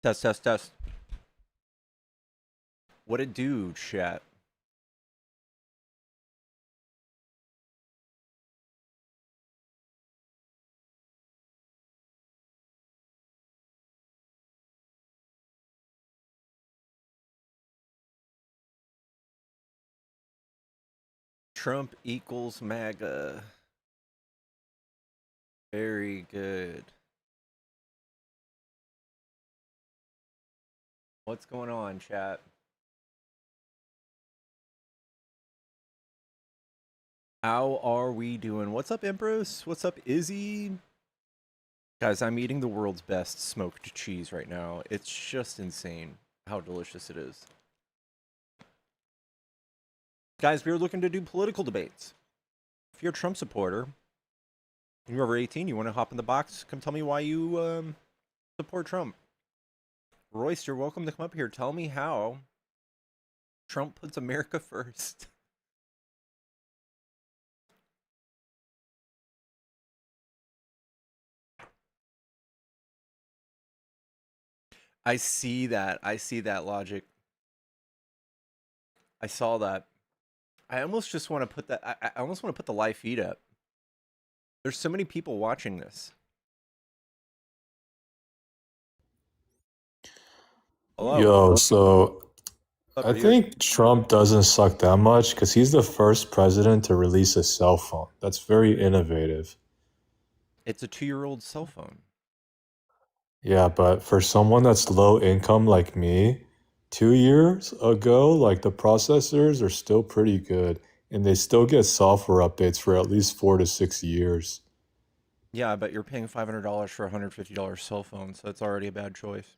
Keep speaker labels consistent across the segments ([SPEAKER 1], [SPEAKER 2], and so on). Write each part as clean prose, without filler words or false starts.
[SPEAKER 1] Test, test, test. What it do, chat? Trump equals MAGA. Very good. What's going on, chat? How are we doing? What's up, Empress? What's up, Izzy? Guys, I'm eating the world's best smoked cheese right now. It's just insane how delicious it is. Guys, we are looking to do political debates. If you're a Trump supporter, and you're over 18, you want to hop in the box, come tell me why you support Trump. Royce, you're welcome to come up here. Tell me how Trump puts America first. I see that. I see that logic. I saw that. I almost just want to put that. I almost want to put the live feed up. There's so many people watching this. Hello.
[SPEAKER 2] Yo, so
[SPEAKER 1] What's
[SPEAKER 2] I
[SPEAKER 1] up, dude?
[SPEAKER 2] think Trump doesn't suck that much because he's the first president to release a cell phone. That's very innovative.
[SPEAKER 1] It's a 2-year-old cell phone.
[SPEAKER 2] Yeah, but for someone that's low income like me, 2 years ago, like the processors are still pretty good and they still get software updates for at least 4 to 6 years.
[SPEAKER 1] Yeah, but you're paying $500 for a $150 cell phone, so it's already a bad choice,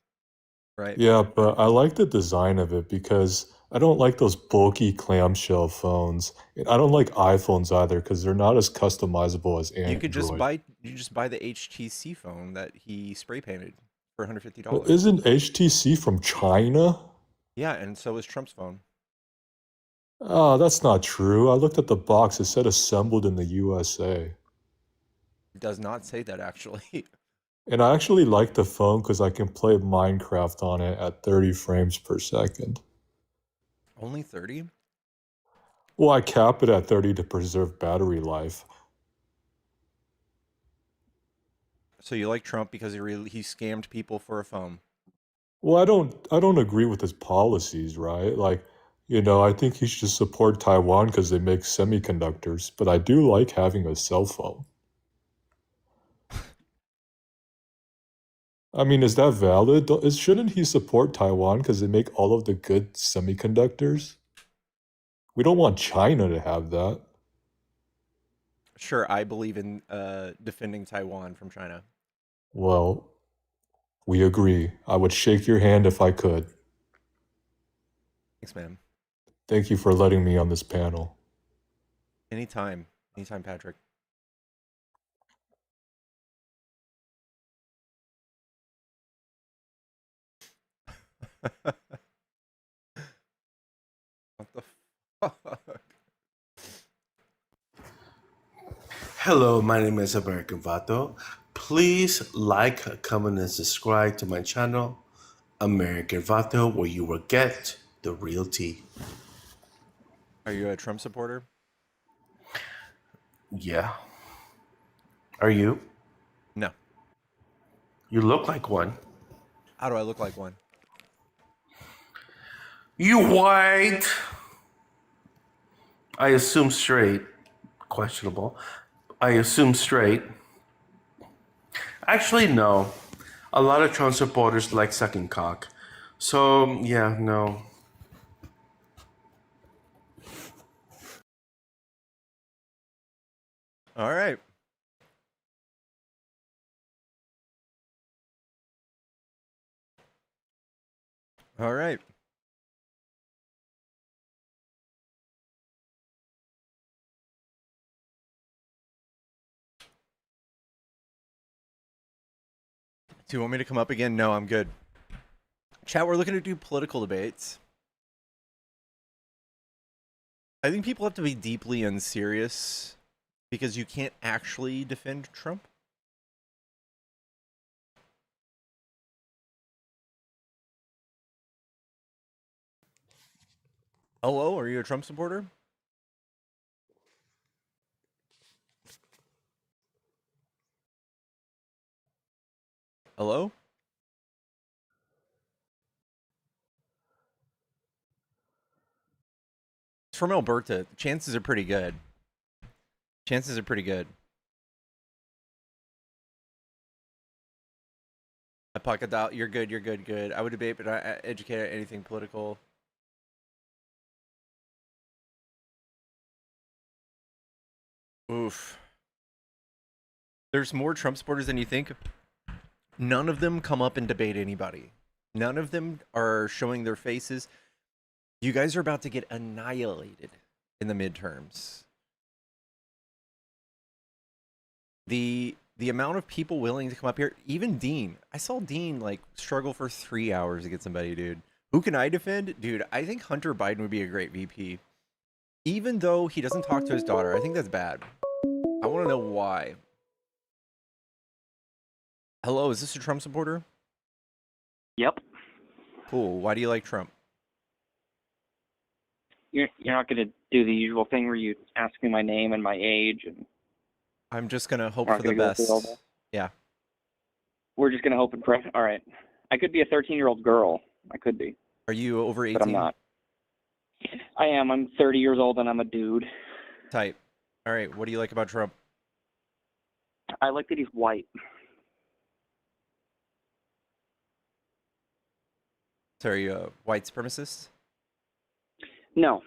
[SPEAKER 1] right?
[SPEAKER 2] Yeah, but I like the design of it because I don't like those bulky clamshell phones. And I don't like iPhones either because they're not as customizable as Android.
[SPEAKER 1] You just buy the HTC phone that he spray painted for
[SPEAKER 2] But
[SPEAKER 1] $150.
[SPEAKER 2] isn't HTC from China?
[SPEAKER 1] Yeah, and so is Trump's phone.
[SPEAKER 2] Ah, that's not true. I looked at the box. It said assembled in the USA.
[SPEAKER 1] It does not say that actually.
[SPEAKER 2] And I actually like the phone because I can play Minecraft on it at 30 frames per second.
[SPEAKER 1] Only 30?
[SPEAKER 2] Well, I cap it at 30 to preserve battery life.
[SPEAKER 1] So you like Trump because he scammed people for a phone.
[SPEAKER 2] Well, I don't agree with his policies, right? I think he should support Taiwan because they make semiconductors, but I do like having a cell phone. I mean, is that valid? Shouldn't he support Taiwan because they make all of the good semiconductors? We don't want China to have that.
[SPEAKER 1] Sure, I believe in defending Taiwan from China.
[SPEAKER 2] Well, we agree. I would shake your hand if I could.
[SPEAKER 1] Thanks, man.
[SPEAKER 2] Thank you for letting me on this panel.
[SPEAKER 1] Anytime. Anytime, Patrick. What the fuck?
[SPEAKER 3] Hello, my name is American Vato. Please like, comment, and subscribe to my channel, American Vato, where you will get the real tea.
[SPEAKER 1] Are you a Trump supporter?
[SPEAKER 3] Yeah. Are you?
[SPEAKER 1] No.
[SPEAKER 3] You look like one.
[SPEAKER 1] How do I look like one?
[SPEAKER 3] You white! I assume straight. Questionable. I assume straight. Actually, no. A lot of Trump supporters like sucking cock. So, yeah, no.
[SPEAKER 1] All right. All right. Do you want me to come up again? No, I'm good. Chat, we're looking to do political debates. I think people have to be deeply unserious because you can't actually defend Trump. Hello, are you a Trump supporter? Hello? It's from Alberta. The chances are pretty good. Chances are pretty good. I pocket dial. You're good. You're good. Good. I would debate, but I educate on anything political. Oof. There's more Trump supporters than you think. None of them come up and debate anybody. None of them are showing their faces. You guys are about to get annihilated in the midterms. The amount of people willing to come up here, even Dean. I saw Dean like struggle for 3 hours to get somebody, dude. Who can I defend? Dude, I think Hunter Biden would be a great VP. Even though he doesn't talk to his daughter. I think that's bad. I want to know why. Hello, is this a Trump supporter?
[SPEAKER 4] Yep.
[SPEAKER 1] Cool. Why do you like Trump?
[SPEAKER 4] You're not going to do the usual thing where you ask me my name and my age, and
[SPEAKER 1] I'm just going to hope
[SPEAKER 4] we're
[SPEAKER 1] for
[SPEAKER 4] not
[SPEAKER 1] the
[SPEAKER 4] gonna go through all
[SPEAKER 1] best.
[SPEAKER 4] that?
[SPEAKER 1] Yeah.
[SPEAKER 4] We're just going to hope and pray. All right. I could be a 13-year-old girl. I could be,
[SPEAKER 1] Are you over 18?
[SPEAKER 4] but I'm not. I am. I'm 30 years old, and I'm a dude.
[SPEAKER 1] Type. All right. What do you like about Trump?
[SPEAKER 4] I like that he's white.
[SPEAKER 1] So are you a white supremacist?
[SPEAKER 4] No,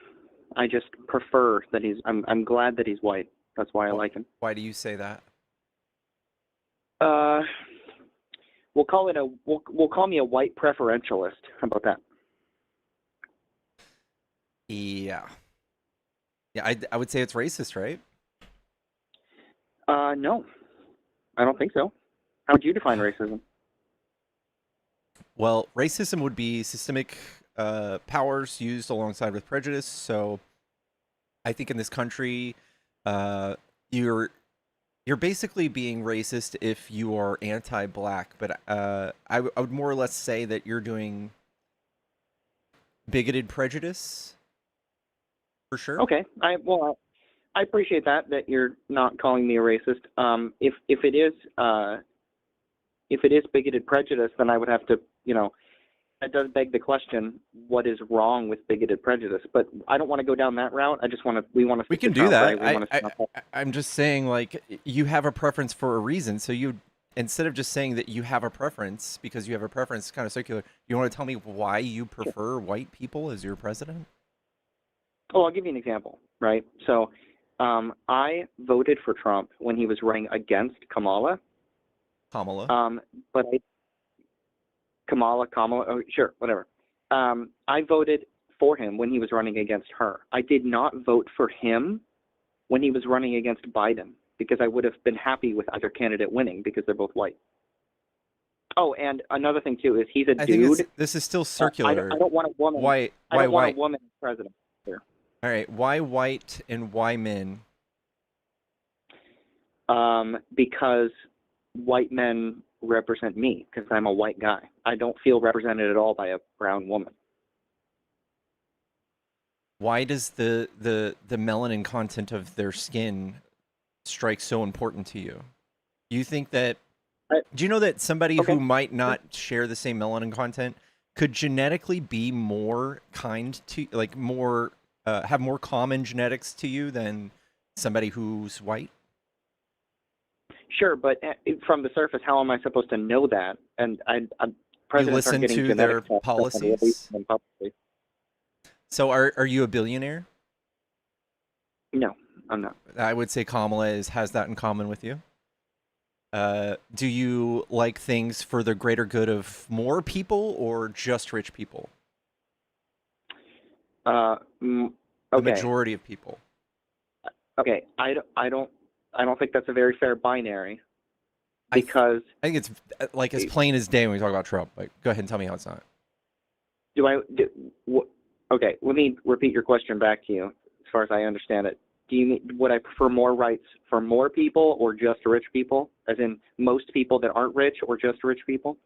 [SPEAKER 4] I just prefer that he's. I'm glad that he's white. That's why I like him.
[SPEAKER 1] Why do you say that?
[SPEAKER 4] We'll call it a. We'll call me a white preferentialist. How about that?
[SPEAKER 1] Yeah. Yeah, I would say it's racist, right?
[SPEAKER 4] No, I don't think so. How would you define racism?
[SPEAKER 1] Well, racism would be systemic powers used alongside with prejudice. So I think in this country, you're basically being racist if you are anti-black. But I would more or less say that you're doing bigoted prejudice, for sure.
[SPEAKER 4] Okay. I appreciate that you're not calling me a racist. If it is bigoted prejudice, then I would have to, that does beg the question: what is wrong with bigoted prejudice? But I don't want to go down that route. We want to.
[SPEAKER 1] We can do that. I'm just saying, like, you have a preference for a reason. So you, instead of just saying that you have a preference because you have a preference, it's kind of circular. You want to tell me why you prefer white people as your president?
[SPEAKER 4] Oh, I'll give you an example, right? So, I voted for Trump when he was running against Kamala.
[SPEAKER 1] Kamala.
[SPEAKER 4] But Kamala, oh, sure, whatever. I voted for him when he was running against her. I did not vote for him when he was running against Biden because I would have been happy with either candidate winning because they're both white. Oh, and another thing too is he's a dude.
[SPEAKER 1] This is still circular.
[SPEAKER 4] I don't want a woman.
[SPEAKER 1] Why
[SPEAKER 4] I don't want
[SPEAKER 1] white?
[SPEAKER 4] a woman as president here.
[SPEAKER 1] All right. Why white and why men?
[SPEAKER 4] Because white men represent me because I'm a white guy. I don't feel represented at all by a brown woman.
[SPEAKER 1] Why does the melanin content of their skin strike so important to you? You think that? Do you know that somebody who might not share the same melanin content could genetically be more kind to, like, more have more common genetics to you than somebody who's white?
[SPEAKER 4] Sure, but from the surface, how am I supposed to know that? And presidents
[SPEAKER 1] You listen
[SPEAKER 4] are getting
[SPEAKER 1] to their
[SPEAKER 4] genetic
[SPEAKER 1] policies. So are you a billionaire?
[SPEAKER 4] No, I'm not.
[SPEAKER 1] I would say Kamala has that in common with you. Do you like things for the greater good of more people or just rich people?
[SPEAKER 4] Okay.
[SPEAKER 1] The majority of people.
[SPEAKER 4] Okay, I don't think that's a very fair binary because
[SPEAKER 1] I think it's like as plain as day when we talk about Trump. Like, go ahead and tell me how it's not.
[SPEAKER 4] Okay, let me repeat your question back to you as far as I understand it. Would I prefer more rights for more people or just rich people? As in most people that aren't rich or just rich people?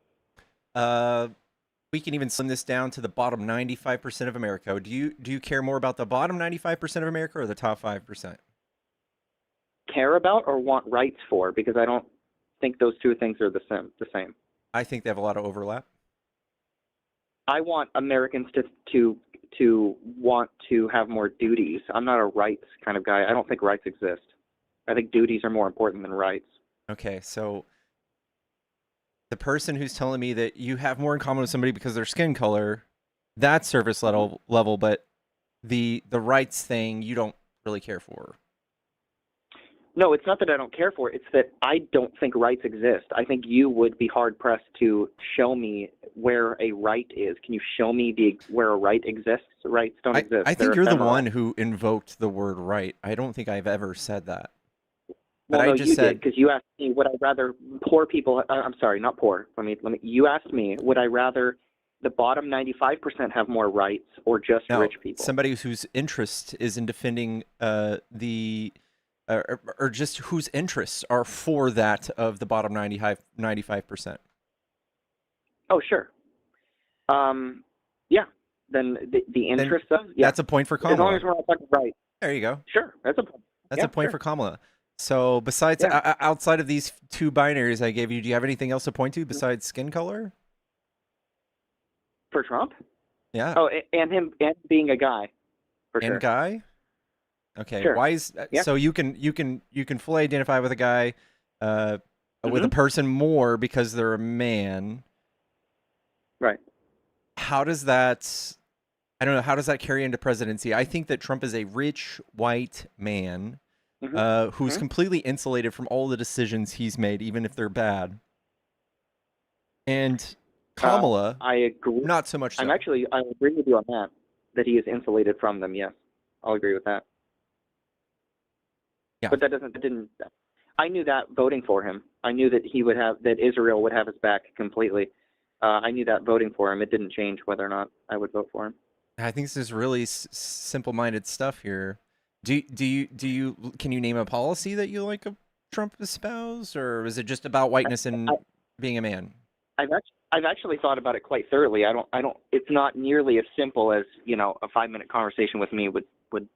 [SPEAKER 1] We can even slim this down to the bottom 95% of America. Do you care more about the bottom 95% of America or the top 5%?
[SPEAKER 4] Care about or want rights for? Because I don't think those two things are the same.
[SPEAKER 1] I think they have a lot of overlap.
[SPEAKER 4] I want Americans to want to have more duties. I'm not a rights kind of guy. I don't think rights exist. I think duties are more important than rights.
[SPEAKER 1] Okay, so the person who's telling me that you have more in common with somebody because of their skin color, that's surface level, but the rights thing you don't really care for.
[SPEAKER 4] No, it's not that I don't care for it. It's that I don't think rights exist. I think you would be hard-pressed to show me where a right is. Can you show me where a right exists? Rights don't exist.
[SPEAKER 1] I think
[SPEAKER 4] They're
[SPEAKER 1] you're the
[SPEAKER 4] ephemeral.
[SPEAKER 1] one who invoked the word right. I don't think I've ever said that. But
[SPEAKER 4] Well, no,
[SPEAKER 1] I just
[SPEAKER 4] you
[SPEAKER 1] said,
[SPEAKER 4] did, because you asked me, would I rather poor people, I'm sorry, not poor. You asked me, would I rather the bottom 95% have more rights or just
[SPEAKER 1] no,
[SPEAKER 4] rich people?
[SPEAKER 1] somebody whose interest is in defending or just whose interests are for that of the bottom 95%.
[SPEAKER 4] Oh, sure. Yeah. Then the interest of, yeah.
[SPEAKER 1] That's a point for Kamala.
[SPEAKER 4] As long as we're not talking right.
[SPEAKER 1] There you go.
[SPEAKER 4] Sure, that's a point.
[SPEAKER 1] That's a point for Kamala. So besides, outside of these two binaries I gave you, do you have anything else to point to besides skin color?
[SPEAKER 4] For Trump?
[SPEAKER 1] Yeah.
[SPEAKER 4] Oh, and him and being a guy. For sure.
[SPEAKER 1] And guy? Okay.
[SPEAKER 4] Sure.
[SPEAKER 1] Why is so you can fully identify with a guy with a person more because they're a man.
[SPEAKER 4] Right.
[SPEAKER 1] How does that I don't know, how does that carry into presidency? I think that Trump is a rich white man who's completely insulated from all the decisions he's made, even if they're bad. And Kamala,
[SPEAKER 4] I agree.
[SPEAKER 1] Not so much so.
[SPEAKER 4] I agree with you on that he is insulated from them, yes. I'll agree with that.
[SPEAKER 1] Yeah.
[SPEAKER 4] But I knew that voting for him. I knew that that Israel would have his back completely. I knew that voting for him. It didn't change whether or not I would vote for him.
[SPEAKER 1] I think this is really simple-minded stuff here. Can you name a policy that you like of Trump espouse, or is it just about whiteness and being a man?
[SPEAKER 4] I've actually thought about it quite thoroughly. I don't. It's not nearly as simple as a 5-minute conversation with me would do.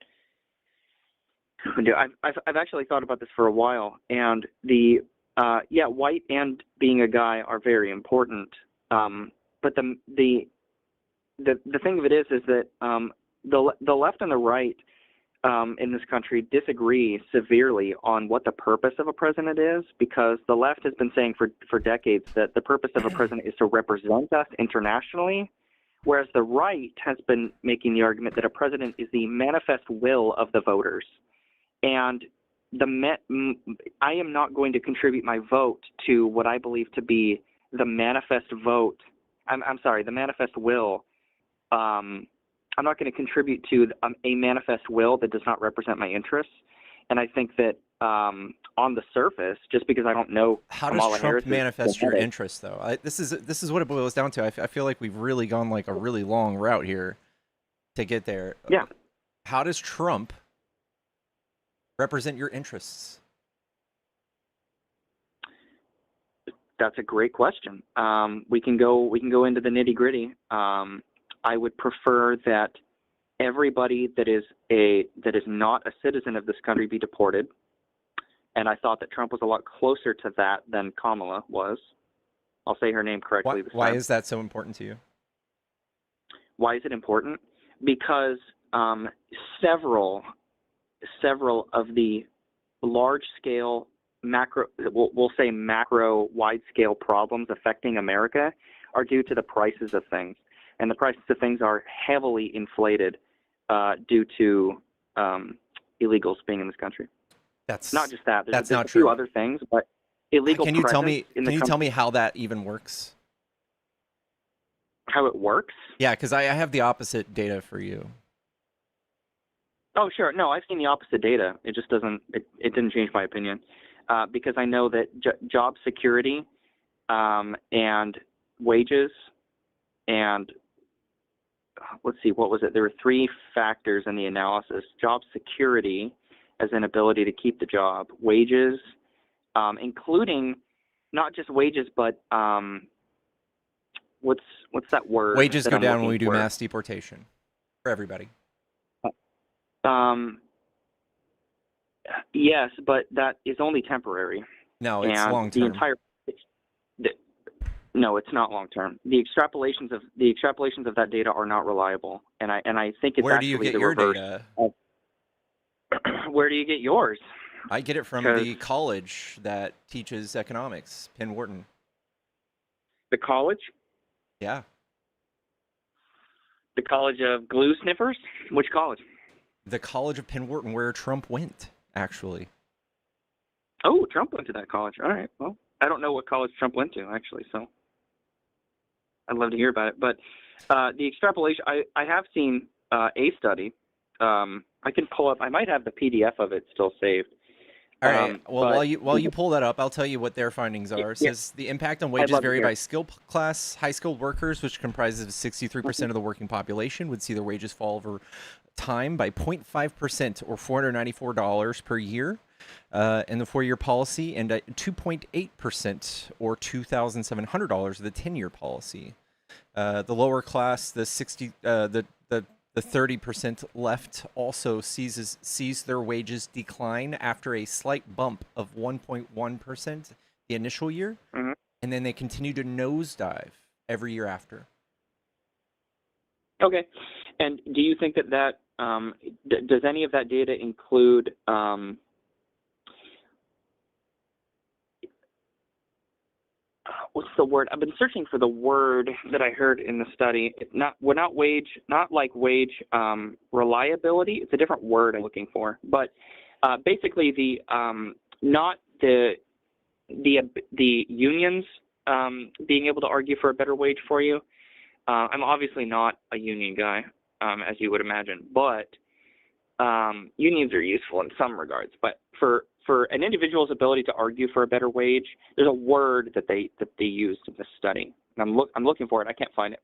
[SPEAKER 4] I've actually thought about this for a while, and white and being a guy are very important. But the thing of it is that the left and the right in this country disagree severely on what the purpose of a president is, because the left has been saying for decades that the purpose of a president is to represent us internationally, whereas the right has been making the argument that a president is the manifest will of the voters. And I am not going to contribute my vote to what I believe to be the manifest vote. I'm sorry, the manifest will. I'm not going to contribute to a manifest will that does not represent my interests. And I think that on the surface, just because I don't know
[SPEAKER 1] how
[SPEAKER 4] Kamala
[SPEAKER 1] does Trump
[SPEAKER 4] Harris
[SPEAKER 1] manifest your interests, though? This is what it boils down to. I feel like we've really gone like a really long route here to get there.
[SPEAKER 4] Yeah.
[SPEAKER 1] How does Trump represent your interests?
[SPEAKER 4] That's a great question. We can go into the nitty gritty. I would prefer that everybody that is not a citizen of this country be deported, and I thought that Trump was a lot closer to that than Kamala was. I'll say her name correctly this time.
[SPEAKER 1] Why is that so important to you?
[SPEAKER 4] Why is it important? Because several of the large-scale we'll say macro wide-scale problems affecting America are due to the prices of things. And the prices of things are heavily inflated due to illegals being in this country.
[SPEAKER 1] That's
[SPEAKER 4] not just that. There's
[SPEAKER 1] not
[SPEAKER 4] a few
[SPEAKER 1] true.
[SPEAKER 4] other things, but illegal.
[SPEAKER 1] Can you tell me?
[SPEAKER 4] Can
[SPEAKER 1] you tell me how that even works?
[SPEAKER 4] How it works?
[SPEAKER 1] Yeah, because I have the opposite data for you.
[SPEAKER 4] Oh, sure. No, I've seen the opposite data. It just doesn't. It didn't change my opinion because I know that job security and wages and let's see, what was it? There were 3 factors in the analysis: job security, as an ability to keep the job; wages, including not just wages, but what's that word?
[SPEAKER 1] Wages
[SPEAKER 4] that
[SPEAKER 1] go
[SPEAKER 4] I'm
[SPEAKER 1] down when
[SPEAKER 4] looking
[SPEAKER 1] we do
[SPEAKER 4] for?
[SPEAKER 1] mass deportation for everybody.
[SPEAKER 4] Yes, but that is only temporary.
[SPEAKER 1] No, it's
[SPEAKER 4] And
[SPEAKER 1] long
[SPEAKER 4] the
[SPEAKER 1] term.
[SPEAKER 4] entire no, it's not long term. The extrapolations of that data are not reliable, and I think it's
[SPEAKER 1] Where do
[SPEAKER 4] actually
[SPEAKER 1] you get
[SPEAKER 4] the
[SPEAKER 1] your
[SPEAKER 4] reverse.
[SPEAKER 1] data?
[SPEAKER 4] Where do you get yours?
[SPEAKER 1] I get it from
[SPEAKER 4] 'Cause
[SPEAKER 1] the college that teaches economics, Penn Wharton.
[SPEAKER 4] the college,
[SPEAKER 1] Yeah.
[SPEAKER 4] the College of Glue Sniffers. Which college?
[SPEAKER 1] The College of Penn Wharton, where Trump went, actually.
[SPEAKER 4] Oh, Trump went to that college. All right. Well, I don't know what college Trump went to actually, so I'd love to hear about it. But the extrapolation, I have seen a study. I can pull up. I might have the PDF of it still saved.
[SPEAKER 1] All right. Well,
[SPEAKER 4] but
[SPEAKER 1] while you pull that up, I'll tell you what their findings are. It
[SPEAKER 4] Yeah.
[SPEAKER 1] says the impact on
[SPEAKER 4] I'd
[SPEAKER 1] wages
[SPEAKER 4] love to
[SPEAKER 1] vary
[SPEAKER 4] hear.
[SPEAKER 1] by skill class. High-skilled workers, which comprises 63% of the working population, would see their wages fall over time by 0.5% or $494 per year in the 4-year policy, and 2.8% or $2,700 of the 10-year policy. The lower class, the 30% left also sees their wages decline after a slight bump of 1.1% the initial year,
[SPEAKER 4] Mhm.
[SPEAKER 1] and then they continue to nosedive every year after.
[SPEAKER 4] Okay. And do you think that does any of that data include what's the word? I've been searching for the word that I heard in the study. Not wage reliability. It's a different word I'm looking for. But basically not the unions being able to argue for a better wage for you. I'm obviously not a union guy, as you would imagine, but unions are useful in some regards. But for an individual's ability to argue for a better wage, there's a word that they used in this study. And I'm looking for it. I can't find it.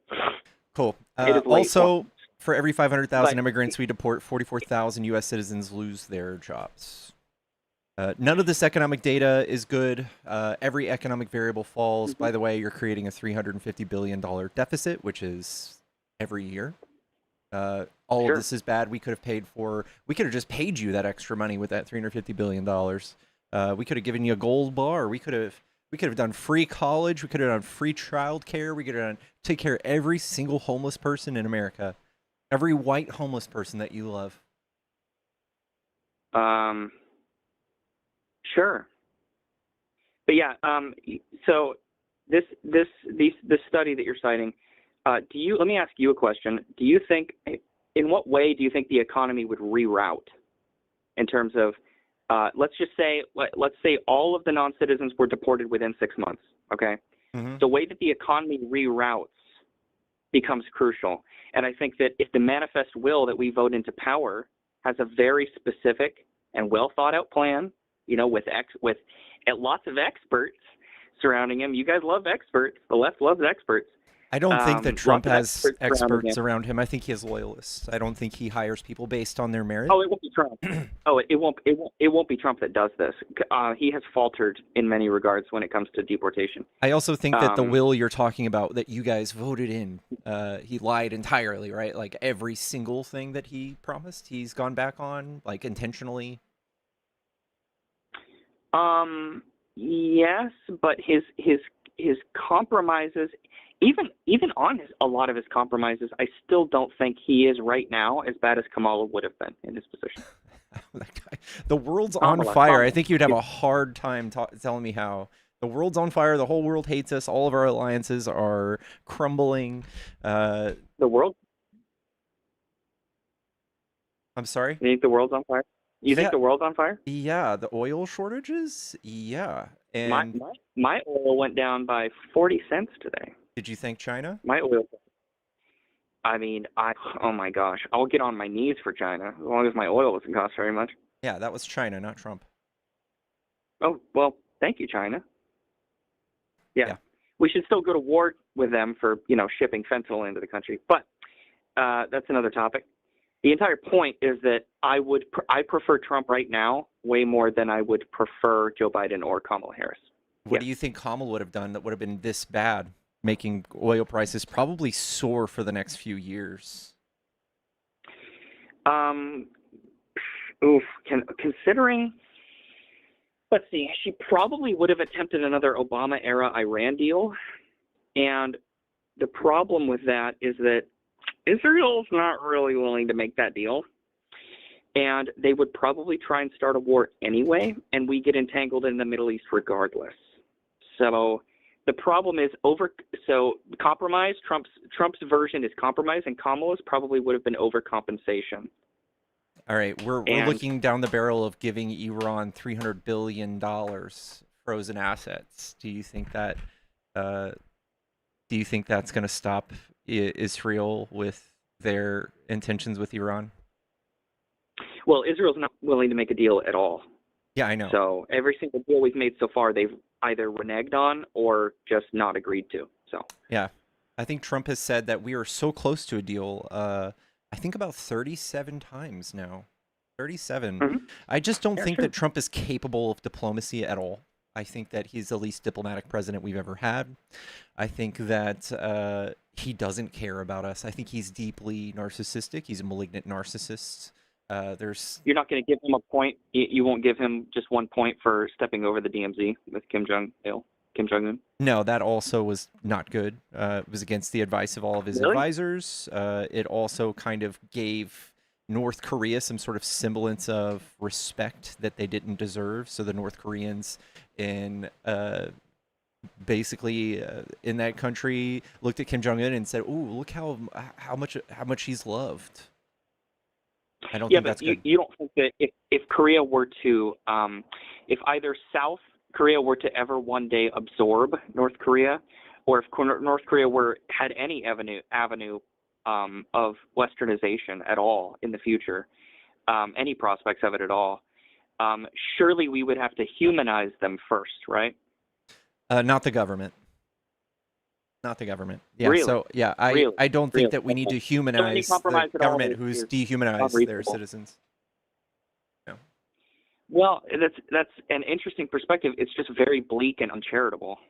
[SPEAKER 1] Cool.
[SPEAKER 4] It is late.
[SPEAKER 1] Also, for every 500,000
[SPEAKER 4] But-
[SPEAKER 1] immigrants we deport, 44,000 U.S. citizens lose their jobs. None of this economic data is good. Every economic variable falls. By the way, you're creating a $350 billion deficit, which is every year. All
[SPEAKER 4] Sure.
[SPEAKER 1] of this is bad. We could have just paid you that extra money with that $350 billion. We could have given you a gold bar. We could have done free college. We could have done free child care. We could have take care of every single homeless person in America. Every white homeless person that you love.
[SPEAKER 4] Sure. But yeah, so this study that you're citing, let me ask you a question. Do you think, in what way do you think the economy would reroute in terms of, let's say all of the non-citizens were deported within 6 months, okay?
[SPEAKER 1] Mm-hmm.
[SPEAKER 4] The way that the economy reroutes becomes crucial. And I think that if the manifest will that we vote into power has a very specific and well thought out plan, with lots of experts surrounding him. You guys love experts. The left loves experts.
[SPEAKER 1] I don't think that Trump
[SPEAKER 4] lots of
[SPEAKER 1] has
[SPEAKER 4] surrounding
[SPEAKER 1] experts around him. I think he has loyalists. I don't think he hires people based on their merit.
[SPEAKER 4] Oh, it won't be Trump. It won't be Trump that does this. He has faltered in many regards when it comes to deportation.
[SPEAKER 1] I also think that the will you're talking about that you guys voted in, he lied entirely, right? Like every single thing that he promised, he's gone back on, like intentionally.
[SPEAKER 4] Yes, but his compromises, even on a lot of his compromises, I still don't think he is right now as bad as Kamala would have been in his position.
[SPEAKER 1] That guy, the world's
[SPEAKER 4] Kamala,
[SPEAKER 1] on fire.
[SPEAKER 4] Kamala.
[SPEAKER 1] I think you'd have a hard time telling me how. The world's on fire. The whole world hates us. All of our alliances are crumbling.
[SPEAKER 4] The world?
[SPEAKER 1] I'm sorry?
[SPEAKER 4] You think the world's on fire? You think
[SPEAKER 1] Yeah.
[SPEAKER 4] the world's on fire?
[SPEAKER 1] Yeah, the oil shortages? Yeah. And
[SPEAKER 4] My oil went down by 40 cents today.
[SPEAKER 1] did you thank China?
[SPEAKER 4] My oil. I mean, oh my gosh, I'll get on my knees for China as long as my oil doesn't cost very much.
[SPEAKER 1] Yeah, that was China, not Trump.
[SPEAKER 4] Oh, well, thank you, China. Yeah. We should still go to war with them for, shipping fentanyl into the country. But that's another topic. The entire point is that I prefer Trump right now way more than I would prefer Joe Biden or Kamala Harris.
[SPEAKER 1] What do you think Kamala would have done that would have been this bad? making oil prices probably soar for the next few years.
[SPEAKER 4] Considering, let's see, she probably would have attempted another Obama-era Iran deal, and the problem with that is that Israel's not really willing to make that deal, and they would probably try and start a war anyway, and we get entangled in the Middle East regardless. So the problem is compromise. Trump's version is compromise, and Kamala's probably would have been overcompensation.
[SPEAKER 1] All right, we're looking down the barrel of giving Iran $300 billion frozen assets. Do you think that that's going to stop Israel with their intentions with Iran?
[SPEAKER 4] Well, Israel's not willing to make a deal at all.
[SPEAKER 1] Yeah, I know.
[SPEAKER 4] So every single deal we've made so far, they've either reneged on or just not agreed to. So
[SPEAKER 1] yeah, I think Trump has said that we are so close to a deal. I think about 37 times now. 37.
[SPEAKER 4] Mm-hmm.
[SPEAKER 1] I just don't think that Trump is capable of diplomacy at all. I think that he's the least diplomatic president we've ever had. I think that he doesn't care about us. I think he's deeply narcissistic. He's a malignant narcissist.
[SPEAKER 4] You're not going to give him a point. You won't give him just 1 point for stepping over the DMZ with Kim Jong-un?
[SPEAKER 1] No, that also was not good. It was against the advice of all of his advisors. It also kind of gave North Korea some sort of semblance of respect that they didn't deserve. So the North Koreans in that country looked at Kim Jong-un and said, "Ooh, look how much he's loved." I don't think that's good.
[SPEAKER 4] You don't think that if Korea were to, if either South Korea were to ever one day absorb North Korea, or if North Korea had any avenue of westernization at all in the future, any prospects of it at all, surely we would have to humanize them first, right?
[SPEAKER 1] Not the government. Not the government. Yeah.
[SPEAKER 4] Really?
[SPEAKER 1] So yeah, I don't think that we need to humanize the government who's dehumanized their citizens. No.
[SPEAKER 4] Well, that's an interesting perspective. It's just very bleak and uncharitable.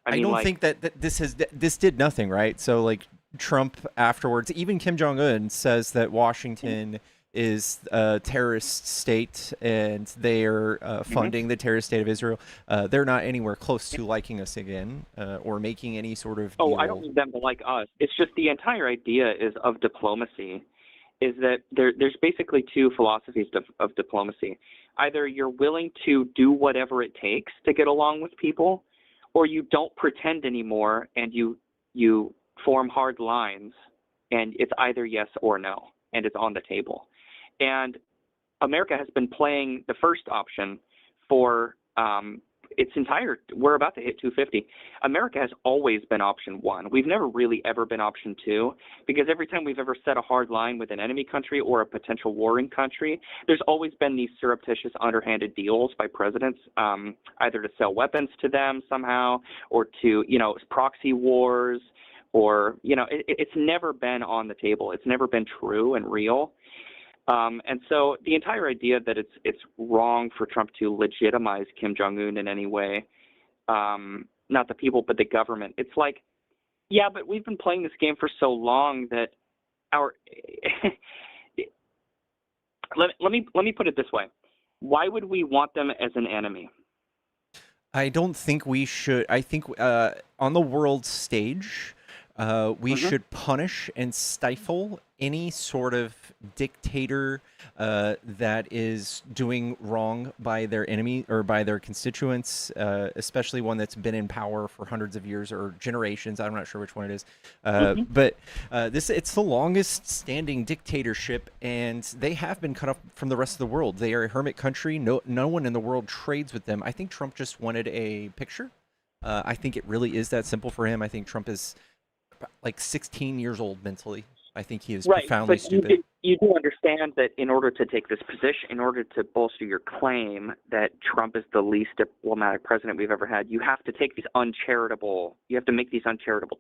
[SPEAKER 4] I don't
[SPEAKER 1] think that this did nothing, right? So like Trump afterwards, even Kim Jong-un says that Washington is a terrorist state and they're funding the terrorist state of Israel. They're not anywhere close to liking us again or making any sort of deal.
[SPEAKER 4] I don't need them to like us. It's just the entire idea of diplomacy is that there's basically two philosophies of diplomacy. Either you're willing to do whatever it takes to get along with people, or you don't pretend anymore and you form hard lines, and it's either yes or no, and it's on the table. And America has been playing the first option for we're about to hit 250. America has always been option one. We've never really ever been option two, because every time we've ever set a hard line with an enemy country or a potential warring country, there's always been these surreptitious, underhanded deals by presidents, either to sell weapons to them somehow, or to, proxy wars, or, it's never been on the table. It's never been true and real. And so the entire idea that it's wrong for Trump to legitimize Kim Jong-un in any way, not the people but the government, it's like, yeah, but we've been playing this game for so long that let me put it this way. Why would we want them as an enemy?
[SPEAKER 1] I don't think we should. I think on the world stage, we should punish and stifle any sort of dictator that is doing wrong by their enemy or by their constituents, especially one that's been in power for hundreds of years or generations. I'm not sure which one it is. But it's the longest standing dictatorship, and they have been cut off from the rest of the world. They are a hermit country. No one in the world trades with them. I think Trump just wanted a picture. I think it really is that simple for him. I think Trump is like 16 years old mentally. I think he is profoundly stupid.
[SPEAKER 4] You do understand that in order to take this position, in order to bolster your claim that Trump is the least diplomatic president we've ever had, you have to make these uncharitable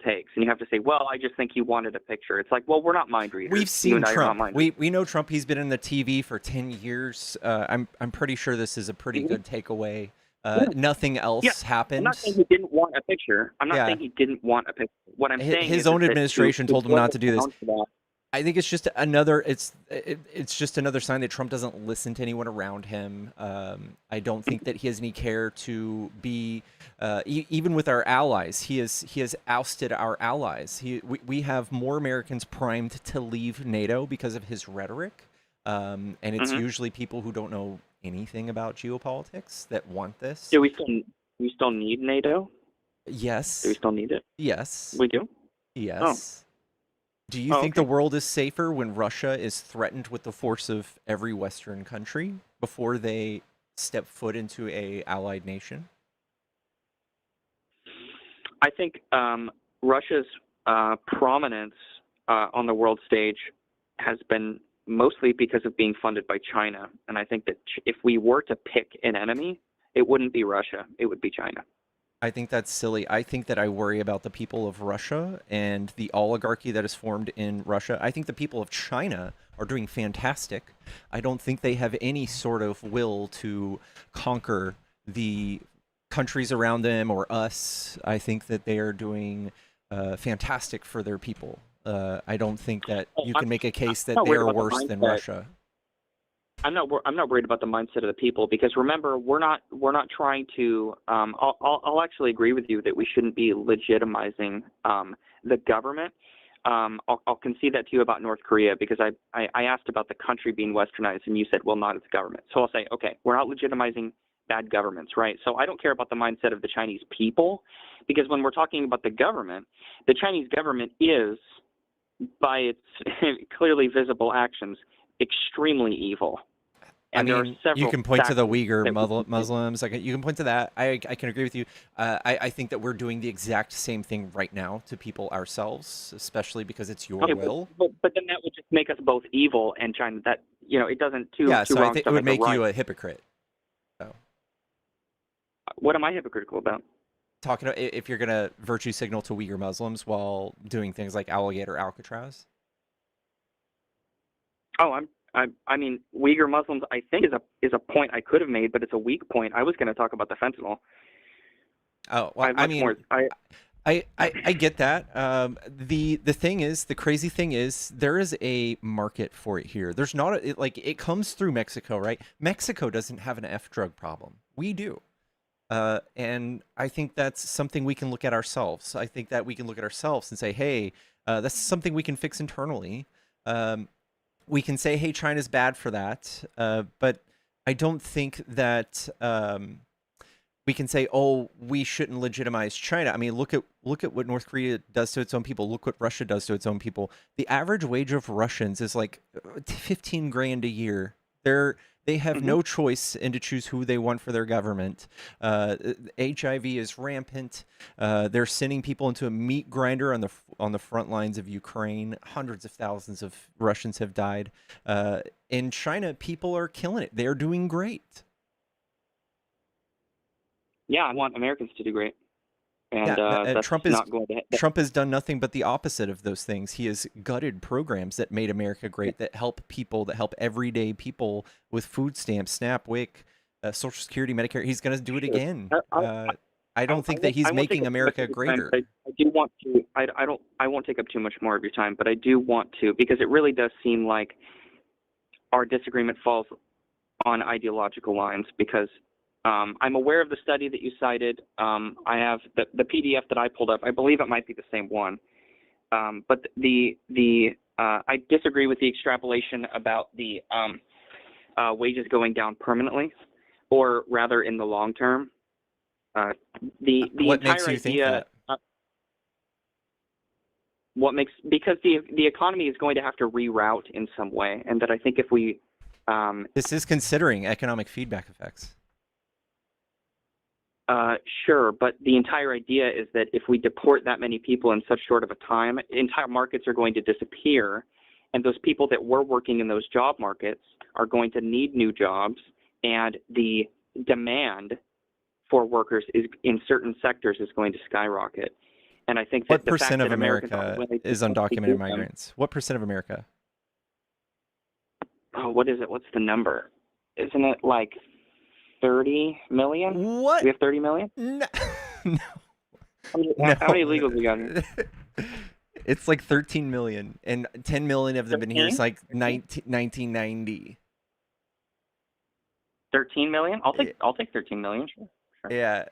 [SPEAKER 4] takes. And you have to say, well, I just think he wanted a picture. It's like, well, we're not mind readers.
[SPEAKER 1] We've seen Trump. We know Trump. He's been in the TV for 10 years. I'm pretty sure this is a pretty good takeaway
[SPEAKER 4] Yeah.
[SPEAKER 1] Nothing
[SPEAKER 4] Yeah.
[SPEAKER 1] else
[SPEAKER 4] I'm
[SPEAKER 1] happened.
[SPEAKER 4] not saying he didn't want a picture. I'm not
[SPEAKER 1] Yeah.
[SPEAKER 4] saying he didn't want a picture. What I'm saying
[SPEAKER 1] His
[SPEAKER 4] is
[SPEAKER 1] own
[SPEAKER 4] that
[SPEAKER 1] administration told him
[SPEAKER 4] boil
[SPEAKER 1] not to
[SPEAKER 4] it
[SPEAKER 1] do this.
[SPEAKER 4] down to that,
[SPEAKER 1] I think it's just another it's just another sign that Trump doesn't listen to anyone around him. I don't think that he has any care to be even with our allies. He has ousted our allies. We have more Americans primed to leave NATO because of his rhetoric, and it's
[SPEAKER 4] Mhm.
[SPEAKER 1] usually people who don't know anything about geopolitics that want this.
[SPEAKER 4] Do we still need NATO? Do we
[SPEAKER 1] Yes,
[SPEAKER 4] still need it?
[SPEAKER 1] yes,
[SPEAKER 4] We do. Oh.
[SPEAKER 1] yes. Do you
[SPEAKER 4] Oh,
[SPEAKER 1] think the
[SPEAKER 4] okay.
[SPEAKER 1] world is safer when Russia is threatened with the force of every Western country before they step foot into a allied nation?
[SPEAKER 4] I think Russia's prominence on the world stage has been mostly because of being funded by China. And I think that if we were to pick an enemy, it wouldn't be Russia, it would be China.
[SPEAKER 1] I think that's silly. I think that I worry about the people of Russia and the oligarchy that is formed in Russia. I think the people of China are doing fantastic. I don't think they have any sort of will to conquer the countries around them or us. I think that they are doing fantastic for their people. I don't think that you can make a case that
[SPEAKER 4] not
[SPEAKER 1] they
[SPEAKER 4] worried
[SPEAKER 1] are
[SPEAKER 4] about the
[SPEAKER 1] worse than
[SPEAKER 4] mindset.
[SPEAKER 1] Russia.
[SPEAKER 4] I'm not worried about the mindset of the people, because remember, we're not trying to. I'll actually agree with you that we shouldn't be legitimizing the government. I'll concede that to you about North Korea, because I asked about the country being westernized and you said, well, not its government. So I'll say, okay, we're not legitimizing bad governments, right? So I don't care about the mindset of the Chinese people, because when we're talking about the government, the Chinese government is, by its clearly visible actions, extremely evil. And
[SPEAKER 1] I
[SPEAKER 4] there are
[SPEAKER 1] mean,
[SPEAKER 4] several
[SPEAKER 1] you can point to the
[SPEAKER 4] factors
[SPEAKER 1] Uyghur
[SPEAKER 4] that we can say.
[SPEAKER 1] Muslims. Like you can point to that. I can agree with you. I think that we're doing the exact same thing right now to people ourselves, especially because it's your
[SPEAKER 4] Okay,
[SPEAKER 1] will.
[SPEAKER 4] but then that would just make us both evil and China. That, it doesn't
[SPEAKER 1] Yeah,
[SPEAKER 4] two
[SPEAKER 1] so I
[SPEAKER 4] wrongs
[SPEAKER 1] think it
[SPEAKER 4] don't
[SPEAKER 1] would
[SPEAKER 4] make
[SPEAKER 1] make
[SPEAKER 4] a
[SPEAKER 1] you
[SPEAKER 4] right.
[SPEAKER 1] a hypocrite. So
[SPEAKER 4] What am I hypocritical about?
[SPEAKER 1] talking if you're gonna virtue signal to Uyghur Muslims while doing things like alligator Alcatraz.
[SPEAKER 4] Oh, I mean, Uyghur Muslims, I think, is a point I could have made, but it's a weak point. I was going to talk about the fentanyl.
[SPEAKER 1] Oh,
[SPEAKER 4] I
[SPEAKER 1] well,
[SPEAKER 4] have
[SPEAKER 1] I
[SPEAKER 4] much
[SPEAKER 1] mean,
[SPEAKER 4] more.
[SPEAKER 1] I get that. The thing is, the crazy thing is, there is a market for it here. There's not like it comes through Mexico, right? Mexico doesn't have an F drug problem. We do. And I think that's something we can look at ourselves. I think that we can look at ourselves and say, hey, that's something we can fix internally. We can say, hey, China's bad for that. But I don't think that we can say, oh, we shouldn't legitimize China. I mean, look at what North Korea does to its own people. Look what Russia does to its own people. The average wage of Russians is like 15 grand a year. They have no choice in to choose who they want for their government. HIV is rampant. They're sending people into a meat grinder on the front lines of Ukraine. Hundreds of thousands of Russians have died. In China, people are killing it. They're doing great.
[SPEAKER 4] Yeah, I want Americans to do great, and
[SPEAKER 1] Yeah,
[SPEAKER 4] that's not going to.
[SPEAKER 1] Trump has done nothing but the opposite of those things. He has gutted programs that made America great, that help people, that help everyday people with food stamps, SNAP, WIC, Social Security, Medicare. He's going to do it again. I don't think that he's making America greater.
[SPEAKER 4] I do want to. I won't take up too much more of your time, but I do want to, because it really does seem like our disagreement falls on ideological lines, because I'm aware of the study that you cited. I have the PDF that I pulled up. I believe it might be the same one. But I disagree with the extrapolation about the wages going down permanently, or rather in the long term. The
[SPEAKER 1] What
[SPEAKER 4] entire
[SPEAKER 1] makes you think
[SPEAKER 4] idea.
[SPEAKER 1] that?
[SPEAKER 4] Because the economy is going to have to reroute in some way, and that I think if we
[SPEAKER 1] This is considering economic feedback effects.
[SPEAKER 4] Sure, but the entire idea is that if we deport that many people in such short of a time, entire markets are going to disappear, and those people that were working in those job markets are going to need new jobs, and the demand for workers in certain sectors is going to skyrocket. And I think that
[SPEAKER 1] What
[SPEAKER 4] the fact
[SPEAKER 1] percent
[SPEAKER 4] that
[SPEAKER 1] of
[SPEAKER 4] Americans
[SPEAKER 1] America
[SPEAKER 4] are willing to
[SPEAKER 1] is
[SPEAKER 4] substitute
[SPEAKER 1] undocumented
[SPEAKER 4] them-
[SPEAKER 1] migrants? What percent of America?
[SPEAKER 4] Oh, what is it? What's the number? Isn't it like 30 million.
[SPEAKER 1] What?
[SPEAKER 4] We have 30 million.
[SPEAKER 1] No. No.
[SPEAKER 4] How many illegals we got?
[SPEAKER 1] It's like 13 million, and 10 million of them been here
[SPEAKER 4] 13?
[SPEAKER 1] since like 1990.
[SPEAKER 4] 13 million. I'll take 13 million. Sure.
[SPEAKER 1] Yeah.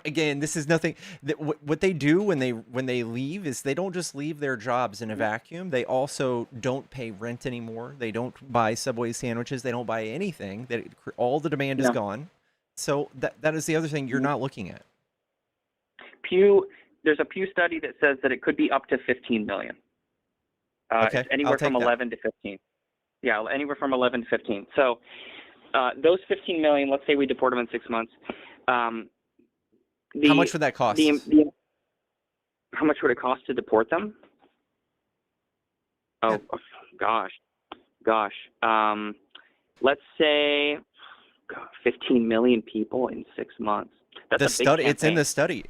[SPEAKER 1] Again, this is nothing. What they do when they leave is they don't just leave their jobs in a vacuum. They also don't pay rent anymore. They don't buy Subway sandwiches. They don't buy anything. All the demand is gone. So that is the other thing you're not looking at.
[SPEAKER 4] There's a Pew study that says that it could be up to 15 million.
[SPEAKER 1] Okay,
[SPEAKER 4] it's anywhere from 11 to 15. Yeah, anywhere from 11 to 15. So those 15 million, let's say we deport them in 6 months.
[SPEAKER 1] How much would that cost?
[SPEAKER 4] How much would it cost to deport them? Oh, gosh. Let's say 15 million people in 6 months. That's a big
[SPEAKER 1] study.
[SPEAKER 4] campaign.
[SPEAKER 1] It's in the study.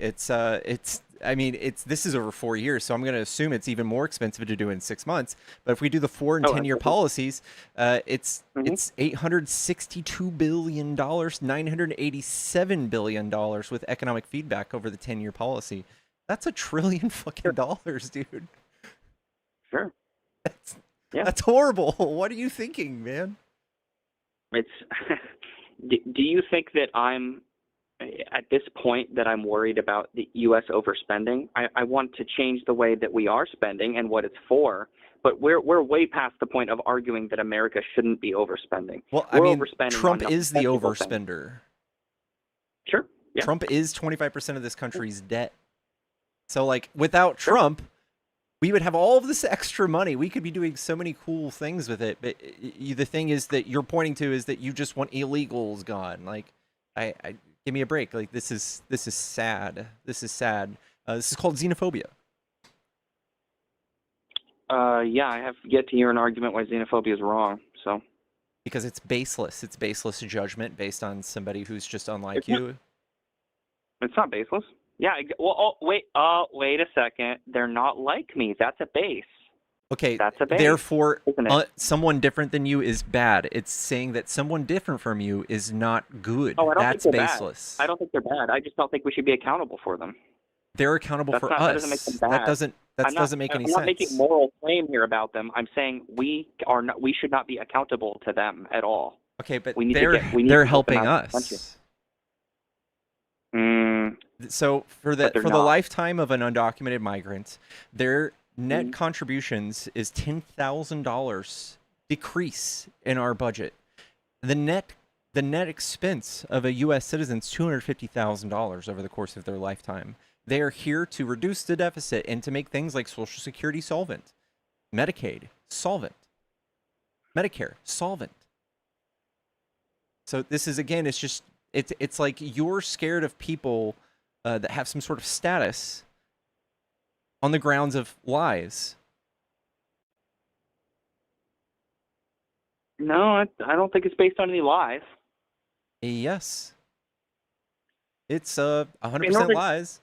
[SPEAKER 1] I mean, this is over 4 years, so I'm going to assume it's even more expensive to do in 6 months. But if we do the 4 and 10-year policies, it's $862 billion, $987 billion with economic feedback over the 10-year policy. That's $1 trillion fucking dollars, dude.
[SPEAKER 4] Sure.
[SPEAKER 1] That's horrible. What are you thinking, man?
[SPEAKER 4] It's. Do you think that I'm at this point that I'm worried about the U.S. overspending? I want to change the way that we are spending and what it's for, but we're way past the point of arguing that America shouldn't be overspending.
[SPEAKER 1] Well,
[SPEAKER 4] we're
[SPEAKER 1] I mean,
[SPEAKER 4] overspending
[SPEAKER 1] Trump is the
[SPEAKER 4] thing.
[SPEAKER 1] overspender.
[SPEAKER 4] Sure. Yeah.
[SPEAKER 1] Trump is 25% of this country's debt. So, like, without Trump, we would have all of this extra money. We could be doing so many cool things with it. But the thing is that you're pointing to is that you just want illegals gone. Like, give me a break. Like, this is sad. This is sad. This is called xenophobia.
[SPEAKER 4] Yeah, I have yet to hear an argument why xenophobia is wrong. So.
[SPEAKER 1] Because it's baseless. It's baseless judgment based on somebody who's just unlike you.
[SPEAKER 4] It's not baseless. Yeah. Well, wait a second. They're not like me. That's a base.
[SPEAKER 1] Okay.
[SPEAKER 4] That's a base.
[SPEAKER 1] Therefore, someone different than you is bad. It's saying that someone different from you is not good.
[SPEAKER 4] Oh, I don't
[SPEAKER 1] That's
[SPEAKER 4] think they're
[SPEAKER 1] baseless.
[SPEAKER 4] Bad. I don't think they're bad. I just don't think we should be accountable for them.
[SPEAKER 1] They're accountable for us.
[SPEAKER 4] That doesn't make them bad.
[SPEAKER 1] That doesn't make any sense.
[SPEAKER 4] I'm not making a moral claim here about them. I'm saying we should not be accountable to them at all.
[SPEAKER 1] Okay, but
[SPEAKER 4] they're
[SPEAKER 1] helping us. So for the lifetime of an undocumented migrant, their net contributions is $10,000 decrease in our budget. The net expense of a U.S. citizen is $250,000 over the course of their lifetime. They are here to reduce the deficit and to make things like Social Security solvent, Medicaid solvent, Medicare solvent. So this is, again, it's like you're scared of people that have some sort of status on the grounds of lies.
[SPEAKER 4] No, I don't think it's based on any lies.
[SPEAKER 1] Yes. It's 100% lies.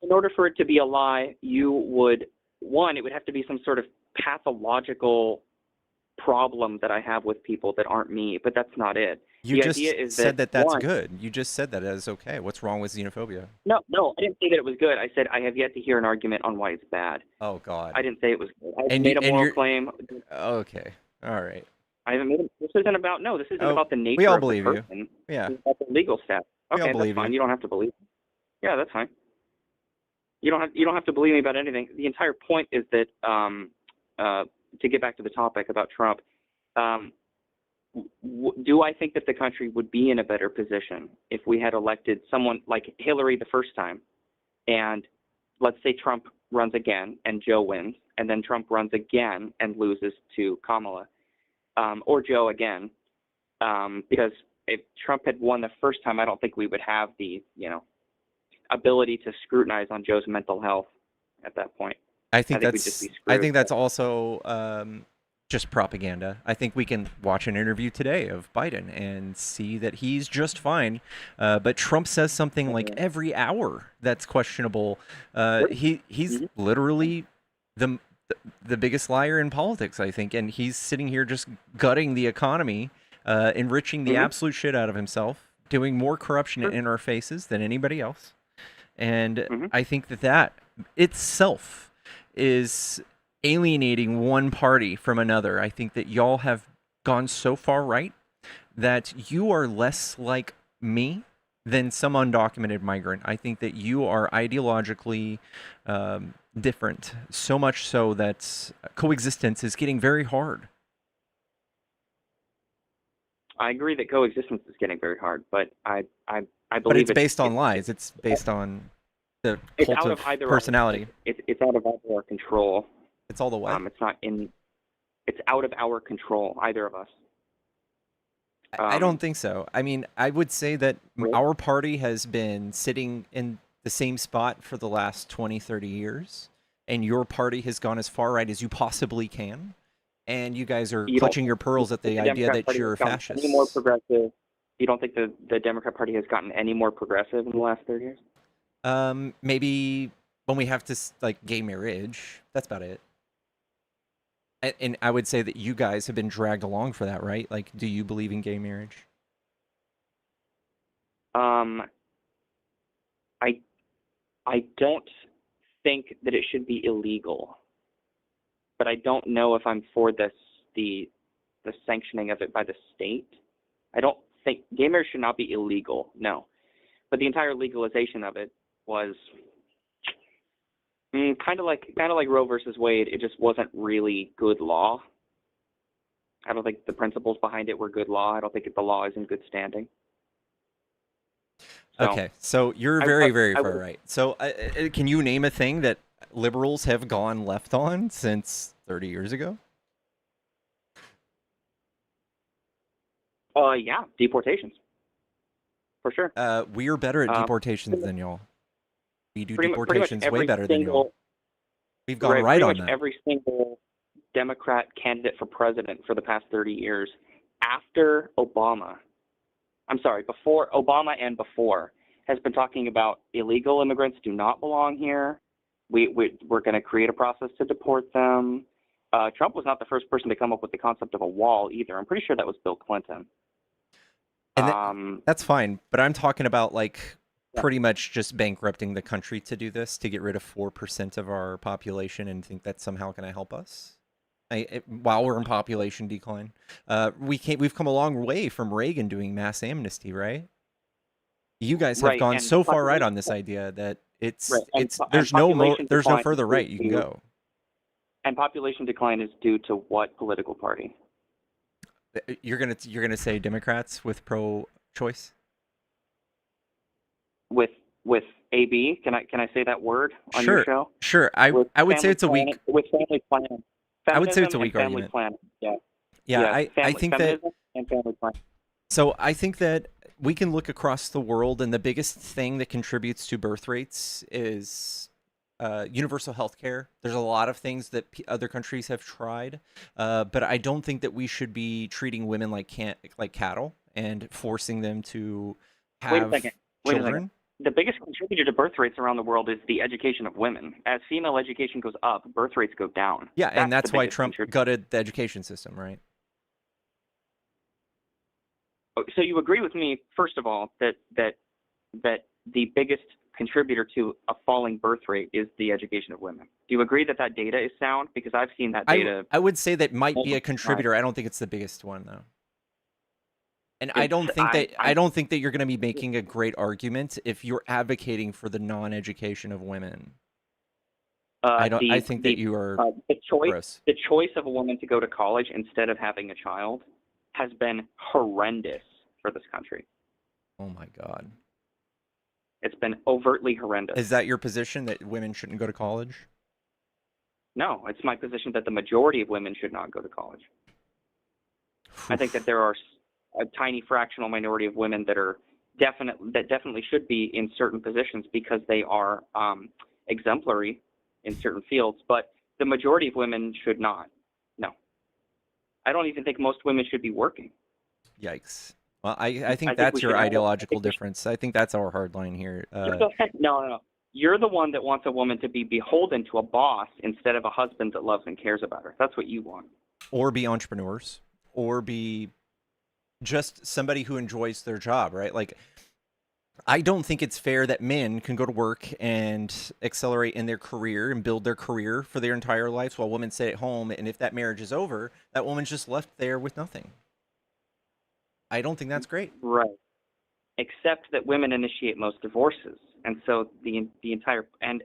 [SPEAKER 4] In order for it to be a lie, it would have to be some sort of pathological problem that I have with people that aren't me, but that's not it.
[SPEAKER 1] You just said that's good. You just said that as okay. What's wrong with xenophobia?
[SPEAKER 4] No, I didn't say that it was good. I said I have yet to hear an argument on why it's bad.
[SPEAKER 1] Oh, God.
[SPEAKER 4] I didn't say it was good. I made a moral claim.
[SPEAKER 1] Okay. All right.
[SPEAKER 4] I haven't made this isn't about the nature
[SPEAKER 1] we all
[SPEAKER 4] of
[SPEAKER 1] believe
[SPEAKER 4] the person.
[SPEAKER 1] You. Yeah.
[SPEAKER 4] It's about the legal status. Okay, that's fine. You don't have to believe me. Yeah, that's fine. You don't have to believe me about anything. The entire point is that to get back to the topic about Trump, do I think that the country would be in a better position if we had elected someone like Hillary the first time, and let's say Trump runs again and Joe wins, and then Trump runs again and loses to Kamala, or Joe again, because if Trump had won the first time, I don't think we would have the ability to scrutinize on Joe's mental health at that point.
[SPEAKER 1] I think that's also just propaganda. I think we can watch an interview today of Biden and see that he's just fine, but Trump says something like every hour that's questionable. He's literally the biggest liar in politics, I think, and he's sitting here just gutting the economy, enriching the absolute shit out of himself, doing more corruption
[SPEAKER 4] Sure.
[SPEAKER 1] in our faces than anybody else. And
[SPEAKER 4] Mhm.
[SPEAKER 1] I think that itself is alienating one party from another. I think that y'all have gone so far right that you are less like me than some undocumented migrant. I think that you are ideologically different, so much so that coexistence is getting very hard.
[SPEAKER 4] I agree that coexistence is getting very hard, but I
[SPEAKER 1] But
[SPEAKER 4] believe
[SPEAKER 1] it's based on lies. It's based on the
[SPEAKER 4] it's
[SPEAKER 1] cult
[SPEAKER 4] out
[SPEAKER 1] of
[SPEAKER 4] of either
[SPEAKER 1] personality.
[SPEAKER 4] it's out of either our control.
[SPEAKER 1] It's all the what?
[SPEAKER 4] It's not in. It's out of our control, either of us.
[SPEAKER 1] I don't think so. I mean, I would say that
[SPEAKER 4] Really?
[SPEAKER 1] our party has been sitting in the same spot for the last 20, 30 years, and your party has gone as far right as you possibly can, and you guys are
[SPEAKER 4] You don't
[SPEAKER 1] clutching your pearls at the
[SPEAKER 4] think
[SPEAKER 1] idea
[SPEAKER 4] Democrat
[SPEAKER 1] that
[SPEAKER 4] Party
[SPEAKER 1] you're
[SPEAKER 4] has gotten
[SPEAKER 1] fascists.
[SPEAKER 4] any more progressive? You don't think the Democrat Party has gotten any more progressive in the last 30 years?
[SPEAKER 1] Maybe when we have to, like, gay marriage, that's about it. And I would say that you guys have been dragged along for that, right? Like, do you believe in gay marriage?
[SPEAKER 4] I I don't think that it should be illegal, but I don't know if I'm for the sanctioning of it by the state. I don't think gay marriage should not be illegal, no. But the entire legalization of it was kind of like Roe versus Wade. It just wasn't really good law. I don't think the principles behind it were good law. I don't think the law is in good standing. So,
[SPEAKER 1] Okay, so you're very far right. So can you name a thing that liberals have gone left on since 30 years ago?
[SPEAKER 4] Yeah, deportations. For sure.
[SPEAKER 1] We are better at deportations than y'all. We do
[SPEAKER 4] Pretty much
[SPEAKER 1] deportations way
[SPEAKER 4] every
[SPEAKER 1] better than y'all.
[SPEAKER 4] single,
[SPEAKER 1] We've gone right
[SPEAKER 4] pretty
[SPEAKER 1] on
[SPEAKER 4] much
[SPEAKER 1] that.
[SPEAKER 4] every single Democrat candidate for president for the past 30 years, after Obama, before Obama and before, has been talking about illegal immigrants do not belong here. We're going to create a process to deport them. Trump was not the first person to come up with the concept of a wall either. I'm pretty sure that was Bill Clinton.
[SPEAKER 1] And that's fine, but I'm talking about, like,
[SPEAKER 4] Yeah.
[SPEAKER 1] pretty much just bankrupting the country to do this, to get rid of 4% of our population, and think that's somehow going to help us. While we're in population decline, we've come a long way from Reagan doing mass amnesty, right? You guys have
[SPEAKER 4] Right,
[SPEAKER 1] gone
[SPEAKER 4] and
[SPEAKER 1] so far right
[SPEAKER 4] population-
[SPEAKER 1] on this idea that
[SPEAKER 4] Right, and
[SPEAKER 1] there's no
[SPEAKER 4] population decline
[SPEAKER 1] further
[SPEAKER 4] is
[SPEAKER 1] right
[SPEAKER 4] due
[SPEAKER 1] you can
[SPEAKER 4] to-
[SPEAKER 1] go.
[SPEAKER 4] And population decline is due to what political party?
[SPEAKER 1] You're gonna say Democrats with pro-choice?
[SPEAKER 4] With AB? Can I say that word on
[SPEAKER 1] Sure,
[SPEAKER 4] your show?
[SPEAKER 1] sure. I would say it's a weak.
[SPEAKER 4] With family planning.
[SPEAKER 1] I would say it's a
[SPEAKER 4] Feminism
[SPEAKER 1] weak
[SPEAKER 4] and family
[SPEAKER 1] argument.
[SPEAKER 4] planning. Yeah.
[SPEAKER 1] Yeah, I think that.
[SPEAKER 4] feminism and family planning.
[SPEAKER 1] So I think that we can look across the world, and the biggest thing that contributes to birth rates is universal health care. There's a lot of things that other countries have tried, but I don't think that we should be treating women like cattle and forcing them to have
[SPEAKER 4] Wait a second.
[SPEAKER 1] children.
[SPEAKER 4] The biggest contributor to birth rates around the world is the education of women. As female education goes up, birth rates go down.
[SPEAKER 1] Yeah, and that's
[SPEAKER 4] the
[SPEAKER 1] why
[SPEAKER 4] biggest
[SPEAKER 1] Trump
[SPEAKER 4] contributor.
[SPEAKER 1] gutted the education system, right?
[SPEAKER 4] So you agree with me, first of all, that the biggest contributor to a falling birth rate is the education of women. Do you agree that data is sound? Because I've seen that data.
[SPEAKER 1] I would say that might be a
[SPEAKER 4] multiple
[SPEAKER 1] contributor. I don't think it's the biggest one, though. And I don't think that you're going to be making a great argument if you're advocating for the non-education of women. I think that you are gross.
[SPEAKER 4] The choice of a woman to go to college instead of having a child has been horrendous for this country.
[SPEAKER 1] Oh my God.
[SPEAKER 4] It's been overtly horrendous.
[SPEAKER 1] Is that your position, that women shouldn't go to college?
[SPEAKER 4] No, it's my position that the majority of women should not go to college. I think that there are a tiny fractional minority of women that definitely should be in certain positions because they are exemplary in certain fields, but the majority of women should not. No. I don't even think most women should be working.
[SPEAKER 1] Yikes. Well, I think that's your ideological difference. I think that's our hard line here.
[SPEAKER 4] No. You're the one that wants a woman to be beholden to a boss instead of a husband that loves and cares about her. That's what you want.
[SPEAKER 1] Or be entrepreneurs, or be just somebody who enjoys their job, right? Like, I don't think it's fair that men can go to work and accelerate in their career and build their career for their entire lives while women stay at home. And if that marriage is over, that woman's just left there with nothing. I don't think that's great.
[SPEAKER 4] Right. Except that women initiate most divorces, and so the entire and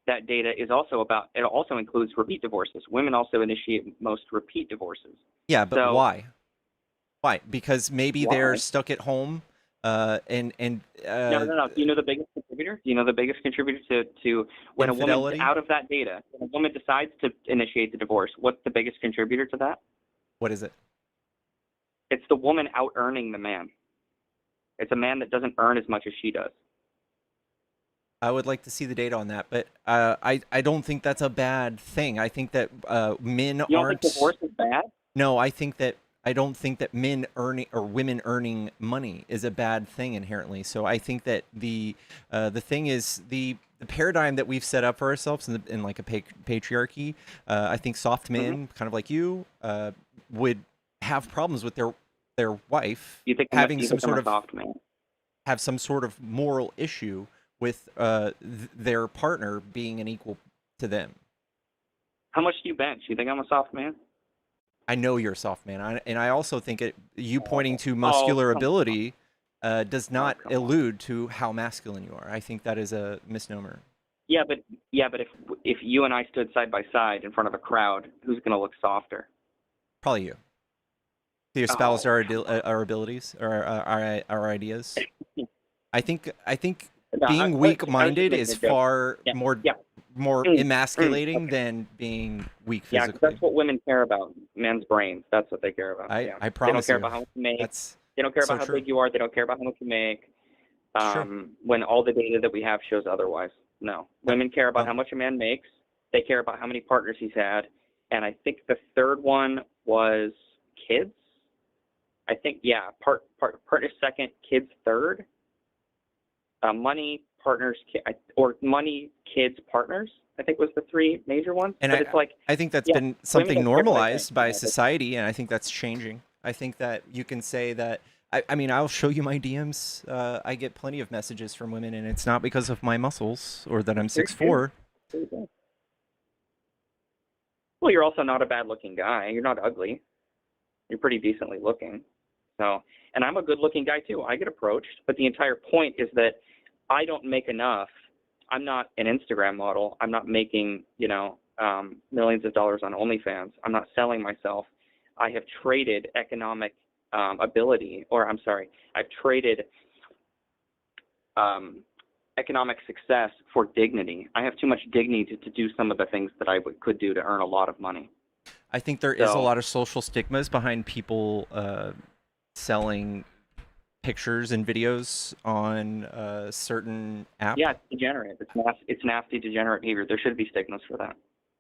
[SPEAKER 4] that data is also about. It also includes repeat divorces. Women also initiate most repeat divorces.
[SPEAKER 1] Yeah, but
[SPEAKER 4] So
[SPEAKER 1] why? Why? Because maybe they're
[SPEAKER 4] why?
[SPEAKER 1] stuck at home,
[SPEAKER 4] No. Do you know the biggest contributor? Do you know the biggest contributor to when a woman's
[SPEAKER 1] infidelity.
[SPEAKER 4] out of that data, when a woman decides to initiate the divorce, what's the biggest contributor to that?
[SPEAKER 1] What is it?
[SPEAKER 4] It's the woman out earning the man. It's a man that doesn't earn as much as she does.
[SPEAKER 1] I would like to see the data on that, but I don't think that's a bad thing. I think that men
[SPEAKER 4] You don't
[SPEAKER 1] aren't.
[SPEAKER 4] think divorce is bad?
[SPEAKER 1] No, I don't think that men earning or women earning money is a bad thing inherently. So I think that the thing is the paradigm that we've set up for ourselves in like a patriarchy. I think soft men, kind of like you, would have problems with their wife
[SPEAKER 4] You think
[SPEAKER 1] having
[SPEAKER 4] you
[SPEAKER 1] some
[SPEAKER 4] think I'm
[SPEAKER 1] sort
[SPEAKER 4] a
[SPEAKER 1] of
[SPEAKER 4] soft man?
[SPEAKER 1] have some sort of moral issue with their partner being an equal to them.
[SPEAKER 4] How much do you bench? You think I'm a soft man?
[SPEAKER 1] I know you're a soft man, and I also think you pointing to muscular
[SPEAKER 4] come on.
[SPEAKER 1] ability does not
[SPEAKER 4] come on.
[SPEAKER 1] allude to how masculine you are. I think that is a misnomer.
[SPEAKER 4] Yeah, but if you and I stood side by side in front of a crowd, who's going to look softer?
[SPEAKER 1] Probably you. To espouse
[SPEAKER 4] Oh,
[SPEAKER 1] our abilities or our ideas. I think
[SPEAKER 4] No,
[SPEAKER 1] being
[SPEAKER 4] I was just
[SPEAKER 1] weak-minded
[SPEAKER 4] making
[SPEAKER 1] is
[SPEAKER 4] a joke.
[SPEAKER 1] far
[SPEAKER 4] Yeah,
[SPEAKER 1] more
[SPEAKER 4] yeah.
[SPEAKER 1] emasculating
[SPEAKER 4] Okay.
[SPEAKER 1] than being weak
[SPEAKER 4] Yeah, 'cause
[SPEAKER 1] physically.
[SPEAKER 4] that's what women care about. Men's brains. That's what they care about.
[SPEAKER 1] I
[SPEAKER 4] They don't
[SPEAKER 1] promise
[SPEAKER 4] care
[SPEAKER 1] you,
[SPEAKER 4] about how much you make.
[SPEAKER 1] that's
[SPEAKER 4] They don't care
[SPEAKER 1] so
[SPEAKER 4] about how
[SPEAKER 1] true.
[SPEAKER 4] big you are. They don't care about how much you make.
[SPEAKER 1] Sure.
[SPEAKER 4] When all the data that we have shows otherwise. No. Women care about
[SPEAKER 1] Well-
[SPEAKER 4] how much a man makes. They care about how many partners he's had. And I think the third one was kids. I think, yeah, partners second, kids third. Money, partners, or money, kids, partners, I think was the three major ones.
[SPEAKER 1] And
[SPEAKER 4] But it's like,
[SPEAKER 1] I think that's
[SPEAKER 4] yeah,
[SPEAKER 1] been
[SPEAKER 4] women
[SPEAKER 1] something
[SPEAKER 4] don't care what I
[SPEAKER 1] normalized
[SPEAKER 4] think,
[SPEAKER 1] by
[SPEAKER 4] you know,
[SPEAKER 1] society, and I think that's changing. I think that you can say that. I mean, I'll show you my DMs. I get plenty of messages from women, and it's not because of my muscles or that I'm 6'4".
[SPEAKER 4] Well, you're also not a bad-looking guy. You're not ugly. You're pretty decently looking. So, and I'm a good-looking guy too. I get approached, but the entire point is that I don't make enough. I'm not an Instagram model. I'm not making, millions of dollars on OnlyFans. I'm not selling myself. I have traded economic ability, or I'm sorry, I've traded economic success for dignity. I have too much dignity to do some of the things that I could do to earn a lot of money.
[SPEAKER 1] I think there is a lot of social stigmas behind people selling pictures and videos on a certain app.
[SPEAKER 4] Yeah, it's degenerate. It's nasty, degenerate behavior. There should be stigmas for that.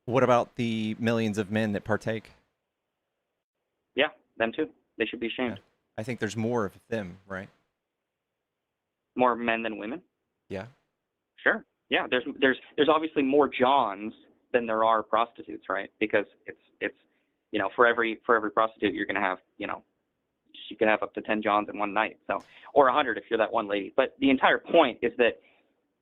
[SPEAKER 1] What about the millions of men that partake?
[SPEAKER 4] Yeah, them too. They should be ashamed.
[SPEAKER 1] Yeah. I think there's more of them, right?
[SPEAKER 4] More men than women?
[SPEAKER 1] Yeah.
[SPEAKER 4] Sure. Yeah, there's obviously more Johns than there are prostitutes, right? Because it's for every prostitute you're going to have, you can have up to 10 Johns in one night. So, or 100 if you're that one lady. But the entire point is that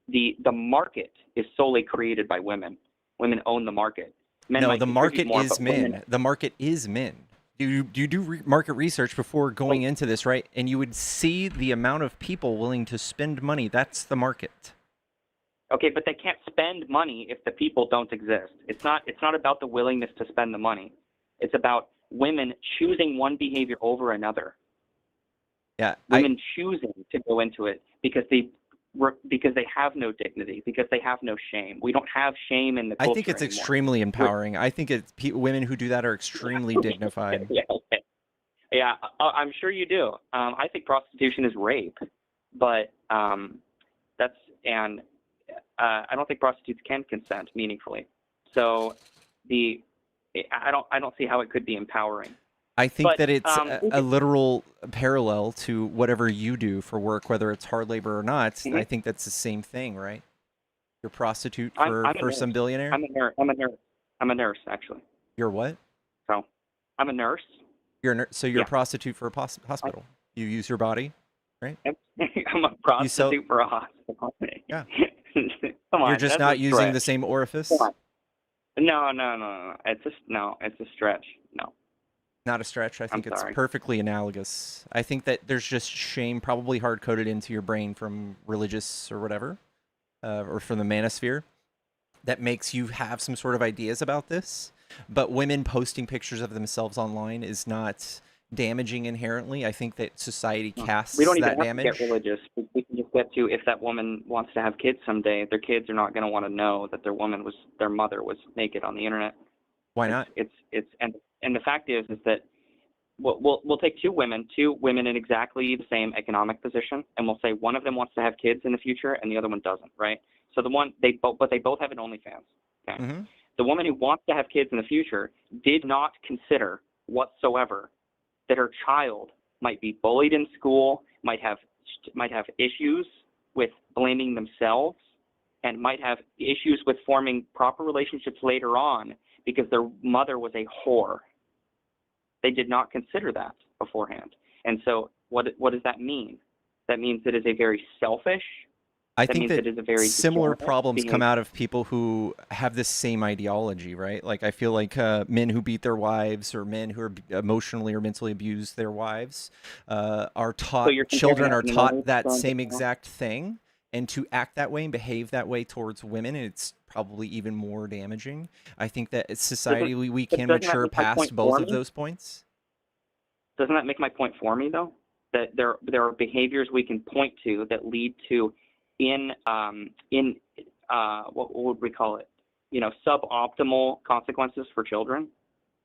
[SPEAKER 4] the market is solely created by women. Women own the market. Men
[SPEAKER 1] No,
[SPEAKER 4] might
[SPEAKER 1] the
[SPEAKER 4] contribute
[SPEAKER 1] market
[SPEAKER 4] more,
[SPEAKER 1] is
[SPEAKER 4] but
[SPEAKER 1] men.
[SPEAKER 4] women-
[SPEAKER 1] The market is men. You do market research before going into this, right? And you would see the amount of people willing to spend money. That's the market.
[SPEAKER 4] Okay, but they can't spend money if the people don't exist. It's not about the willingness to spend the money. It's about women choosing one behavior over another.
[SPEAKER 1] Yeah,
[SPEAKER 4] Women choosing to go into it because they have no dignity, because they have no shame. We don't have shame in the culture
[SPEAKER 1] I think it's
[SPEAKER 4] anymore.
[SPEAKER 1] extremely empowering. I think it's women who do that are extremely dignified.
[SPEAKER 4] Yeah, okay. Yeah, I'm sure you do. I think prostitution is rape, but I don't think prostitutes can consent meaningfully. So I don't see how it could be empowering.
[SPEAKER 1] I think
[SPEAKER 4] But,
[SPEAKER 1] that it's
[SPEAKER 4] we
[SPEAKER 1] a literal parallel to whatever you do for work, whether it's hard labor or not.
[SPEAKER 4] Mhm.
[SPEAKER 1] I think that's the same thing, right? You're a prostitute
[SPEAKER 4] I'm a
[SPEAKER 1] for some
[SPEAKER 4] nurse.
[SPEAKER 1] billionaire.
[SPEAKER 4] I'm a nurse. I'm a nurse, actually.
[SPEAKER 1] You're what?
[SPEAKER 4] So I'm a nurse.
[SPEAKER 1] So you're a
[SPEAKER 4] Yeah.
[SPEAKER 1] prostitute for a hospital. You use your body, right?
[SPEAKER 4] I'm a
[SPEAKER 1] You sell.
[SPEAKER 4] prostitute for a hospital.
[SPEAKER 1] Yeah.
[SPEAKER 4] Come
[SPEAKER 1] You're
[SPEAKER 4] on,
[SPEAKER 1] just
[SPEAKER 4] that's
[SPEAKER 1] not
[SPEAKER 4] a
[SPEAKER 1] using the
[SPEAKER 4] stretch.
[SPEAKER 1] same
[SPEAKER 4] Come
[SPEAKER 1] orifice.
[SPEAKER 4] on. No. It's a stretch. No,
[SPEAKER 1] Not a stretch. I
[SPEAKER 4] I'm
[SPEAKER 1] think it's
[SPEAKER 4] sorry.
[SPEAKER 1] perfectly analogous. I think that there's just shame probably hard coded into your brain from religious or whatever, or from the manosphere, that makes you have some sort of ideas about this. But women posting pictures of themselves online is not damaging inherently. I think that society
[SPEAKER 4] We
[SPEAKER 1] casts
[SPEAKER 4] don't even
[SPEAKER 1] that
[SPEAKER 4] have to
[SPEAKER 1] damage.
[SPEAKER 4] get religious. We can just get to, if that woman wants to have kids someday, their kids are not going to want to know that their mother was naked on the internet.
[SPEAKER 1] Why not?
[SPEAKER 4] And the fact is that we'll take two women in exactly the same economic position, and we'll say one of them wants to have kids in the future and the other one doesn't, right? So they both have an OnlyFans. Okay.
[SPEAKER 1] Mm-hmm.
[SPEAKER 4] The woman who wants to have kids in the future did not consider whatsoever that her child might be bullied in school, might have issues with blaming themselves, and might have issues with forming proper relationships later on because their mother was a whore. They did not consider that beforehand. And so what does that mean? That means it is a very selfish.
[SPEAKER 1] I think that
[SPEAKER 4] it is a very
[SPEAKER 1] similar
[SPEAKER 4] degenerate
[SPEAKER 1] problems come
[SPEAKER 4] behavior.
[SPEAKER 1] out of people who have this same ideology, right? Like I feel like men who beat their wives or men who are emotionally or mentally abuse their wives are taught.
[SPEAKER 4] So you're
[SPEAKER 1] Children are
[SPEAKER 4] comparing
[SPEAKER 1] taught that
[SPEAKER 4] that
[SPEAKER 1] same exact thing, and to act that way and behave that way towards women, it's probably even more damaging. I think that as society we can
[SPEAKER 4] doesn't that
[SPEAKER 1] mature
[SPEAKER 4] make my
[SPEAKER 1] past
[SPEAKER 4] point
[SPEAKER 1] both
[SPEAKER 4] for
[SPEAKER 1] of
[SPEAKER 4] me?
[SPEAKER 1] those points.
[SPEAKER 4] Doesn't that make my point for me, though? That there are behaviors we can point to that lead to what would we call it? Suboptimal consequences for children.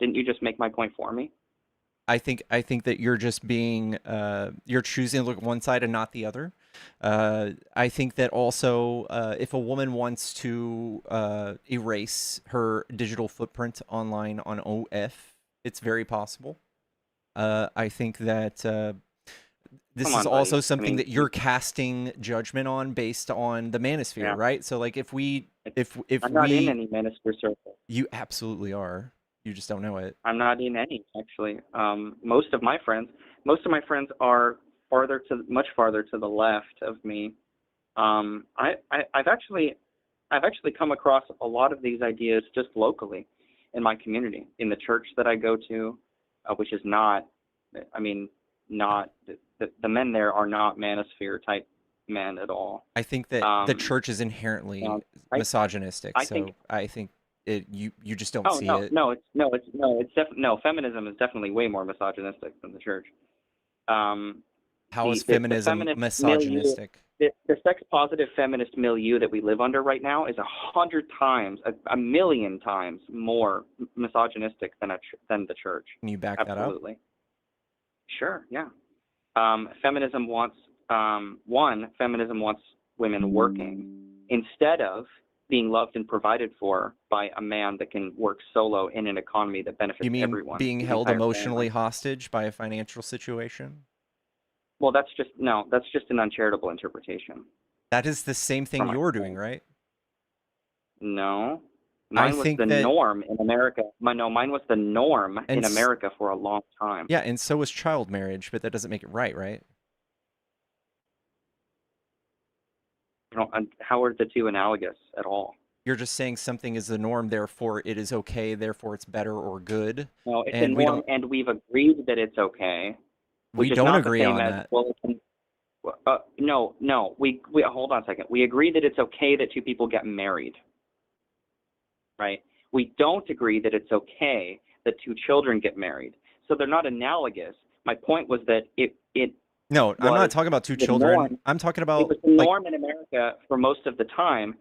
[SPEAKER 4] Didn't you just make my point for me?
[SPEAKER 1] I think that you're just being you're choosing to look at one side and not the other. I think that also if a woman wants to erase her digital footprint online on OF, it's very possible. I think that this
[SPEAKER 4] Come
[SPEAKER 1] is
[SPEAKER 4] on, buddy.
[SPEAKER 1] also
[SPEAKER 4] I
[SPEAKER 1] something
[SPEAKER 4] mean,
[SPEAKER 1] that you're casting judgment on based on the manosphere,
[SPEAKER 4] yeah.
[SPEAKER 1] right? So like if
[SPEAKER 4] I'm not in any minister circle.
[SPEAKER 1] you absolutely are. You just don't know it.
[SPEAKER 4] I'm not in any, actually. Most of my friends are much farther to the left of me. I've actually come across a lot of these ideas just locally in my community, in the church that I go to, which is not, the men there are not manosphere type men at all.
[SPEAKER 1] I think that the church is inherently misogynistic.
[SPEAKER 4] I
[SPEAKER 1] So
[SPEAKER 4] think
[SPEAKER 1] I think you just don't see it.
[SPEAKER 4] Feminism is definitely way more misogynistic than the church.
[SPEAKER 1] How is feminism misogynistic?
[SPEAKER 4] The sex positive feminist milieu that we live under right now is 100 times, a million times more misogynistic than the church.
[SPEAKER 1] Can you back
[SPEAKER 4] Absolutely.
[SPEAKER 1] that up?
[SPEAKER 4] Sure, yeah. Feminism wants women working instead of being loved and provided for by a man that can work solo in an economy that benefits
[SPEAKER 1] You mean
[SPEAKER 4] everyone.
[SPEAKER 1] being
[SPEAKER 4] the
[SPEAKER 1] held
[SPEAKER 4] entire
[SPEAKER 1] emotionally
[SPEAKER 4] family.
[SPEAKER 1] hostage by a financial situation?
[SPEAKER 4] Well, that's just an uncharitable interpretation.
[SPEAKER 1] That is the same thing
[SPEAKER 4] From my
[SPEAKER 1] you're doing,
[SPEAKER 4] point.
[SPEAKER 1] right?
[SPEAKER 4] No.
[SPEAKER 1] I
[SPEAKER 4] Mine was
[SPEAKER 1] think
[SPEAKER 4] the
[SPEAKER 1] that
[SPEAKER 4] norm in America. Mine was the norm
[SPEAKER 1] and
[SPEAKER 4] in America for a long time.
[SPEAKER 1] yeah, and so is child marriage, but that doesn't make it right, right?
[SPEAKER 4] And how are the two analogous at all?
[SPEAKER 1] You're just saying something is the norm, therefore it is okay, therefore it's better or good.
[SPEAKER 4] No, it's
[SPEAKER 1] And
[SPEAKER 4] a norm, and we've agreed that it's okay.
[SPEAKER 1] we
[SPEAKER 4] Which is
[SPEAKER 1] don't
[SPEAKER 4] not the
[SPEAKER 1] agree
[SPEAKER 4] same
[SPEAKER 1] on
[SPEAKER 4] as,
[SPEAKER 1] that.
[SPEAKER 4] well, no. We hold on a second. We agree that it's okay that two people get married, right? We don't agree that it's okay that two children get married. So they're not analogous. My point was that
[SPEAKER 1] No, I'm not talking about two
[SPEAKER 4] the
[SPEAKER 1] children.
[SPEAKER 4] norm.
[SPEAKER 1] I'm talking
[SPEAKER 4] It
[SPEAKER 1] about
[SPEAKER 4] was the norm in America for most of the time,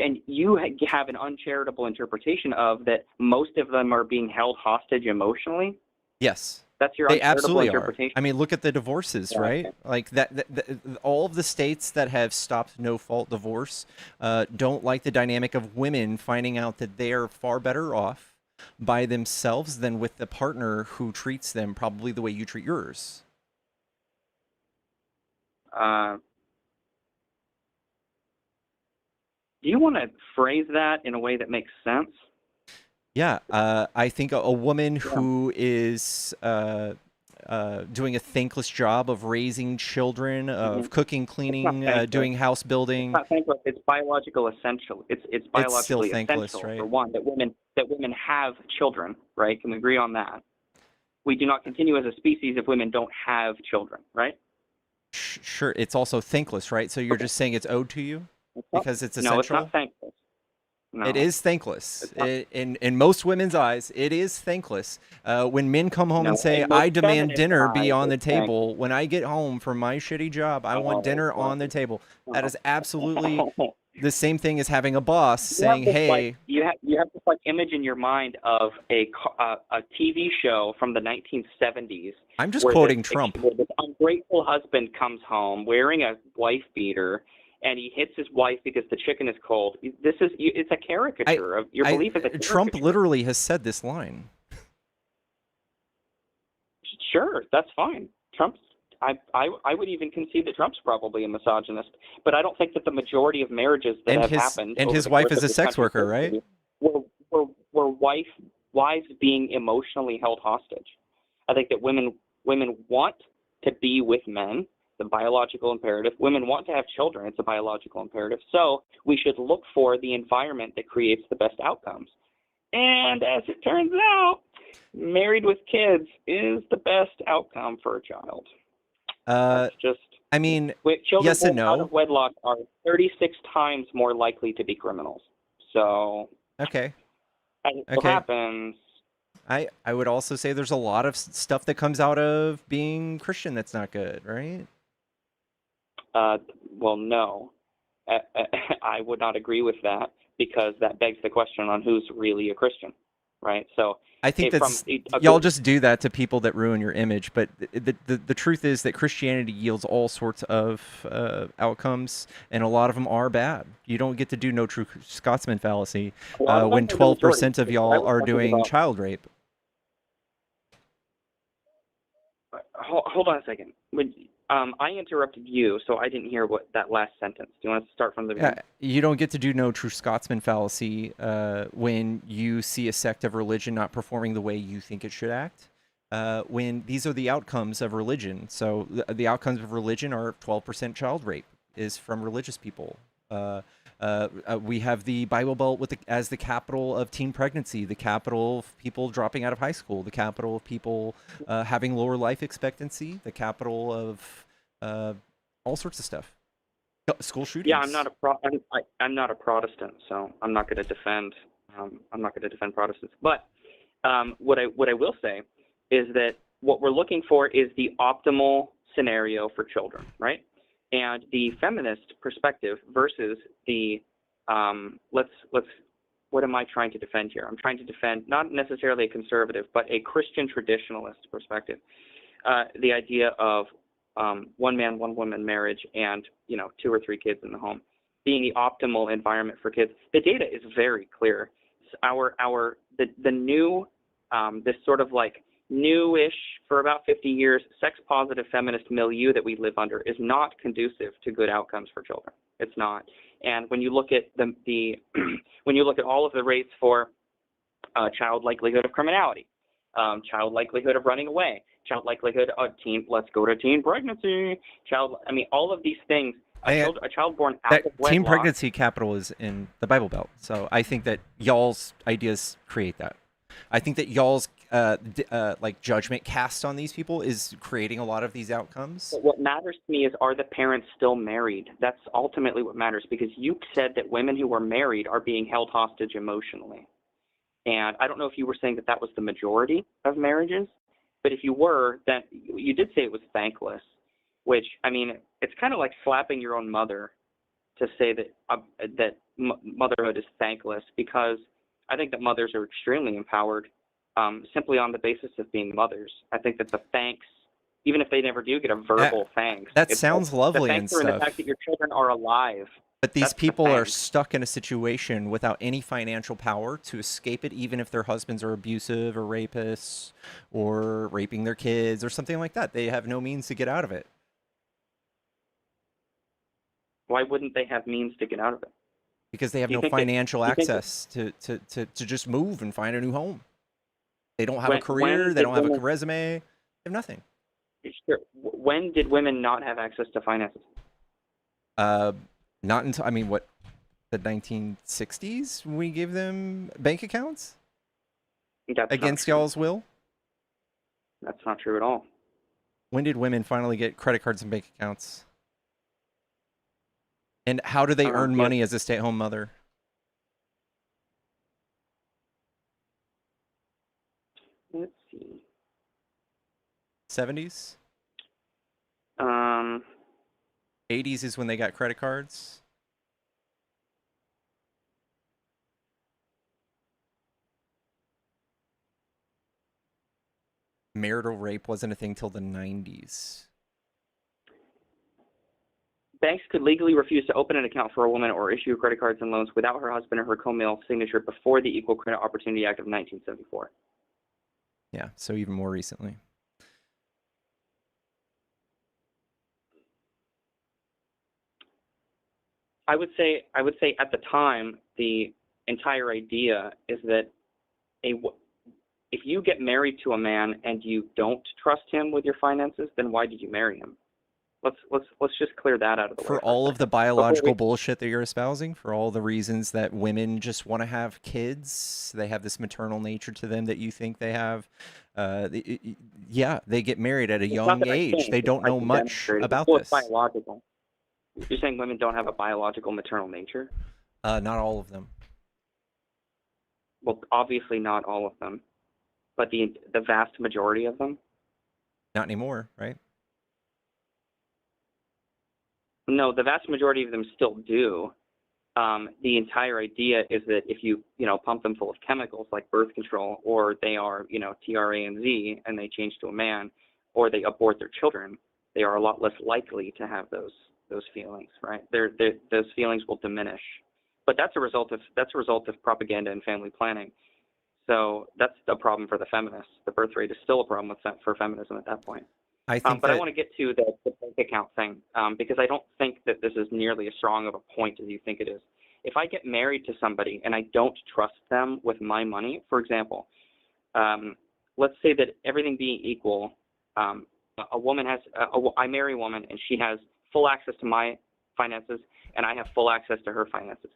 [SPEAKER 4] and you have an uncharitable interpretation of that most of them are being held hostage emotionally.
[SPEAKER 1] yes.
[SPEAKER 4] That's your
[SPEAKER 1] They
[SPEAKER 4] uncharitable
[SPEAKER 1] absolutely are.
[SPEAKER 4] interpretation.
[SPEAKER 1] I mean, look at the divorces,
[SPEAKER 4] Yeah,
[SPEAKER 1] right?
[SPEAKER 4] okay.
[SPEAKER 1] Like all of the states that have stopped no-fault divorce don't like the dynamic of women finding out that they are far better off by themselves than with the partner who treats them probably the way you treat yours.
[SPEAKER 4] Do you want to phrase that in a way that makes sense?
[SPEAKER 1] Yeah, I think a woman
[SPEAKER 4] Yeah.
[SPEAKER 1] who is doing a thankless job of raising children, of cooking,
[SPEAKER 4] It's not
[SPEAKER 1] cleaning,
[SPEAKER 4] thankless.
[SPEAKER 1] doing house
[SPEAKER 4] It's
[SPEAKER 1] building,
[SPEAKER 4] not thankless. It's biological essential. It's
[SPEAKER 1] it's still
[SPEAKER 4] biologically
[SPEAKER 1] thankless,
[SPEAKER 4] essential for
[SPEAKER 1] right?
[SPEAKER 4] one that women have children, right? Can we agree on that? We do not continue as a species if women don't have children, right?
[SPEAKER 1] Sure, it's also thankless, right? So you're
[SPEAKER 4] Okay.
[SPEAKER 1] just saying it's owed to you
[SPEAKER 4] It's not,
[SPEAKER 1] because it's
[SPEAKER 4] no, it's not
[SPEAKER 1] essential?
[SPEAKER 4] thankless.
[SPEAKER 1] It
[SPEAKER 4] No,
[SPEAKER 1] is thankless.
[SPEAKER 4] it's not.
[SPEAKER 1] In most women's eyes, it is thankless. When men come home and
[SPEAKER 4] No,
[SPEAKER 1] say,
[SPEAKER 4] in
[SPEAKER 1] "I
[SPEAKER 4] most
[SPEAKER 1] demand
[SPEAKER 4] feminist
[SPEAKER 1] dinner be
[SPEAKER 4] eyes,
[SPEAKER 1] on the
[SPEAKER 4] it's thankless.
[SPEAKER 1] table," when I get home from my shitty job, I want
[SPEAKER 4] Oh,
[SPEAKER 1] dinner on the
[SPEAKER 4] well,
[SPEAKER 1] table. That
[SPEAKER 4] oh.
[SPEAKER 1] is absolutely the same thing as having a boss
[SPEAKER 4] You have
[SPEAKER 1] saying,
[SPEAKER 4] this like
[SPEAKER 1] "Hey,
[SPEAKER 4] you have this like image in your mind of a TV show from the 1970s
[SPEAKER 1] I'm just
[SPEAKER 4] where
[SPEAKER 1] quoting Trump."
[SPEAKER 4] where this ungrateful husband comes home wearing a wife beater and he hits his wife because the chicken is cold. It's a caricature of your belief is a
[SPEAKER 1] Trump
[SPEAKER 4] caricature.
[SPEAKER 1] literally has said this line.
[SPEAKER 4] Sure, that's fine. Trump's I would even concede that Trump's probably a misogynist, but I don't think that the majority of marriages that
[SPEAKER 1] And
[SPEAKER 4] have
[SPEAKER 1] his
[SPEAKER 4] happened
[SPEAKER 1] and
[SPEAKER 4] over
[SPEAKER 1] his
[SPEAKER 4] the
[SPEAKER 1] wife
[SPEAKER 4] course
[SPEAKER 1] is
[SPEAKER 4] of
[SPEAKER 1] a
[SPEAKER 4] this
[SPEAKER 1] sex
[SPEAKER 4] country's
[SPEAKER 1] worker, right?
[SPEAKER 4] history were wives being emotionally held hostage. I think that women want to be with men, the biological imperative. Women want to have children, it's a biological imperative. So we should look for the environment that creates the best outcomes. And as it turns out, married with kids is the best outcome for a child.
[SPEAKER 1] Uh,
[SPEAKER 4] That's just
[SPEAKER 1] I mean,
[SPEAKER 4] children
[SPEAKER 1] yes and
[SPEAKER 4] born out
[SPEAKER 1] no.
[SPEAKER 4] of wedlock are 36 times more likely to be criminals. So
[SPEAKER 1] Okay.
[SPEAKER 4] as it so
[SPEAKER 1] Okay.
[SPEAKER 4] happens,
[SPEAKER 1] I would also say there's a lot of stuff that comes out of being Christian that's not good, right?
[SPEAKER 4] well, no, I would not agree with that because that begs the question on who's really a Christian, right? So
[SPEAKER 1] I think that's
[SPEAKER 4] a
[SPEAKER 1] y'all
[SPEAKER 4] good
[SPEAKER 1] just do that to people that ruin your image, but the truth is that Christianity yields all sorts of outcomes, and a lot of them are bad. You don't get to do no true Scotsman fallacy
[SPEAKER 4] a lot of them
[SPEAKER 1] when
[SPEAKER 4] are the majority.
[SPEAKER 1] 12% of
[SPEAKER 4] What I
[SPEAKER 1] y'all
[SPEAKER 4] was
[SPEAKER 1] are
[SPEAKER 4] talking
[SPEAKER 1] doing
[SPEAKER 4] about.
[SPEAKER 1] child rape.
[SPEAKER 4] Hold on a second. I interrupted you, so I didn't hear what that last sentence. Do you want to start from the
[SPEAKER 1] Yeah,
[SPEAKER 4] beginning?
[SPEAKER 1] you don't get to do no true Scotsman fallacy when you see a sect of religion not performing the way you think it should act. When these are the outcomes of religion. So the outcomes of religion are 12% child rape is from religious people. We have the Bible Belt as the capital of teen pregnancy, the capital of people dropping out of high school, the capital of people having lower life expectancy, the capital of all sorts of stuff. School
[SPEAKER 4] Yeah,
[SPEAKER 1] shootings.
[SPEAKER 4] I'm not a Protestant, so I'm not going to defend. I'm not going to defend Protestants. But what I will say is that what we're looking for is the optimal scenario for children, right? And the feminist perspective versus the let's what am I trying to defend here? I'm trying to defend not necessarily a conservative, but a Christian traditionalist perspective. The idea of one man, one woman marriage, and 2 or 3 kids in the home being the optimal environment for kids. The data is very clear. The new this sort of like newish for about 50 years sex positive feminist milieu that we live under is not conducive to good outcomes for children. It's not. And when you look at the when you look at all of the rates for child likelihood of criminality, child likelihood of running away, child likelihood of let's go to teen pregnancy, I mean, all of these things, a child born out
[SPEAKER 1] That
[SPEAKER 4] of
[SPEAKER 1] teen
[SPEAKER 4] wedlock.
[SPEAKER 1] pregnancy capital is in the Bible Belt. So I think that y'all's ideas create that. I think that y'all's like judgment cast on these people is creating a lot of these outcomes.
[SPEAKER 4] But what matters to me is, are the parents still married? That's ultimately what matters, because you said that women who are married are being held hostage emotionally. And I don't know if you were saying that that was the majority of marriages, but if you were, then you did say it was thankless, which, I mean, it's kind of like slapping your own mother to say that motherhood is thankless, because I think that mothers are extremely empowered simply on the basis of being mothers. I think that the thanks, even if they never do get a verbal thanks,
[SPEAKER 1] That sounds lovely
[SPEAKER 4] the
[SPEAKER 1] and
[SPEAKER 4] thanks are in the
[SPEAKER 1] stuff.
[SPEAKER 4] fact that your children are alive.
[SPEAKER 1] But these
[SPEAKER 4] That's the
[SPEAKER 1] people are
[SPEAKER 4] thanks.
[SPEAKER 1] stuck in a situation without any financial power to escape it, even if their husbands are abusive or rapists or raping their kids or something like that. They have no means to get out of it.
[SPEAKER 4] Why wouldn't they have means to get out of it?
[SPEAKER 1] because they have
[SPEAKER 4] You
[SPEAKER 1] no
[SPEAKER 4] think that-
[SPEAKER 1] financial
[SPEAKER 4] you think that-
[SPEAKER 1] access to just move and find a new home. They don't have a
[SPEAKER 4] When
[SPEAKER 1] career. They
[SPEAKER 4] did
[SPEAKER 1] don't have a
[SPEAKER 4] women-
[SPEAKER 1] resume. They have nothing.
[SPEAKER 4] Sure. When did women not have access to finances?
[SPEAKER 1] Not until, I mean, what, the 1960s when we gave them bank accounts
[SPEAKER 4] That's
[SPEAKER 1] against
[SPEAKER 4] not true.
[SPEAKER 1] y'all's will?
[SPEAKER 4] That's not true at all.
[SPEAKER 1] When did women finally get credit cards and bank accounts? And how do they earn
[SPEAKER 4] Yeah.
[SPEAKER 1] money as a stay-at-home mother?
[SPEAKER 4] Let's see.
[SPEAKER 1] 70s?
[SPEAKER 4] Um,
[SPEAKER 1] 80s is when they got credit cards. Marital rape wasn't a thing till the 90s.
[SPEAKER 4] banks could legally refuse to open an account for a woman or issue credit cards and loans without her husband or her co-male signature before the Equal Credit Opportunity Act of 1974.
[SPEAKER 1] Yeah, so even more recently.
[SPEAKER 4] I would say at the time, the entire idea is that if you get married to a man and you don't trust him with your finances, then why did you marry him? Let's just clear that out of the way.
[SPEAKER 1] For all of the biological bullshit that you're espousing, for all the reasons that women just want to have kids, they have this maternal nature to them that you think they have. Yeah, they get married at a young age. They don't know much about this.
[SPEAKER 4] Biological. You're saying women don't have a biological maternal nature?
[SPEAKER 1] Not all of them.
[SPEAKER 4] Well, obviously not all of them, but the vast majority of them.
[SPEAKER 1] Not anymore, right?
[SPEAKER 4] No, the vast majority of them still do. The entire idea is that if you pump them full of chemicals like birth control, or they are TRANZ and they change to a man, or they abort their children, they are a lot less likely to have those feelings, right? Those feelings will diminish, but that's a result of propaganda and family planning. So that's a problem for the feminists. The birth rate is still a problem for feminism at that point.
[SPEAKER 1] I think
[SPEAKER 4] but I want to get to the bank account thing because I don't think that this is nearly as strong of a point as you think it is. If I get married to somebody and I don't trust them with my money, for example, let's say that everything being equal, a woman has, I marry a woman and she has full access to my finances and I have full access to her finances.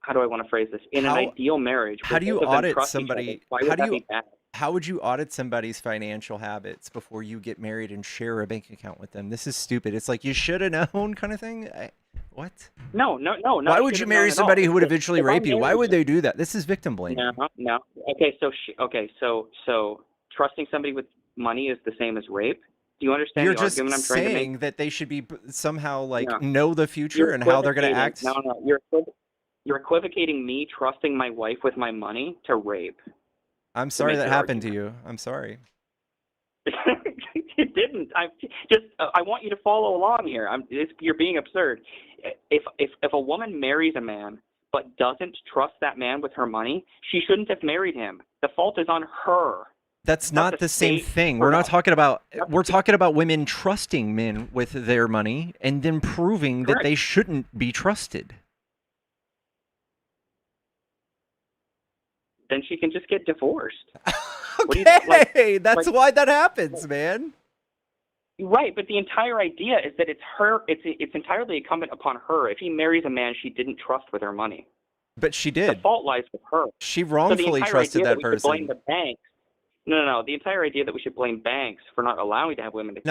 [SPEAKER 4] How do I want to phrase this? In an ideal marriage,
[SPEAKER 1] how do you audit somebody?
[SPEAKER 4] Why would that be bad?
[SPEAKER 1] How would you audit somebody's financial habits before you get married and share a bank account with them? This is stupid. It's like you should have known kind of thing. What?
[SPEAKER 4] No.
[SPEAKER 1] Why would you marry somebody who would eventually rape you? Why would they do that? This is victim blaming.
[SPEAKER 4] No. Okay, so trusting somebody with money is the same as rape. Do you understand
[SPEAKER 1] You're
[SPEAKER 4] the
[SPEAKER 1] just
[SPEAKER 4] argument I'm trying to make?
[SPEAKER 1] saying that they should be somehow know the future and how they're going to act.
[SPEAKER 4] No, you're equivocating me trusting my wife with my money to rape.
[SPEAKER 1] I'm sorry that happened to you. I'm sorry.
[SPEAKER 4] It didn't. I want you to follow along here. You're being absurd. If a woman marries a man but doesn't trust that man with her money, she shouldn't have married him. The fault is on her.
[SPEAKER 1] That's not the same thing. We're talking about women trusting men with their money and then proving that they shouldn't be trusted.
[SPEAKER 4] Then she can just get divorced.
[SPEAKER 1] Okay, that's why that happens, man.
[SPEAKER 4] Right, but the entire idea is that it's entirely incumbent upon her. If he marries a man she didn't trust with her money.
[SPEAKER 1] But she did.
[SPEAKER 4] The fault lies with her.
[SPEAKER 1] She wrongfully trusted that person.
[SPEAKER 4] Blame the banks. No. The entire idea that we should blame banks for not allowing to have women's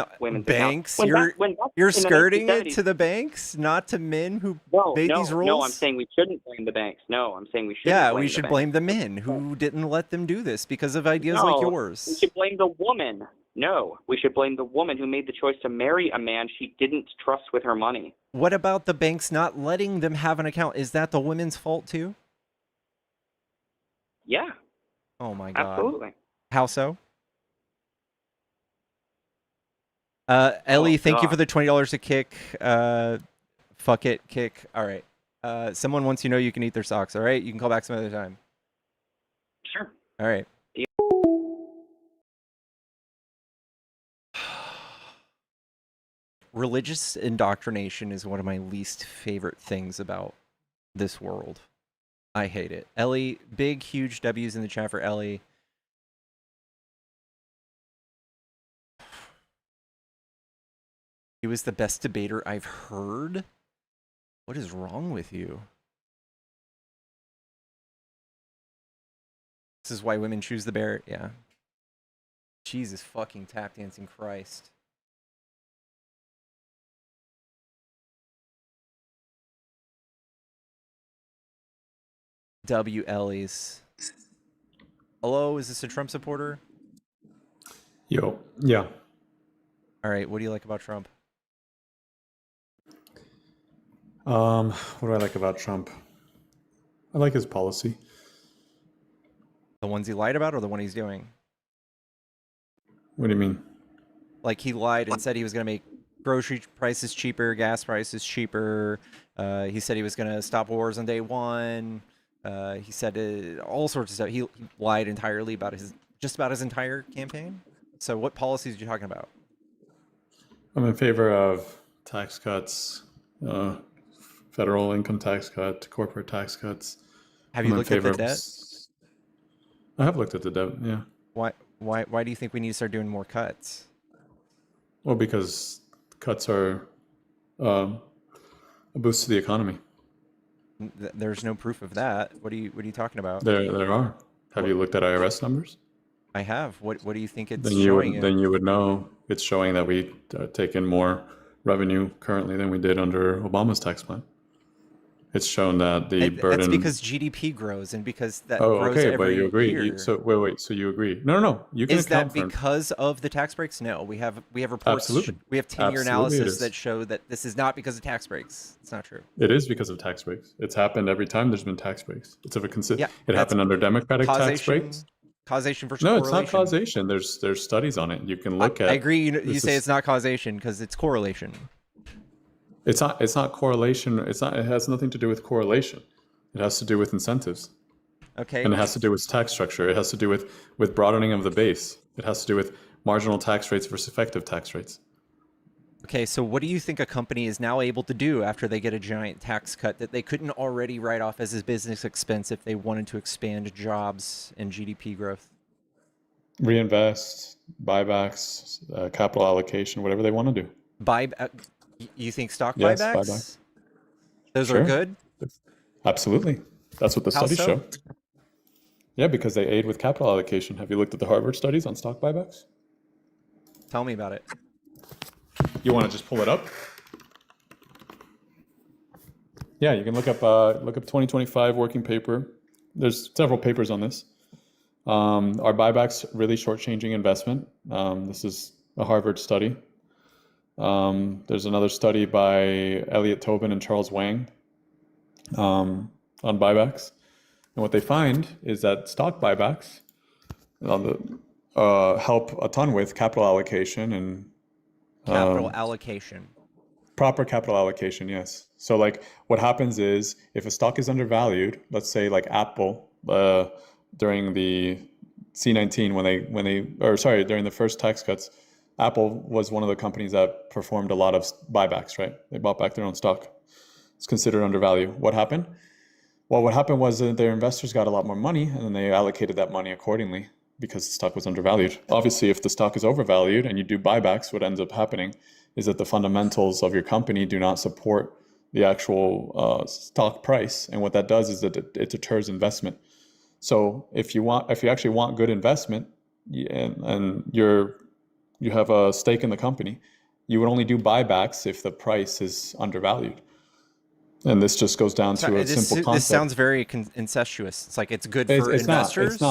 [SPEAKER 1] banks.
[SPEAKER 4] Accounts.
[SPEAKER 1] You're skirting it to the banks, not to men who made these rules.
[SPEAKER 4] No, I'm saying we shouldn't blame the banks. No, I'm saying we should.
[SPEAKER 1] Yeah, we should blame the men who didn't let them do this because of ideas like yours.
[SPEAKER 4] We should blame the woman. No, we should blame the woman who made the choice to marry a man she didn't trust with her money.
[SPEAKER 1] What about the banks not letting them have an account? Is that the women's fault too?
[SPEAKER 4] Yeah.
[SPEAKER 1] Oh my God.
[SPEAKER 4] Absolutely.
[SPEAKER 1] How so? Ellie, thank you for the $20 a kick. Fuck it, kick. All right. Someone wants you can eat their socks. All right. You can call back some other time.
[SPEAKER 4] Sure.
[SPEAKER 1] All right. religious indoctrination is one of my least favorite things about this world. I hate it. Ellie, big, huge W's in the chat for Ellie. He was the best debater I've heard. What is wrong with you? This is why women choose the bear. Yeah. Jesus fucking tap dancing Christ. W. Ellie's. Hello, is this a Trump supporter?
[SPEAKER 2] Yo, yeah.
[SPEAKER 1] All right, what do you like about Trump?
[SPEAKER 2] What do I like about Trump? I like his policy.
[SPEAKER 1] The ones he lied about or the one he's doing?
[SPEAKER 2] What do you mean?
[SPEAKER 1] Like he lied and said he was going to make grocery prices cheaper, gas prices cheaper. He said he was going to stop wars on day one. He said all sorts of stuff. He lied entirely about just about his entire campaign. So what policies are you talking about?
[SPEAKER 2] I'm in favor of tax cuts, federal income tax cut, corporate tax cuts.
[SPEAKER 1] Have you
[SPEAKER 2] I'm in
[SPEAKER 1] looked at the
[SPEAKER 2] favor of
[SPEAKER 1] debt?
[SPEAKER 2] I have looked at the debt, yeah.
[SPEAKER 1] Why do you think we need to start doing more cuts?
[SPEAKER 2] Well, because cuts are a boost to the economy.
[SPEAKER 1] There's no proof of that. What are you talking about?
[SPEAKER 2] There are. Have you looked at IRS numbers?
[SPEAKER 1] I have. What do you think it's
[SPEAKER 2] Then
[SPEAKER 1] showing?
[SPEAKER 2] then you would know it's showing that we take in more revenue currently than we did under Obama's tax plan. It's shown that the burden.
[SPEAKER 1] That's because GDP grows and because that
[SPEAKER 2] Oh,
[SPEAKER 1] grows
[SPEAKER 2] okay,
[SPEAKER 1] every
[SPEAKER 2] but you agree.
[SPEAKER 1] year.
[SPEAKER 2] So wait. So you agree? No. You can
[SPEAKER 1] Is that
[SPEAKER 2] account for.
[SPEAKER 1] because of the tax breaks? No, we have reports.
[SPEAKER 2] Absolutely.
[SPEAKER 1] We have 10-year
[SPEAKER 2] Absolutely it
[SPEAKER 1] analysis
[SPEAKER 2] is.
[SPEAKER 1] that show that this is not because of tax breaks. It's not true.
[SPEAKER 2] It is because of tax breaks. It's happened every time there's been tax breaks. It's of a
[SPEAKER 1] Yeah,
[SPEAKER 2] It happened under Democratic tax breaks.
[SPEAKER 1] Causation versus
[SPEAKER 2] No,
[SPEAKER 1] correlation.
[SPEAKER 2] it's not causation. There's studies on it. You can look at.
[SPEAKER 1] I agree. You say
[SPEAKER 2] is-
[SPEAKER 1] it's not causation because it's correlation.
[SPEAKER 2] It's not correlation. It has nothing to do with correlation. It has to do with incentives.
[SPEAKER 1] Okay.
[SPEAKER 2] And it has to do with tax structure. It has to do with broadening of the base. It has to do with marginal tax rates versus effective tax rates.
[SPEAKER 1] Okay, so what do you think a company is now able to do after they get a giant tax cut that they couldn't already write off as a business expense if they wanted to expand jobs and GDP growth?
[SPEAKER 2] Reinvest, buybacks, capital allocation, whatever they want to do.
[SPEAKER 1] You think stock
[SPEAKER 2] Yes,
[SPEAKER 1] buybacks?
[SPEAKER 2] buyback.
[SPEAKER 1] Those
[SPEAKER 2] Sure.
[SPEAKER 1] are good?
[SPEAKER 2] Absolutely. That's what the
[SPEAKER 1] How
[SPEAKER 2] studies
[SPEAKER 1] so?
[SPEAKER 2] show. Yeah, because they aid with capital allocation. Have you looked at the Harvard studies on stock buybacks?
[SPEAKER 1] Tell me about it.
[SPEAKER 2] You want to just pull it up? Yeah, you can look up 2025 working paper. There's several papers on this. Are buybacks really shortchanging investment? This is a Harvard study. There's another study by Elliot Tobin and Charles Wang on buybacks. And what they find is that stock buybacks help a ton with capital allocation and
[SPEAKER 1] Capital allocation.
[SPEAKER 2] proper capital allocation, yes. So like what happens is if a stock is undervalued, let's say like Apple during the C19 during the first tax cuts, Apple was one of the companies that performed a lot of buybacks, right? They bought back their own stock. It's considered undervalued. What happened? Well, what happened was that their investors got a lot more money and then they allocated that money accordingly because the stock was undervalued. Obviously, if the stock is overvalued and you do buybacks, what ends up happening is that the fundamentals of your company do not support the actual stock price. And what that does is that it deters investment. So if you actually want good investment and you have a stake in the company, you would only do buybacks if the price is undervalued. And this just goes down to a simple concept.
[SPEAKER 1] This sounds very incestuous. It's like it's good for investors.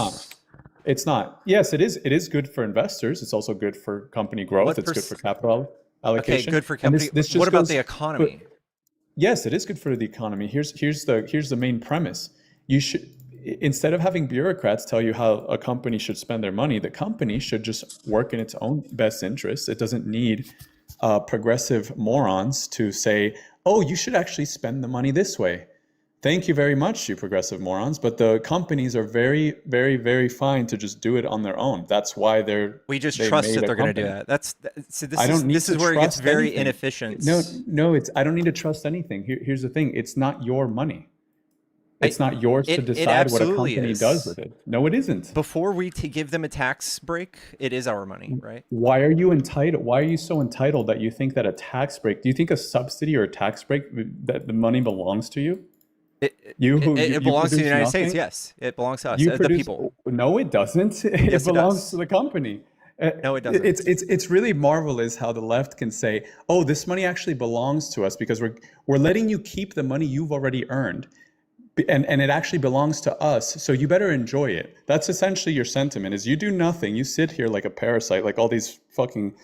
[SPEAKER 2] It's not. Yes, it is. It is good for investors. It's also good for company growth. It's good for capital allocation.
[SPEAKER 1] Okay, good for company. What about the economy?
[SPEAKER 2] Yes, it is good for the economy. Here's the main premise. You should, instead of having bureaucrats tell you how a company should spend their money, the company should just work in its own best interest. It doesn't need progressive morons to say, oh, you should actually spend the money this way. Thank you very much, you progressive morons. But the companies are very, very, very fine to just do it on their own. That's why
[SPEAKER 1] We just
[SPEAKER 2] they
[SPEAKER 1] trust
[SPEAKER 2] made
[SPEAKER 1] that
[SPEAKER 2] a
[SPEAKER 1] they're going to do
[SPEAKER 2] company.
[SPEAKER 1] that. So
[SPEAKER 2] I don't need
[SPEAKER 1] this
[SPEAKER 2] to
[SPEAKER 1] is where it gets
[SPEAKER 2] trust
[SPEAKER 1] very
[SPEAKER 2] anything.
[SPEAKER 1] inefficient.
[SPEAKER 2] No, I don't need to trust anything. Here's the thing. It's not your money. It's not yours to
[SPEAKER 1] It
[SPEAKER 2] decide what a
[SPEAKER 1] absolutely
[SPEAKER 2] company
[SPEAKER 1] is.
[SPEAKER 2] does with it. No, it isn't.
[SPEAKER 1] Before we give them a tax break, it is our money, right?
[SPEAKER 2] Why are you entitled? Why are you so entitled that you think that a tax break, do you think a subsidy or a tax break, that the money belongs to you?
[SPEAKER 1] It
[SPEAKER 2] You
[SPEAKER 1] belongs to the
[SPEAKER 2] produce
[SPEAKER 1] United States.
[SPEAKER 2] nothing?
[SPEAKER 1] Yes, it belongs to us,
[SPEAKER 2] You
[SPEAKER 1] the
[SPEAKER 2] produce,
[SPEAKER 1] people.
[SPEAKER 2] no, it doesn't. It
[SPEAKER 1] Yes, it
[SPEAKER 2] belongs
[SPEAKER 1] does.
[SPEAKER 2] to the company.
[SPEAKER 1] No, it doesn't.
[SPEAKER 2] It's really marvelous how the left can say, "Oh, this money actually belongs to us because we're letting you keep the money you've already earned, and it actually belongs to us. So you better enjoy it." That's essentially your sentiment: is you do nothing, you sit here like a parasite, like all these fucking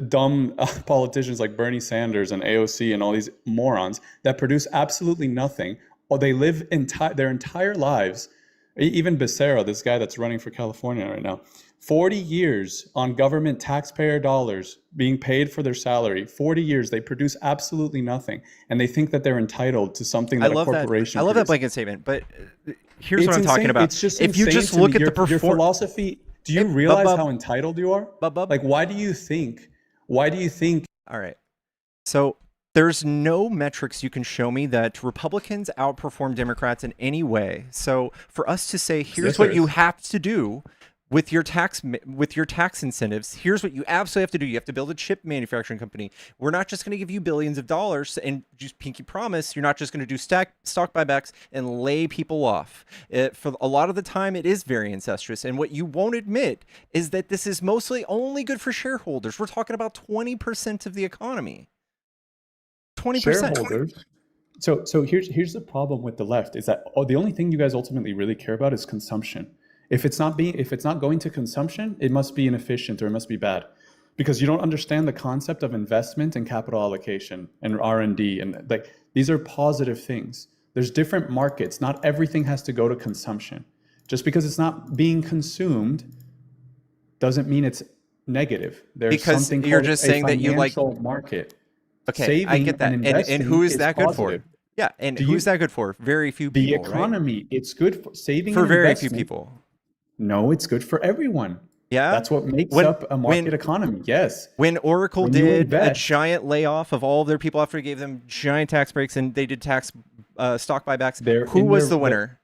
[SPEAKER 2] dumb politicians like Bernie Sanders and AOC and all these morons that produce absolutely nothing, or they live their entire lives. Even Becerra, this guy that's running for California right now, 40 years on government taxpayer dollars being paid for their salary. 40 years, they produce absolutely nothing, and they think that they're entitled to something that a corporation.
[SPEAKER 1] I love that blanket statement, but here's what I'm talking about.
[SPEAKER 2] It's just
[SPEAKER 1] if you just
[SPEAKER 2] insane to
[SPEAKER 1] look
[SPEAKER 2] me.
[SPEAKER 1] at the
[SPEAKER 2] Your philosophy. Do you realize how entitled you are? Like, why do you think?
[SPEAKER 1] All right. So there's no metrics you can show me that Republicans outperform Democrats in any way. So for us to say, here's what you have to do with your tax incentives, here's what you absolutely have to do. You have to build a chip manufacturing company. We're not just going to give you billions of dollars and just pinky promise. You're not just going to do stock buybacks and lay people off. For a lot of the time, it is very incestuous. And what you won't admit is that this is mostly only good for shareholders. We're talking about 20% of the economy. 20%.
[SPEAKER 2] Shareholders. So here's the problem with the left is that the only thing you guys ultimately really care about is consumption. If it's not going to consumption, it must be inefficient or it must be bad, because you don't understand the concept of investment and capital allocation and R&D, and like these are positive things. There's different markets. Not everything has to go to consumption. Just because it's not being consumed doesn't mean it's negative. There's something
[SPEAKER 1] you're
[SPEAKER 2] called
[SPEAKER 1] just saying that you like
[SPEAKER 2] market.
[SPEAKER 1] Okay,
[SPEAKER 2] saving
[SPEAKER 1] I get that. And who is that good
[SPEAKER 2] positive.
[SPEAKER 1] for? Yeah, and who's that good for? Very few people.
[SPEAKER 2] The economy, right? It's good for saving
[SPEAKER 1] for very few people.
[SPEAKER 2] No, it's good for everyone.
[SPEAKER 1] Yeah,
[SPEAKER 2] that's what makes up a market economy. Yes.
[SPEAKER 1] When Oracle did a giant layoff of all of their people after it gave them giant tax breaks and they did stock buybacks, who was the winner?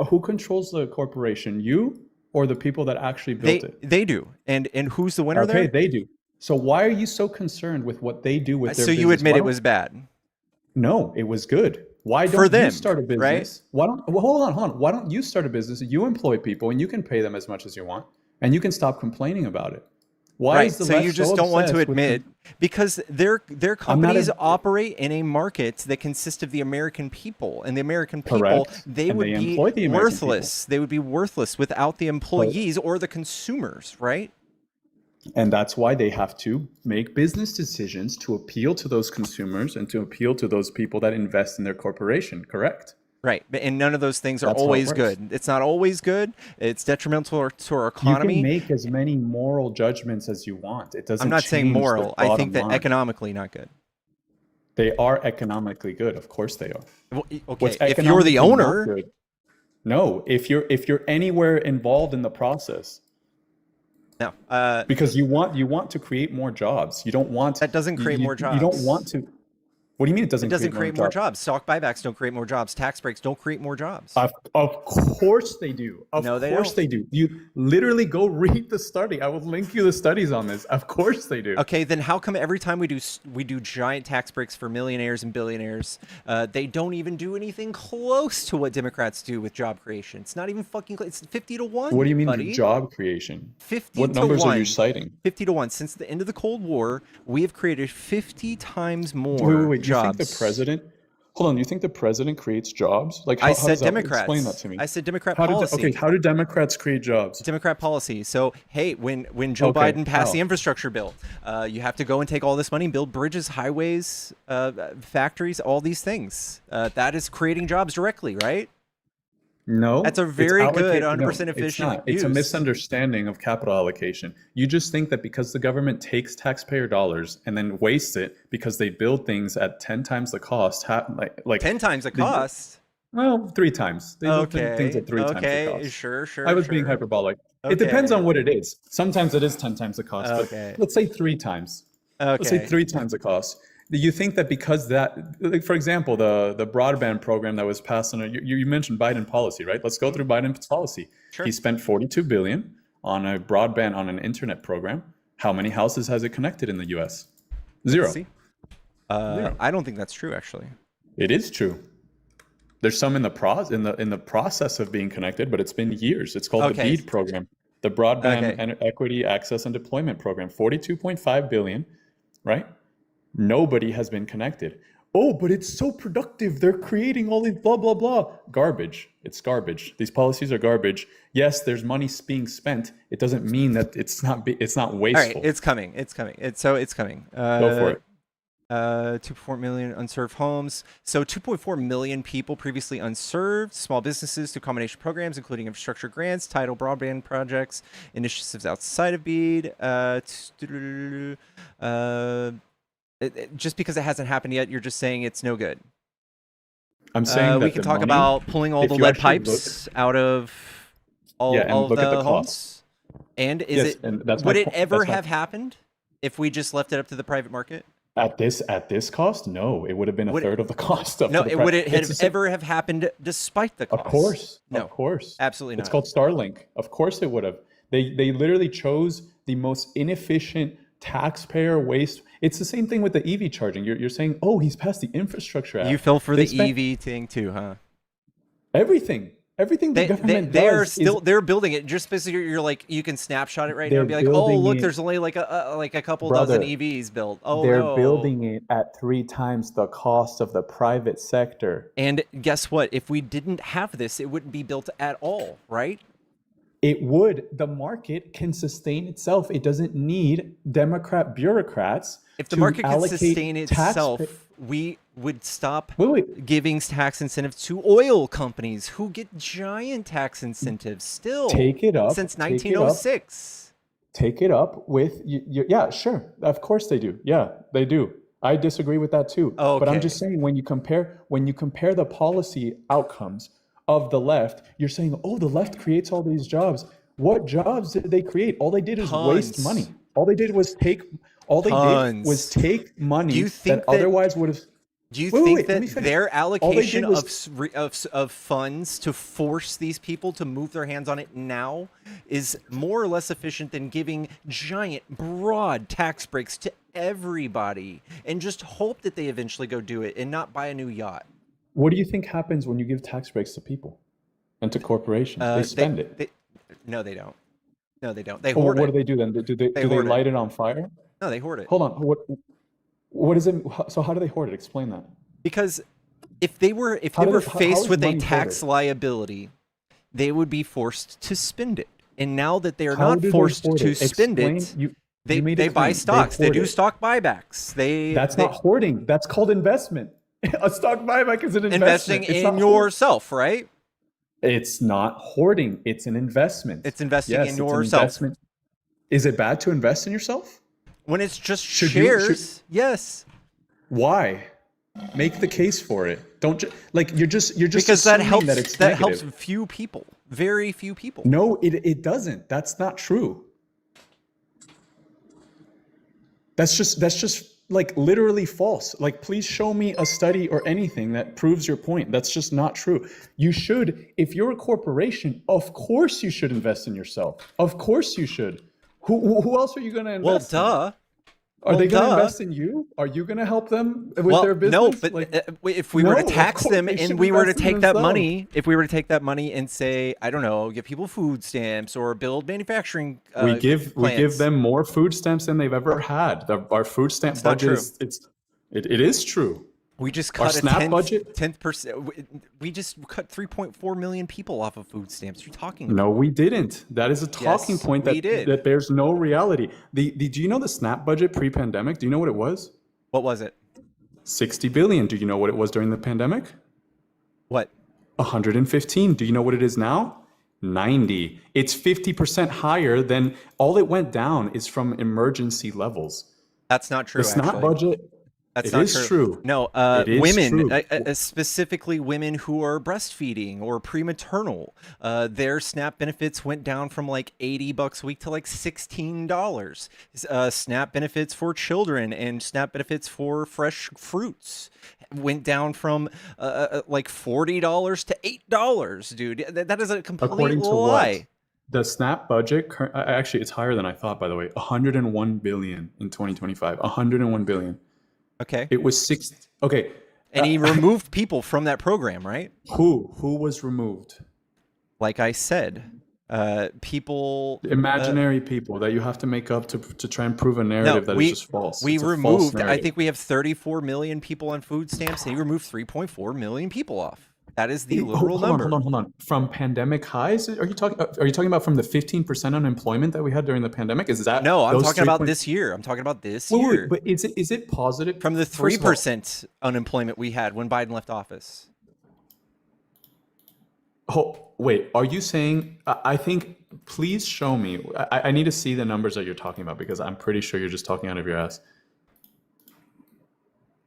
[SPEAKER 2] Who controls the corporation? You or the people that actually built it?
[SPEAKER 1] They do. And who's the winner there?
[SPEAKER 2] Okay, they do. So why are you so concerned with what they do with their
[SPEAKER 1] business? So you admit it was bad?
[SPEAKER 2] No, it was good. Why don't you start a business?
[SPEAKER 1] Right?
[SPEAKER 2] Why don't hold on. Why don't you start a business? You employ people and you can pay them as much as you want, and you can stop complaining about it. Why is the left
[SPEAKER 1] you just don't want to admit because their companies operate in a market that consists of the American people, and the American people they would be worthless. They would be worthless without the employees or the consumers, right?
[SPEAKER 2] And that's why they have to make business decisions to appeal to those consumers and to appeal to those people that invest in their corporation, correct?
[SPEAKER 1] Right. And none of those things are always good. It's not always good. It's detrimental to our economy.
[SPEAKER 2] You can make as many moral judgments as you want. It doesn't
[SPEAKER 1] I'm not saying moral. I think that
[SPEAKER 2] line.
[SPEAKER 1] Economically not good.
[SPEAKER 2] They are economically good. Of course they are.
[SPEAKER 1] Well, okay. If you're the owner.
[SPEAKER 2] No, if you're anywhere involved in the process.
[SPEAKER 1] No,
[SPEAKER 2] because you want to create more jobs. You don't want
[SPEAKER 1] that doesn't create more jobs.
[SPEAKER 2] You don't want to. What do you mean it doesn't
[SPEAKER 1] create more jobs? Stock buybacks don't create more jobs. Tax breaks don't create more jobs.
[SPEAKER 2] Of course they do. Of course they do. You literally go read the study. I will link you the studies on this. Of course they do.
[SPEAKER 1] Okay, then how come every time we do giant tax breaks for millionaires and billionaires, they don't even do anything close to what Democrats do with job creation? It's not even fucking close. It's 50 to 1.
[SPEAKER 2] What do you mean
[SPEAKER 1] buddy?
[SPEAKER 2] Job creation?
[SPEAKER 1] 50
[SPEAKER 2] what
[SPEAKER 1] to
[SPEAKER 2] numbers
[SPEAKER 1] 1.
[SPEAKER 2] Are you citing?
[SPEAKER 1] 50 to 1. Since the end of the Cold War, we have created 50 times more
[SPEAKER 2] jobs. You think the president? Hold on. You think the president creates jobs? Like
[SPEAKER 1] I said, Democrats.
[SPEAKER 2] Explain that to me.
[SPEAKER 1] I said Democrat policy.
[SPEAKER 2] How do Democrats create jobs?
[SPEAKER 1] Democrat policy. So hey, when Joe Biden passed the infrastructure bill, you have to go and take all this money and build bridges, highways, factories, all these things. That is creating jobs directly, right?
[SPEAKER 2] No,
[SPEAKER 1] that's a very good 100% efficient use.
[SPEAKER 2] It's a misunderstanding of capital allocation. You just think that because the government takes taxpayer dollars and then wastes it because they build things at 10 times the cost, like
[SPEAKER 1] 10 times the cost.
[SPEAKER 2] Well, 3 times. They looked at things
[SPEAKER 1] Okay.
[SPEAKER 2] at 3 times the
[SPEAKER 1] Okay.
[SPEAKER 2] cost.
[SPEAKER 1] Sure.
[SPEAKER 2] I
[SPEAKER 1] Sure.
[SPEAKER 2] was being
[SPEAKER 1] Sure.
[SPEAKER 2] hyperbolic. It depends on
[SPEAKER 1] Okay.
[SPEAKER 2] what it is. Sometimes it is 10 times the cost, but
[SPEAKER 1] Okay.
[SPEAKER 2] let's say 3 times. Let's say
[SPEAKER 1] Okay.
[SPEAKER 2] 3 times the cost. Do you think that because that, like for example, the broadband program that was passed on, you mentioned Biden policy, right? Let's go through Biden's policy.
[SPEAKER 1] Sure.
[SPEAKER 2] He spent 42 billion on a broadband on an internet program. How many houses has it connected in the U.S.? Zero.
[SPEAKER 1] Let's see.
[SPEAKER 2] Zero.
[SPEAKER 1] I don't think that's true, actually.
[SPEAKER 2] It is true. There's some in the process of being connected, but it's been years. It's called the
[SPEAKER 1] Okay.
[SPEAKER 2] BEAD program, the Broadband
[SPEAKER 1] Okay.
[SPEAKER 2] and Equity Access and Deployment Program. 42.5 billion, right? Nobody has been connected. Oh, but it's so productive. They're creating all these blah blah blah. Garbage. It's garbage. These policies are garbage. Yes, there's money being spent. It doesn't mean that it's not
[SPEAKER 1] All
[SPEAKER 2] wasteful.
[SPEAKER 1] right. It's coming. It's coming. It's coming.
[SPEAKER 2] Go for it.
[SPEAKER 1] 2.4 million unserved homes. So 2.4 million people previously unserved. Small businesses through combination programs, including infrastructure grants, tidal broadband projects, initiatives outside of BEAD. Just because it hasn't happened yet, you're just saying it's no good.
[SPEAKER 2] I'm saying that
[SPEAKER 1] we can
[SPEAKER 2] the
[SPEAKER 1] talk
[SPEAKER 2] money,
[SPEAKER 1] about pulling all
[SPEAKER 2] if
[SPEAKER 1] the
[SPEAKER 2] you
[SPEAKER 1] lead
[SPEAKER 2] actually
[SPEAKER 1] pipes out of all
[SPEAKER 2] Yeah, and
[SPEAKER 1] of
[SPEAKER 2] look at
[SPEAKER 1] the
[SPEAKER 2] the
[SPEAKER 1] homes.
[SPEAKER 2] cost.
[SPEAKER 1] And
[SPEAKER 2] Yes, and that's
[SPEAKER 1] would
[SPEAKER 2] my
[SPEAKER 1] it
[SPEAKER 2] point.
[SPEAKER 1] ever
[SPEAKER 2] That's my
[SPEAKER 1] have happened if we just left it up to the private market?
[SPEAKER 2] At this cost? No, it would have been a
[SPEAKER 1] Would it-
[SPEAKER 2] third of the cost. Up
[SPEAKER 1] No,
[SPEAKER 2] to the
[SPEAKER 1] would it
[SPEAKER 2] It's
[SPEAKER 1] have
[SPEAKER 2] the same-
[SPEAKER 1] ever have happened despite the cost?
[SPEAKER 2] Of course.
[SPEAKER 1] No.
[SPEAKER 2] Of course.
[SPEAKER 1] Absolutely not.
[SPEAKER 2] It's called Starlink. Of course it would have. They literally chose the most inefficient taxpayer waste. It's the same thing with the EV charging. You're saying, oh, he's passed the infrastructure act.
[SPEAKER 1] You fell for
[SPEAKER 2] They
[SPEAKER 1] the
[SPEAKER 2] spent
[SPEAKER 1] EV thing too, huh?
[SPEAKER 2] everything. Everything the government
[SPEAKER 1] they're
[SPEAKER 2] does
[SPEAKER 1] still
[SPEAKER 2] is
[SPEAKER 1] they're building it just because you're like you can snapshot it right now
[SPEAKER 2] they're
[SPEAKER 1] and be like, oh
[SPEAKER 2] building
[SPEAKER 1] look,
[SPEAKER 2] it-
[SPEAKER 1] there's only like a couple
[SPEAKER 2] Brother,
[SPEAKER 1] dozen EVs built. Oh
[SPEAKER 2] they're
[SPEAKER 1] no.
[SPEAKER 2] building it at 3 times the cost of the private sector.
[SPEAKER 1] And guess what? If we didn't have this, it wouldn't be built at all, right?
[SPEAKER 2] It would. The market can sustain itself. It doesn't need Democrat bureaucrats.
[SPEAKER 1] If the
[SPEAKER 2] to
[SPEAKER 1] market could
[SPEAKER 2] allocate
[SPEAKER 1] sustain itself,
[SPEAKER 2] tax-
[SPEAKER 1] we would stop
[SPEAKER 2] Wait.
[SPEAKER 1] giving tax incentives to oil companies who get giant tax incentives still
[SPEAKER 2] Take it up.
[SPEAKER 1] since
[SPEAKER 2] take it up,
[SPEAKER 1] 1906.
[SPEAKER 2] Take it up with yeah, sure. Of course they do. Yeah, they do. I disagree with that too. But I'm
[SPEAKER 1] Okay.
[SPEAKER 2] just saying when you compare the policy outcomes of the left, you're saying, "Oh, the left creates all these jobs." What jobs did they create? All they did is waste
[SPEAKER 1] Tons.
[SPEAKER 2] money. All they did was take
[SPEAKER 1] Tons.
[SPEAKER 2] money
[SPEAKER 1] Do you think
[SPEAKER 2] that otherwise would have
[SPEAKER 1] Do you
[SPEAKER 2] Wait,
[SPEAKER 1] think
[SPEAKER 2] let me
[SPEAKER 1] that
[SPEAKER 2] finish.
[SPEAKER 1] their
[SPEAKER 2] All they
[SPEAKER 1] allocation
[SPEAKER 2] did was
[SPEAKER 1] of funds to force these people to move their hands on it now is more or less efficient than giving giant, broad tax breaks to everybody and just hope that they eventually go do it and not buy a new yacht?
[SPEAKER 2] What do you think happens when you give tax breaks to people and to corporations? They spend it.
[SPEAKER 1] No, they don't. No, they don't. They
[SPEAKER 2] Well,
[SPEAKER 1] hoard
[SPEAKER 2] what
[SPEAKER 1] it.
[SPEAKER 2] do they do then? Do they
[SPEAKER 1] hoard it.
[SPEAKER 2] light it on fire?
[SPEAKER 1] No, they hoard it.
[SPEAKER 2] Hold on. What is it? So how do they hoard it? Explain that.
[SPEAKER 1] Because if they were
[SPEAKER 2] How
[SPEAKER 1] faced
[SPEAKER 2] is
[SPEAKER 1] with a
[SPEAKER 2] money
[SPEAKER 1] tax
[SPEAKER 2] hoarded?
[SPEAKER 1] liability, they would be forced to spend it. And now that they are
[SPEAKER 2] How
[SPEAKER 1] not
[SPEAKER 2] do they
[SPEAKER 1] forced
[SPEAKER 2] hoard
[SPEAKER 1] to
[SPEAKER 2] it?
[SPEAKER 1] spend
[SPEAKER 2] Explain-
[SPEAKER 1] it,
[SPEAKER 2] you
[SPEAKER 1] they
[SPEAKER 2] made a
[SPEAKER 1] buy
[SPEAKER 2] claim.
[SPEAKER 1] stocks. They
[SPEAKER 2] hoard
[SPEAKER 1] do
[SPEAKER 2] it.
[SPEAKER 1] stock buybacks.
[SPEAKER 2] That's not hoarding. That's called investment. A stock buyback is an investment.
[SPEAKER 1] investing
[SPEAKER 2] It's
[SPEAKER 1] in
[SPEAKER 2] not hoarding.
[SPEAKER 1] yourself, right?
[SPEAKER 2] It's not hoarding. It's an investment.
[SPEAKER 1] It's investing
[SPEAKER 2] Yes,
[SPEAKER 1] in
[SPEAKER 2] it's an
[SPEAKER 1] yourself.
[SPEAKER 2] investment. Is it bad to invest in yourself?
[SPEAKER 1] When it's just
[SPEAKER 2] Should
[SPEAKER 1] shares, yes.
[SPEAKER 2] Why? Make the case for it. Don't you're just
[SPEAKER 1] Because that
[SPEAKER 2] assuming
[SPEAKER 1] helps
[SPEAKER 2] that it's
[SPEAKER 1] that helps
[SPEAKER 2] negative.
[SPEAKER 1] few people. Very few people.
[SPEAKER 2] No, it doesn't. That's not true. That's just like literally false. Like, please show me a study or anything that proves your point. That's just not true. You should, if you're a corporation, of course you should invest in yourself. Of course you should. Who else are you going to
[SPEAKER 1] Well,
[SPEAKER 2] invest in?
[SPEAKER 1] duh.
[SPEAKER 2] Are they going to
[SPEAKER 1] duh.
[SPEAKER 2] invest in you? Are you going to help them with
[SPEAKER 1] Well,
[SPEAKER 2] their business?
[SPEAKER 1] no, but
[SPEAKER 2] Like,
[SPEAKER 1] if we were to
[SPEAKER 2] no, of
[SPEAKER 1] tax
[SPEAKER 2] course
[SPEAKER 1] them
[SPEAKER 2] they
[SPEAKER 1] and
[SPEAKER 2] should
[SPEAKER 1] we were to
[SPEAKER 2] invest in
[SPEAKER 1] take that
[SPEAKER 2] themselves.
[SPEAKER 1] money, if we were to take that money and say, I don't know, give people food stamps or build manufacturing
[SPEAKER 2] we give
[SPEAKER 1] plants.
[SPEAKER 2] them more food stamps than they've ever had. Our food stamp
[SPEAKER 1] It's not
[SPEAKER 2] budget
[SPEAKER 1] true.
[SPEAKER 2] it is true.
[SPEAKER 1] We just
[SPEAKER 2] Our
[SPEAKER 1] cut
[SPEAKER 2] SNAP budget?
[SPEAKER 1] 10%. We just cut 3.4 million people off of food stamps. You're talking about.
[SPEAKER 2] No, we didn't. That is a talking
[SPEAKER 1] Yes,
[SPEAKER 2] point
[SPEAKER 1] we did.
[SPEAKER 2] that bears no reality. Do you know the SNAP budget pre-pandemic? Do you know what it was?
[SPEAKER 1] What was it?
[SPEAKER 2] 60 billion. Do you know what it was during the pandemic?
[SPEAKER 1] What?
[SPEAKER 2] 115. Do you know what it is now? 90. It's 50% higher than all it went down is from emergency levels.
[SPEAKER 1] That's not true.
[SPEAKER 2] The SNAP
[SPEAKER 1] actually.
[SPEAKER 2] budget.
[SPEAKER 1] That's
[SPEAKER 2] It
[SPEAKER 1] not
[SPEAKER 2] is true.
[SPEAKER 1] No,
[SPEAKER 2] It is
[SPEAKER 1] women,
[SPEAKER 2] true.
[SPEAKER 1] specifically women who are breastfeeding or prematernal, their SNAP benefits went down from like $80 a week to like $16. SNAP benefits for children and SNAP benefits for fresh fruits went down from like $40 to $8, dude. That is a complete
[SPEAKER 2] According to
[SPEAKER 1] lie.
[SPEAKER 2] what? The SNAP budget, actually, it's higher than I thought, by the way. 101 billion in 2025. 101 billion.
[SPEAKER 1] Okay.
[SPEAKER 2] It was six. Okay.
[SPEAKER 1] And he removed people from that program, right?
[SPEAKER 2] Who was removed?
[SPEAKER 1] Like I said, people.
[SPEAKER 2] Imaginary people that you have to make up to try and prove a narrative that is just false.
[SPEAKER 1] We
[SPEAKER 2] It's a false
[SPEAKER 1] removed. I
[SPEAKER 2] narrative.
[SPEAKER 1] think we have 34 million people on food stamps, and he removed 3.4 million people off. That is the literal number.
[SPEAKER 2] Hold on. From pandemic highs, are you talking about from the 15% unemployment that we had during the pandemic? Is that
[SPEAKER 1] No, I'm
[SPEAKER 2] those
[SPEAKER 1] talking about
[SPEAKER 2] 3
[SPEAKER 1] this year. I'm talking about this
[SPEAKER 2] Wait,
[SPEAKER 1] year.
[SPEAKER 2] but is it positive?
[SPEAKER 1] From the
[SPEAKER 2] First of all,
[SPEAKER 1] 3% unemployment we had when Biden left office.
[SPEAKER 2] Oh, wait, are you saying? I think. Please show me. I need to see the numbers that you're talking about because I'm pretty sure you're just talking out of your ass.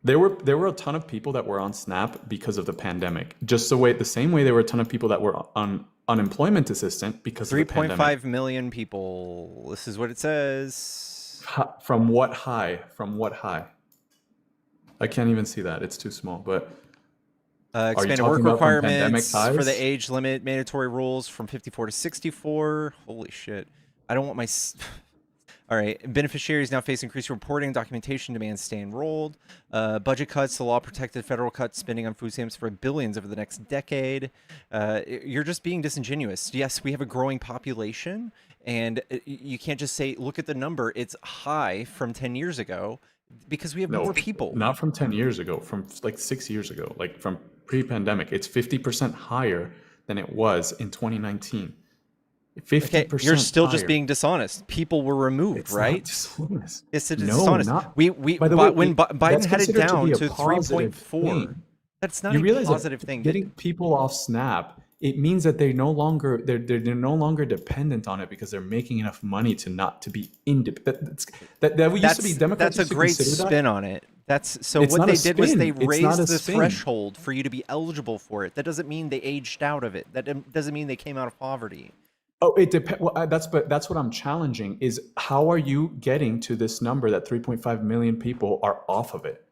[SPEAKER 2] There were a ton of people that were on SNAP because of the pandemic. Just the same way there were a ton of people that were on unemployment assistance because of the pandemic.
[SPEAKER 1] 3.5 million people. This is what it says.
[SPEAKER 2] From what high? From what high? I can't even see that. It's too small. But
[SPEAKER 1] Expanded
[SPEAKER 2] talking
[SPEAKER 1] work
[SPEAKER 2] about from pandemic
[SPEAKER 1] requirements for
[SPEAKER 2] highs?
[SPEAKER 1] the age limit, mandatory rules from 54 to 64. Holy shit. I don't want my... All right. Beneficiaries now face increased reporting and documentation demands stay enrolled. Budget cuts. The law protected federal cuts spending on food stamps for billions over the next decade. You're just being disingenuous. Yes, we have a growing population, and you can't just say, look at the number. It's high from 10 years ago because we have more people.
[SPEAKER 2] Not from 10 years ago, from like 6 years ago, like from pre-pandemic. It's 50% higher than it was in 2019. 50%.
[SPEAKER 1] Okay, you're still
[SPEAKER 2] higher.
[SPEAKER 1] just being dishonest. People were removed,
[SPEAKER 2] It's
[SPEAKER 1] right?
[SPEAKER 2] not dishonest.
[SPEAKER 1] It's
[SPEAKER 2] No,
[SPEAKER 1] dishonest.
[SPEAKER 2] not.
[SPEAKER 1] We
[SPEAKER 2] By the way,
[SPEAKER 1] when Biden
[SPEAKER 2] that's
[SPEAKER 1] had it
[SPEAKER 2] considered
[SPEAKER 1] down
[SPEAKER 2] be a
[SPEAKER 1] to
[SPEAKER 2] positive
[SPEAKER 1] 3.4.
[SPEAKER 2] thing.
[SPEAKER 1] That's not
[SPEAKER 2] You
[SPEAKER 1] a
[SPEAKER 2] realize
[SPEAKER 1] positive
[SPEAKER 2] that
[SPEAKER 1] thing.
[SPEAKER 2] getting people off SNAP, it means that they're no longer dependent on it because they're making enough money to be independent. That we used to be Democrats.
[SPEAKER 1] That's a
[SPEAKER 2] used to
[SPEAKER 1] great
[SPEAKER 2] consider that.
[SPEAKER 1] spin on it. That's so
[SPEAKER 2] It's
[SPEAKER 1] what
[SPEAKER 2] not
[SPEAKER 1] they
[SPEAKER 2] a
[SPEAKER 1] did was
[SPEAKER 2] spin.
[SPEAKER 1] they
[SPEAKER 2] It's not
[SPEAKER 1] raised
[SPEAKER 2] a
[SPEAKER 1] the
[SPEAKER 2] spin.
[SPEAKER 1] threshold for you to be eligible for it. That doesn't mean they aged out of it. That doesn't mean they came out of poverty.
[SPEAKER 2] Oh, it depends. Well, that's what I'm challenging is how are you getting to this number that 3.5 million people are off of it?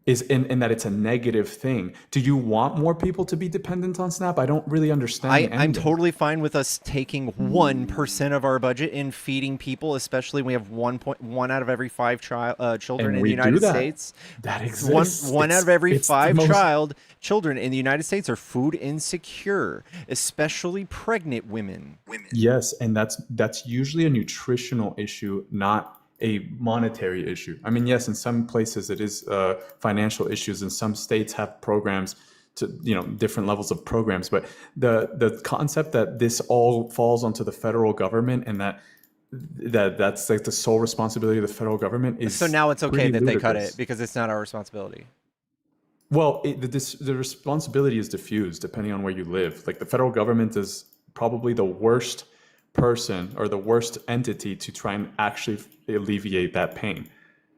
[SPEAKER 2] Is in that it's a negative thing. Do you want more people to be dependent on SNAP? I don't really understand.
[SPEAKER 1] I'm totally fine with us taking 1% of our budget and feeding people, especially when we have 1 out of every 5 children in the United States.
[SPEAKER 2] That exists.
[SPEAKER 1] One out of every
[SPEAKER 2] It's the
[SPEAKER 1] 5
[SPEAKER 2] most-
[SPEAKER 1] children in the United States are food insecure, especially pregnant women.
[SPEAKER 2] Yes, and that's usually a nutritional issue, not a monetary issue. I mean, yes, in some places it is financial issues, and some states have programs to different levels of programs. But the concept that this all falls onto the federal government and that's like the sole responsibility of the federal government is
[SPEAKER 1] So now it's okay
[SPEAKER 2] pretty
[SPEAKER 1] that they cut
[SPEAKER 2] ludicrous.
[SPEAKER 1] it because it's not our responsibility.
[SPEAKER 2] Well, the responsibility is diffused depending on where you live. Like the federal government is probably the worst person or the worst entity to try and actually alleviate that pain.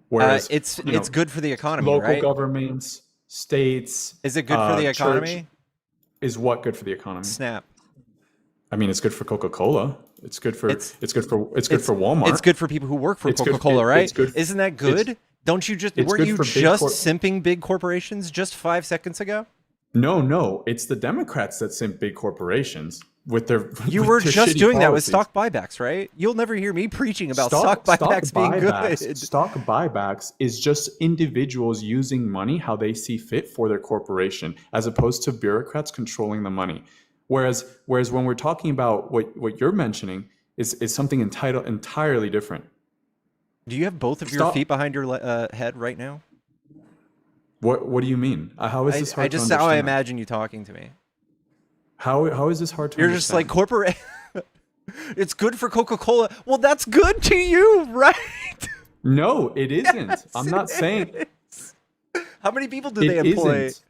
[SPEAKER 2] Whereas
[SPEAKER 1] it's good for the economy,
[SPEAKER 2] local
[SPEAKER 1] right?
[SPEAKER 2] governments, states.
[SPEAKER 1] Is it good for the economy?
[SPEAKER 2] Church, is what good for the economy?
[SPEAKER 1] Snap.
[SPEAKER 2] I mean, it's good for Coca-Cola. It's good for Walmart.
[SPEAKER 1] It's good for people who work for
[SPEAKER 2] It's good-
[SPEAKER 1] Coca-Cola, right?
[SPEAKER 2] it's good-
[SPEAKER 1] Isn't that good? Weren't you
[SPEAKER 2] good
[SPEAKER 1] just
[SPEAKER 2] for
[SPEAKER 1] simping big corporations just 5 seconds ago?
[SPEAKER 2] No, it's the Democrats that simp big corporations with their.
[SPEAKER 1] You
[SPEAKER 2] with
[SPEAKER 1] were
[SPEAKER 2] their
[SPEAKER 1] just
[SPEAKER 2] shitty
[SPEAKER 1] doing that with
[SPEAKER 2] policies.
[SPEAKER 1] stock buybacks, right? You'll never hear me preaching about stock buybacks being good.
[SPEAKER 2] Stock buybacks is just individuals using money how they see fit for their corporation, as opposed to bureaucrats controlling the money. Whereas when we're talking about what you're mentioning is something entirely different.
[SPEAKER 1] Do you have both of your feet behind your head right now?
[SPEAKER 2] What do you mean? How is this hard to understand?
[SPEAKER 1] How I imagine you talking to me.
[SPEAKER 2] How is this hard to
[SPEAKER 1] You're
[SPEAKER 2] understand?
[SPEAKER 1] just like corporate. It's good for Coca-Cola. Well, that's good to you, right?
[SPEAKER 2] No, it isn't.
[SPEAKER 1] Yes,
[SPEAKER 2] I'm not saying.
[SPEAKER 1] How many people do they employ?
[SPEAKER 2] Isn't.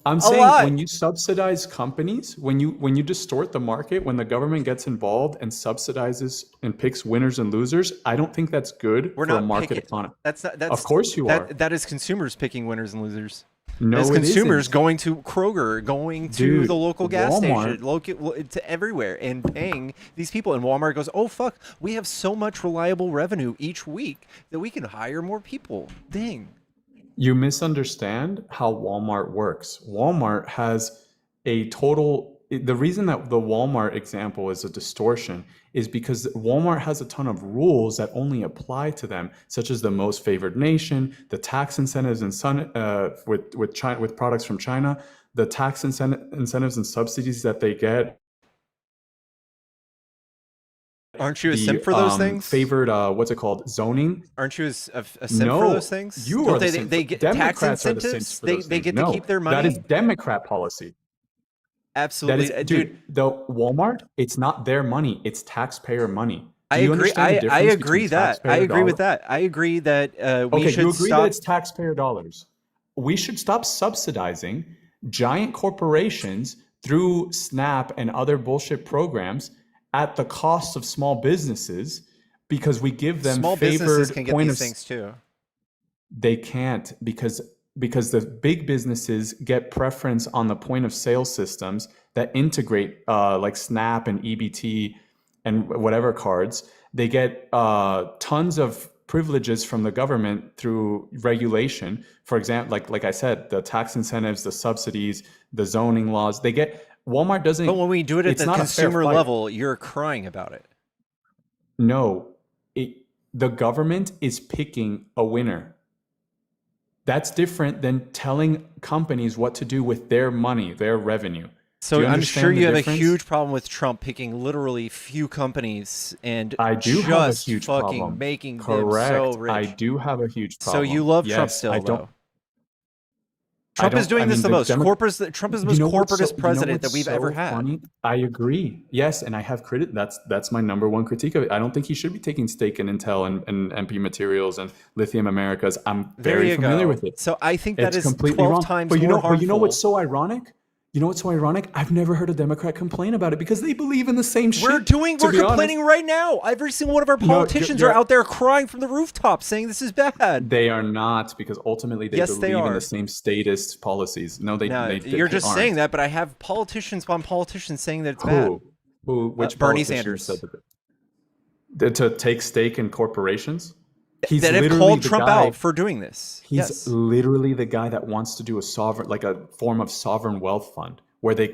[SPEAKER 2] I'm
[SPEAKER 1] A
[SPEAKER 2] saying
[SPEAKER 1] lot.
[SPEAKER 2] when you subsidize companies, when you distort the market, when the government gets involved and subsidizes and picks winners and losers, I don't think that's good
[SPEAKER 1] We're
[SPEAKER 2] for a
[SPEAKER 1] not
[SPEAKER 2] market
[SPEAKER 1] picking.
[SPEAKER 2] economy.
[SPEAKER 1] That's not.
[SPEAKER 2] Of course you are.
[SPEAKER 1] That is consumers picking winners and losers. As
[SPEAKER 2] No, it
[SPEAKER 1] consumers
[SPEAKER 2] isn't.
[SPEAKER 1] going to Kroger, going to
[SPEAKER 2] Dude,
[SPEAKER 1] the local gas
[SPEAKER 2] Walmart.
[SPEAKER 1] station, to everywhere, and paying these people. And Walmart goes, "Oh fuck, we have so much reliable revenue each week that we can hire more people." Dang.
[SPEAKER 2] You misunderstand how Walmart works. Walmart has a total. The reason that the Walmart example is a distortion is because Walmart has a ton of rules that only apply to them, such as the most favored nation, the tax incentives with China, with products from China, the tax incentives and subsidies that they get.
[SPEAKER 1] Aren't you a
[SPEAKER 2] The
[SPEAKER 1] simp for those things?
[SPEAKER 2] favored what's it called, zoning.
[SPEAKER 1] Aren't you a simp for
[SPEAKER 2] No,
[SPEAKER 1] those things?
[SPEAKER 2] you
[SPEAKER 1] Don't
[SPEAKER 2] are the
[SPEAKER 1] they,
[SPEAKER 2] simp.
[SPEAKER 1] they get tax
[SPEAKER 2] Democrats are the
[SPEAKER 1] incentives.
[SPEAKER 2] simps for
[SPEAKER 1] They
[SPEAKER 2] those
[SPEAKER 1] they
[SPEAKER 2] things.
[SPEAKER 1] get
[SPEAKER 2] No,
[SPEAKER 1] to keep their money.
[SPEAKER 2] that is Democrat policy. That
[SPEAKER 1] Absolutely,
[SPEAKER 2] is, dude, the Walmart, it's not their money, it's taxpayer money.
[SPEAKER 1] I
[SPEAKER 2] Do you
[SPEAKER 1] agree.
[SPEAKER 2] understand the
[SPEAKER 1] I
[SPEAKER 2] difference
[SPEAKER 1] agree
[SPEAKER 2] between
[SPEAKER 1] that. I
[SPEAKER 2] taxpayer
[SPEAKER 1] agree with
[SPEAKER 2] dollars?
[SPEAKER 1] that. I agree that we
[SPEAKER 2] Okay,
[SPEAKER 1] should
[SPEAKER 2] you agree that
[SPEAKER 1] stop.
[SPEAKER 2] it's taxpayer dollars. We should stop subsidizing giant corporations through SNAP and other bullshit programs at the cost of small businesses because we give them
[SPEAKER 1] Small businesses
[SPEAKER 2] favored
[SPEAKER 1] can get
[SPEAKER 2] point
[SPEAKER 1] these
[SPEAKER 2] of
[SPEAKER 1] things too.
[SPEAKER 2] They can't because the big businesses get preference on the point of sale systems that integrate like Snap and EBT and whatever cards. They get tons of privileges from the government through regulation. For example, like I said, the tax incentives, the subsidies, the zoning laws. They get Walmart doesn't.
[SPEAKER 1] But when we do it at
[SPEAKER 2] It's
[SPEAKER 1] the
[SPEAKER 2] not a fair
[SPEAKER 1] consumer
[SPEAKER 2] fight.
[SPEAKER 1] level, you're crying about it.
[SPEAKER 2] No, the government is picking a winner. That's different than telling companies what to do with their money, their revenue.
[SPEAKER 1] So
[SPEAKER 2] Do you
[SPEAKER 1] I'm
[SPEAKER 2] understand
[SPEAKER 1] sure
[SPEAKER 2] the
[SPEAKER 1] you have
[SPEAKER 2] difference?
[SPEAKER 1] a huge problem with Trump picking literally few companies and
[SPEAKER 2] I do have a
[SPEAKER 1] just
[SPEAKER 2] huge
[SPEAKER 1] fucking
[SPEAKER 2] problem.
[SPEAKER 1] making them
[SPEAKER 2] Correct.
[SPEAKER 1] so rich.
[SPEAKER 2] I do have a huge
[SPEAKER 1] So
[SPEAKER 2] problem.
[SPEAKER 1] you love Trump
[SPEAKER 2] Yes,
[SPEAKER 1] still,
[SPEAKER 2] I don't.
[SPEAKER 1] though. Trump is doing this the most. Trump is the most corporatist president that we've ever had.
[SPEAKER 2] Funny? I agree. Yes, and I have that's my number one critique of it. I don't think he should be taking stake in Intel and MP Materials and Lithium Americas. I'm
[SPEAKER 1] There
[SPEAKER 2] very
[SPEAKER 1] you
[SPEAKER 2] familiar
[SPEAKER 1] go.
[SPEAKER 2] with it.
[SPEAKER 1] So I think that
[SPEAKER 2] It's
[SPEAKER 1] is
[SPEAKER 2] completely
[SPEAKER 1] 12
[SPEAKER 2] wrong.
[SPEAKER 1] times
[SPEAKER 2] But you
[SPEAKER 1] more
[SPEAKER 2] know,
[SPEAKER 1] harmful.
[SPEAKER 2] but you know what's so ironic? You know what's so ironic? I've never heard a Democrat complain about it because they believe in the same shit.
[SPEAKER 1] We're
[SPEAKER 2] to be
[SPEAKER 1] complaining
[SPEAKER 2] honest.
[SPEAKER 1] right now. Every single one of our politicians are out there crying from the rooftops saying this is bad.
[SPEAKER 2] They are not, because ultimately they
[SPEAKER 1] Yes, they
[SPEAKER 2] believe in
[SPEAKER 1] are.
[SPEAKER 2] the same statist policies. No, they
[SPEAKER 1] You're just
[SPEAKER 2] aren't.
[SPEAKER 1] saying that, but I have politicians upon politicians saying that it's bad.
[SPEAKER 2] Which
[SPEAKER 1] Bernie
[SPEAKER 2] politician
[SPEAKER 1] Sanders.
[SPEAKER 2] said that? To take stake in corporations? He's
[SPEAKER 1] That have
[SPEAKER 2] literally
[SPEAKER 1] called
[SPEAKER 2] the
[SPEAKER 1] Trump
[SPEAKER 2] guy-
[SPEAKER 1] out for doing this.
[SPEAKER 2] He's
[SPEAKER 1] Yes.
[SPEAKER 2] literally the guy that wants to do a sovereign, like a form of sovereign wealth fund, where the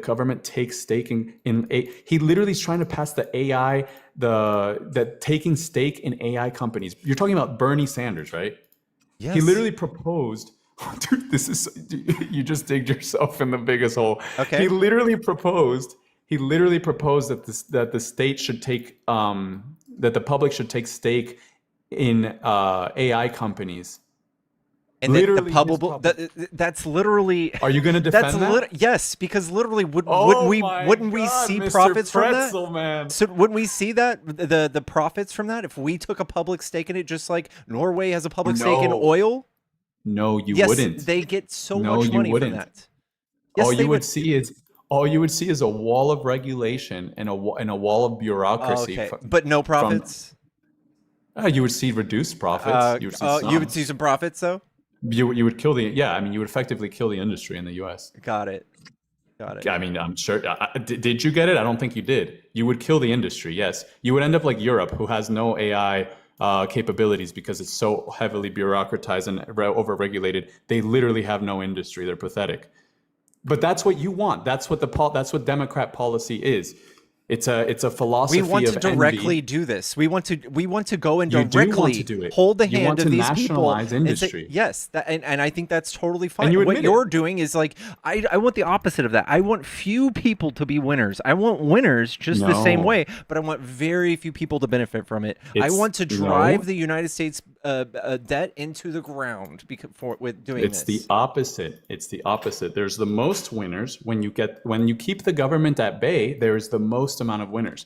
[SPEAKER 2] government takes stake in he literally is trying to pass the AI, the taking stake in AI companies. You're talking about Bernie Sanders, right?
[SPEAKER 1] Yes.
[SPEAKER 2] He literally proposed. Dude, you just digged yourself in the biggest hole.
[SPEAKER 1] Okay.
[SPEAKER 2] He literally proposed that the state should take that the public should take stake in AI companies.
[SPEAKER 1] And that the
[SPEAKER 2] Literally
[SPEAKER 1] public,
[SPEAKER 2] his
[SPEAKER 1] that's literally.
[SPEAKER 2] Are you going to defend that?
[SPEAKER 1] Yes, because literally,
[SPEAKER 2] Oh
[SPEAKER 1] wouldn't we
[SPEAKER 2] God,
[SPEAKER 1] see
[SPEAKER 2] Mr.
[SPEAKER 1] profits
[SPEAKER 2] Pretzel,
[SPEAKER 1] from that?
[SPEAKER 2] man.
[SPEAKER 1] So wouldn't we see that the profits from that if we took a public stake in it, just like Norway has a public stake in
[SPEAKER 2] No.
[SPEAKER 1] oil?
[SPEAKER 2] No, you
[SPEAKER 1] Yes,
[SPEAKER 2] wouldn't.
[SPEAKER 1] they get so
[SPEAKER 2] No,
[SPEAKER 1] much
[SPEAKER 2] you
[SPEAKER 1] money
[SPEAKER 2] wouldn't.
[SPEAKER 1] from that. Yes,
[SPEAKER 2] all
[SPEAKER 1] they
[SPEAKER 2] you would see is a wall of regulation and a wall of bureaucracy.
[SPEAKER 1] Okay, but no profits.
[SPEAKER 2] You would see reduced profits.
[SPEAKER 1] You would see some profits though.
[SPEAKER 2] You would kill you would effectively kill the industry in the U.S.
[SPEAKER 1] Got it.
[SPEAKER 2] I mean, I'm sure. Did you get it? I don't think you did. You would kill the industry. Yes, you would end up like Europe, who has no AI capabilities because it's so heavily bureaucratized and over-regulated. They literally have no industry. They're pathetic. But that's what you want. That's what Democrat policy is. It's a philosophy
[SPEAKER 1] We want
[SPEAKER 2] of
[SPEAKER 1] to directly
[SPEAKER 2] envy.
[SPEAKER 1] do this. We want to go and
[SPEAKER 2] You do
[SPEAKER 1] directly
[SPEAKER 2] want to do it.
[SPEAKER 1] hold the
[SPEAKER 2] You
[SPEAKER 1] hand
[SPEAKER 2] want
[SPEAKER 1] of
[SPEAKER 2] to
[SPEAKER 1] these people
[SPEAKER 2] nationalize
[SPEAKER 1] and say,
[SPEAKER 2] industry.
[SPEAKER 1] yes, and I think that's totally fine.
[SPEAKER 2] And you
[SPEAKER 1] What
[SPEAKER 2] admit
[SPEAKER 1] you're
[SPEAKER 2] it.
[SPEAKER 1] doing is like I want the opposite of that. I want few people to be winners. I want winners just the same
[SPEAKER 2] No.
[SPEAKER 1] way, but I want very few people to benefit from it. I
[SPEAKER 2] It's-
[SPEAKER 1] want to
[SPEAKER 2] no.
[SPEAKER 1] drive the United States debt into the ground with doing
[SPEAKER 2] It's
[SPEAKER 1] this.
[SPEAKER 2] the opposite. It's the opposite. There's the most winners when you keep the government at bay. There is the most amount of winners.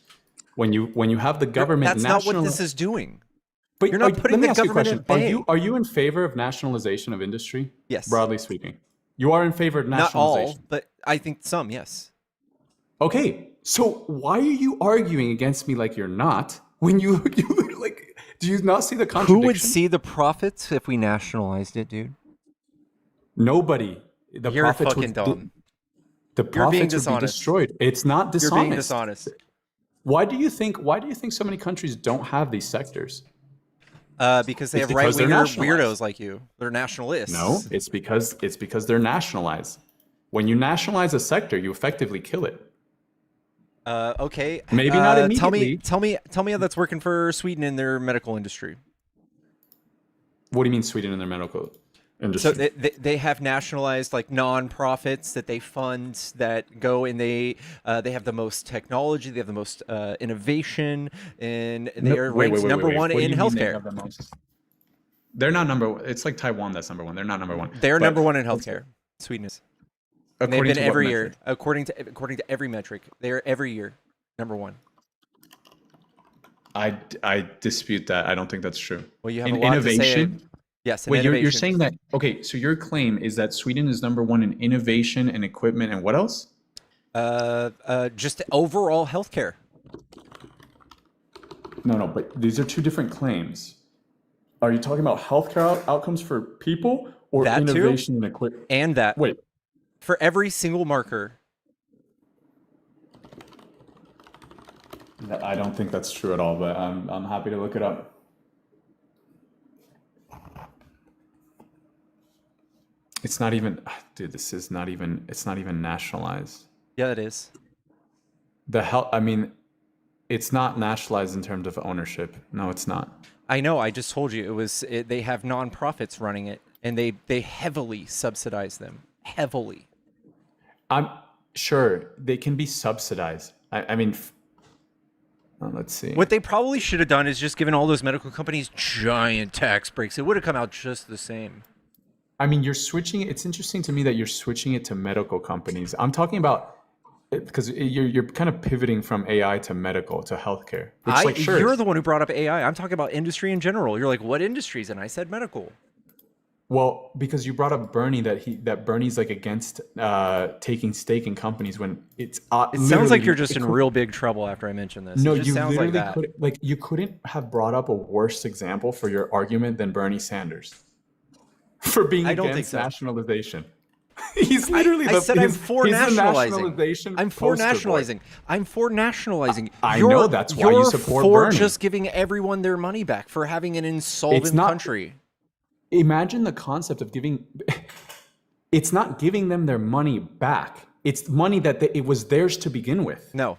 [SPEAKER 2] When you have the government,
[SPEAKER 1] That's not what this is doing.
[SPEAKER 2] But
[SPEAKER 1] You're not putting
[SPEAKER 2] let me
[SPEAKER 1] the
[SPEAKER 2] ask you a
[SPEAKER 1] government
[SPEAKER 2] question.
[SPEAKER 1] at bay.
[SPEAKER 2] Are you in favor of nationalization of industry?
[SPEAKER 1] Yes.
[SPEAKER 2] Broadly speaking. You are in favor of
[SPEAKER 1] Not all,
[SPEAKER 2] nationalization.
[SPEAKER 1] but I think some, yes.
[SPEAKER 2] Okay, so why are you arguing against me like you're not? When you like, do you not see the contradiction?
[SPEAKER 1] Who would see the profits if we nationalized it, dude?
[SPEAKER 2] Nobody. The
[SPEAKER 1] You're
[SPEAKER 2] profits
[SPEAKER 1] fucking
[SPEAKER 2] would
[SPEAKER 1] dumb.
[SPEAKER 2] the
[SPEAKER 1] You're being
[SPEAKER 2] profits would be
[SPEAKER 1] dishonest.
[SPEAKER 2] destroyed. It's not
[SPEAKER 1] You're
[SPEAKER 2] dishonest.
[SPEAKER 1] being dishonest.
[SPEAKER 2] Why do you think so many countries don't have these sectors?
[SPEAKER 1] Because they
[SPEAKER 2] It's
[SPEAKER 1] have
[SPEAKER 2] because they're
[SPEAKER 1] right-winger
[SPEAKER 2] nationalized.
[SPEAKER 1] weirdos like you. They're nationalists.
[SPEAKER 2] No, it's because they're nationalized. When you nationalize a sector, you effectively kill it.
[SPEAKER 1] Okay.
[SPEAKER 2] Maybe not immediately.
[SPEAKER 1] Tell me how that's working for Sweden in their medical industry.
[SPEAKER 2] What do you mean Sweden in their medical
[SPEAKER 1] So
[SPEAKER 2] industry?
[SPEAKER 1] they have nationalized like non-profits that they fund that go and they have the most technology, they have the most innovation, and they are ranked number one in healthcare.
[SPEAKER 2] They're not number one. It's like Taiwan that's number one. They're not number one.
[SPEAKER 1] They're
[SPEAKER 2] But
[SPEAKER 1] number one in healthcare. Sweden is. And they've
[SPEAKER 2] according
[SPEAKER 1] been
[SPEAKER 2] to what
[SPEAKER 1] every
[SPEAKER 2] metric?
[SPEAKER 1] year, according to every metric. They are every year number one.
[SPEAKER 2] I dispute that. I don't think that's true.
[SPEAKER 1] Well, you have
[SPEAKER 2] In
[SPEAKER 1] a lot to say.
[SPEAKER 2] innovation.
[SPEAKER 1] Yes, in
[SPEAKER 2] Wait, you're
[SPEAKER 1] innovation.
[SPEAKER 2] saying that? Okay, so your claim is that Sweden is number one in innovation and equipment and what else?
[SPEAKER 1] Just overall healthcare.
[SPEAKER 2] No, but these are two different claims. Are you talking about healthcare outcomes for people or
[SPEAKER 1] That too?
[SPEAKER 2] innovation and equipment?
[SPEAKER 1] And that
[SPEAKER 2] Wait,
[SPEAKER 1] for every single marker.
[SPEAKER 2] I don't think that's true at all, but I'm happy to look it up. It's not even, dude. This is not even. It's not even nationalized.
[SPEAKER 1] Yeah, it is.
[SPEAKER 2] I mean, it's not nationalized in terms of ownership. No, it's not.
[SPEAKER 1] I know. I just told you they have nonprofits running it, and they heavily subsidize them. Heavily.
[SPEAKER 2] I'm sure they can be subsidized. I mean, let's see.
[SPEAKER 1] What they probably should have done is just given all those medical companies giant tax breaks. It would have come out just the same.
[SPEAKER 2] I mean, you're switching. It's interesting to me that you're switching it to medical companies. I'm talking about because you're kind of pivoting from AI to medical to healthcare. Which,
[SPEAKER 1] You're the one who brought up AI. I'm talking about industry in general. You're like, what industries? And I said medical.
[SPEAKER 2] Well, because you brought up Bernie that Bernie's like against taking stake in companies when it's.
[SPEAKER 1] It sounds like you're just in real big trouble after I mentioned this.
[SPEAKER 2] No,
[SPEAKER 1] it just
[SPEAKER 2] you
[SPEAKER 1] sounds
[SPEAKER 2] literally
[SPEAKER 1] like that.
[SPEAKER 2] you couldn't have brought up a worse example for your argument than Bernie Sanders for being
[SPEAKER 1] I don't think
[SPEAKER 2] against
[SPEAKER 1] so.
[SPEAKER 2] nationalization. He's literally.
[SPEAKER 1] I said I'm for nationalizing.
[SPEAKER 2] nationalization
[SPEAKER 1] I'm for
[SPEAKER 2] poster boy.
[SPEAKER 1] nationalizing. I'm for nationalizing.
[SPEAKER 2] I know that's why you support
[SPEAKER 1] for
[SPEAKER 2] Bernie.
[SPEAKER 1] just giving everyone their money back for having an insolvent country.
[SPEAKER 2] Imagine the concept of giving. It's not giving them their money back. It's money that it was theirs to begin with.
[SPEAKER 1] No,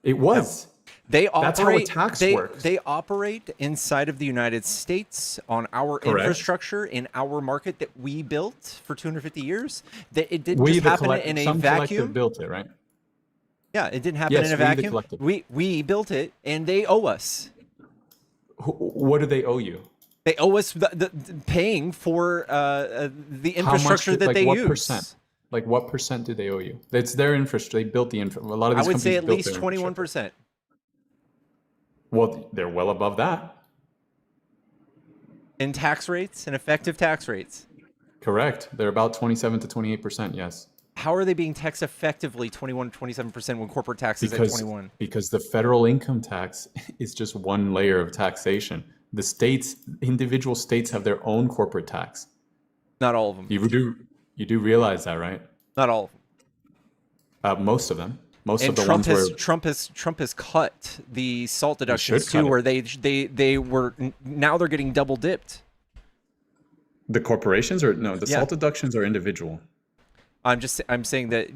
[SPEAKER 2] it was.
[SPEAKER 1] They operate.
[SPEAKER 2] That's how a tax works.
[SPEAKER 1] They operate inside of the United States on our infrastructure in our market that we built for 250 years. That it didn't just happen in a vacuum.
[SPEAKER 2] Built it, right?
[SPEAKER 1] Yeah, it didn't happen in a vacuum. We built it, and they owe us.
[SPEAKER 2] What do they owe you?
[SPEAKER 1] They owe us the paying for the infrastructure that they use.
[SPEAKER 2] Percent? Like what percent do they owe you? It's their infrastructure. They built the infrastructure. A lot of these
[SPEAKER 1] I would say
[SPEAKER 2] companies
[SPEAKER 1] at
[SPEAKER 2] built
[SPEAKER 1] least
[SPEAKER 2] their
[SPEAKER 1] 21%.
[SPEAKER 2] Well, they're well above that.
[SPEAKER 1] In tax rates and effective tax rates.
[SPEAKER 2] Correct. They're about 27 to 28%, yes.
[SPEAKER 1] How are they being taxed effectively 21 to 27% when corporate tax is at 21?
[SPEAKER 2] Because the federal income tax is just one layer of taxation. The states, individual states have their own corporate tax.
[SPEAKER 1] Not all of them.
[SPEAKER 2] You do realize that, right?
[SPEAKER 1] Not all of them.
[SPEAKER 2] Most of them. Most
[SPEAKER 1] and
[SPEAKER 2] of the
[SPEAKER 1] Trump
[SPEAKER 2] ones
[SPEAKER 1] has Trump has cut the salt deductions
[SPEAKER 2] cut
[SPEAKER 1] too,
[SPEAKER 2] it.
[SPEAKER 1] where they were now they're getting double dipped.
[SPEAKER 2] The corporations or no? The
[SPEAKER 1] Yeah.
[SPEAKER 2] salt deductions are individual.
[SPEAKER 1] I'm saying that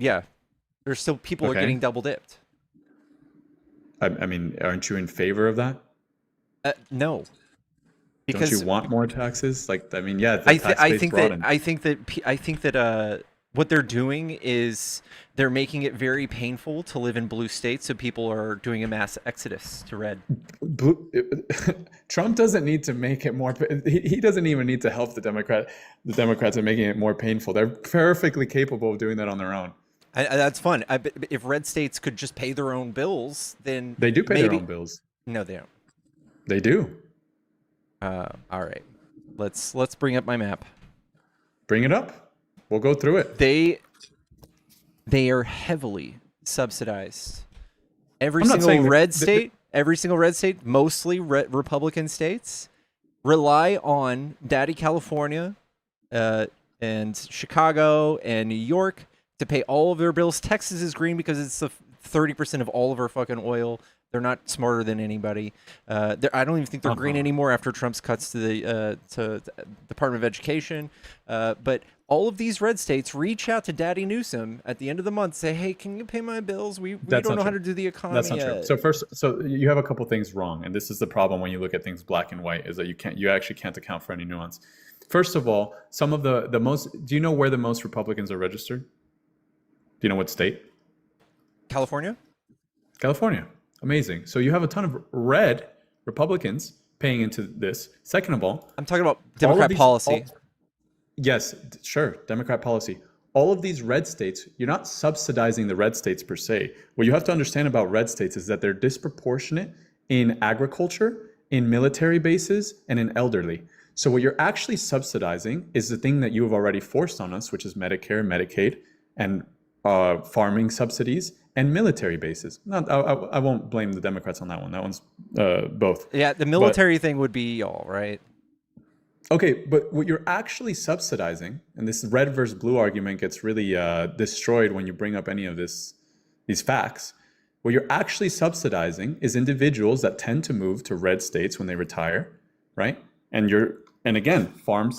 [SPEAKER 1] there's still people are getting double dipped.
[SPEAKER 2] I mean, aren't you in favor of that?
[SPEAKER 1] No, because
[SPEAKER 2] don't you want more taxes? Like, I mean, yeah,
[SPEAKER 1] I think that what they're doing is they're making it very painful to live in blue states, so people are doing a mass exodus to red.
[SPEAKER 2] Trump doesn't need to make it more. He doesn't even need to help the Democrats in making it more painful. They're perfectly capable of doing that on their own.
[SPEAKER 1] That's fun. If red states could just pay their own bills, then
[SPEAKER 2] they do pay their own bills.
[SPEAKER 1] No, they don't.
[SPEAKER 2] They do.
[SPEAKER 1] All right. Let's bring up my map.
[SPEAKER 2] Bring it up.
[SPEAKER 5] We'll go through it.
[SPEAKER 1] They are heavily subsidized. Every
[SPEAKER 5] I'm not
[SPEAKER 1] single
[SPEAKER 5] saying that-
[SPEAKER 1] red state, mostly Republican states, rely on Daddy California and Chicago and New York to pay all of their bills. Texas is green because it's the 30% of all of our fucking oil. They're not smarter than anybody. I don't even think they're green anymore after Trump's cuts to the Department of Education. But all of these red states reach out to Daddy Newsom at the end of the month, say, "Hey, can you pay my bills? We don't know how to do the economy."
[SPEAKER 5] That's not true. So you have a couple things wrong, and this is the problem when you look at things black and white, is that you actually can't account for any nuance. First of all, some of the most. Do you know where the most Republicans are registered? Do you know what state?
[SPEAKER 1] California.
[SPEAKER 5] California. Amazing. So you have a ton of red Republicans paying into this. Second of all,
[SPEAKER 1] I'm talking about Democrat policy.
[SPEAKER 5] Yes, sure, Democrat policy. All of these red states, you're not subsidizing the red states per se. What you have to understand about red states is that they're disproportionate in agriculture, in military bases, and in elderly. So what you're actually subsidizing is the thing that you have already forced on us, which is Medicare, Medicaid, and farming subsidies, and military bases. I won't blame the Democrats on that one. That one's both.
[SPEAKER 1] Yeah, the military thing would be y'all, right?
[SPEAKER 5] Okay, but what you're actually subsidizing, and this red versus blue argument gets really destroyed when you bring up any of these facts. What you're actually subsidizing is individuals that tend to move to red states when they retire, right? And again, farming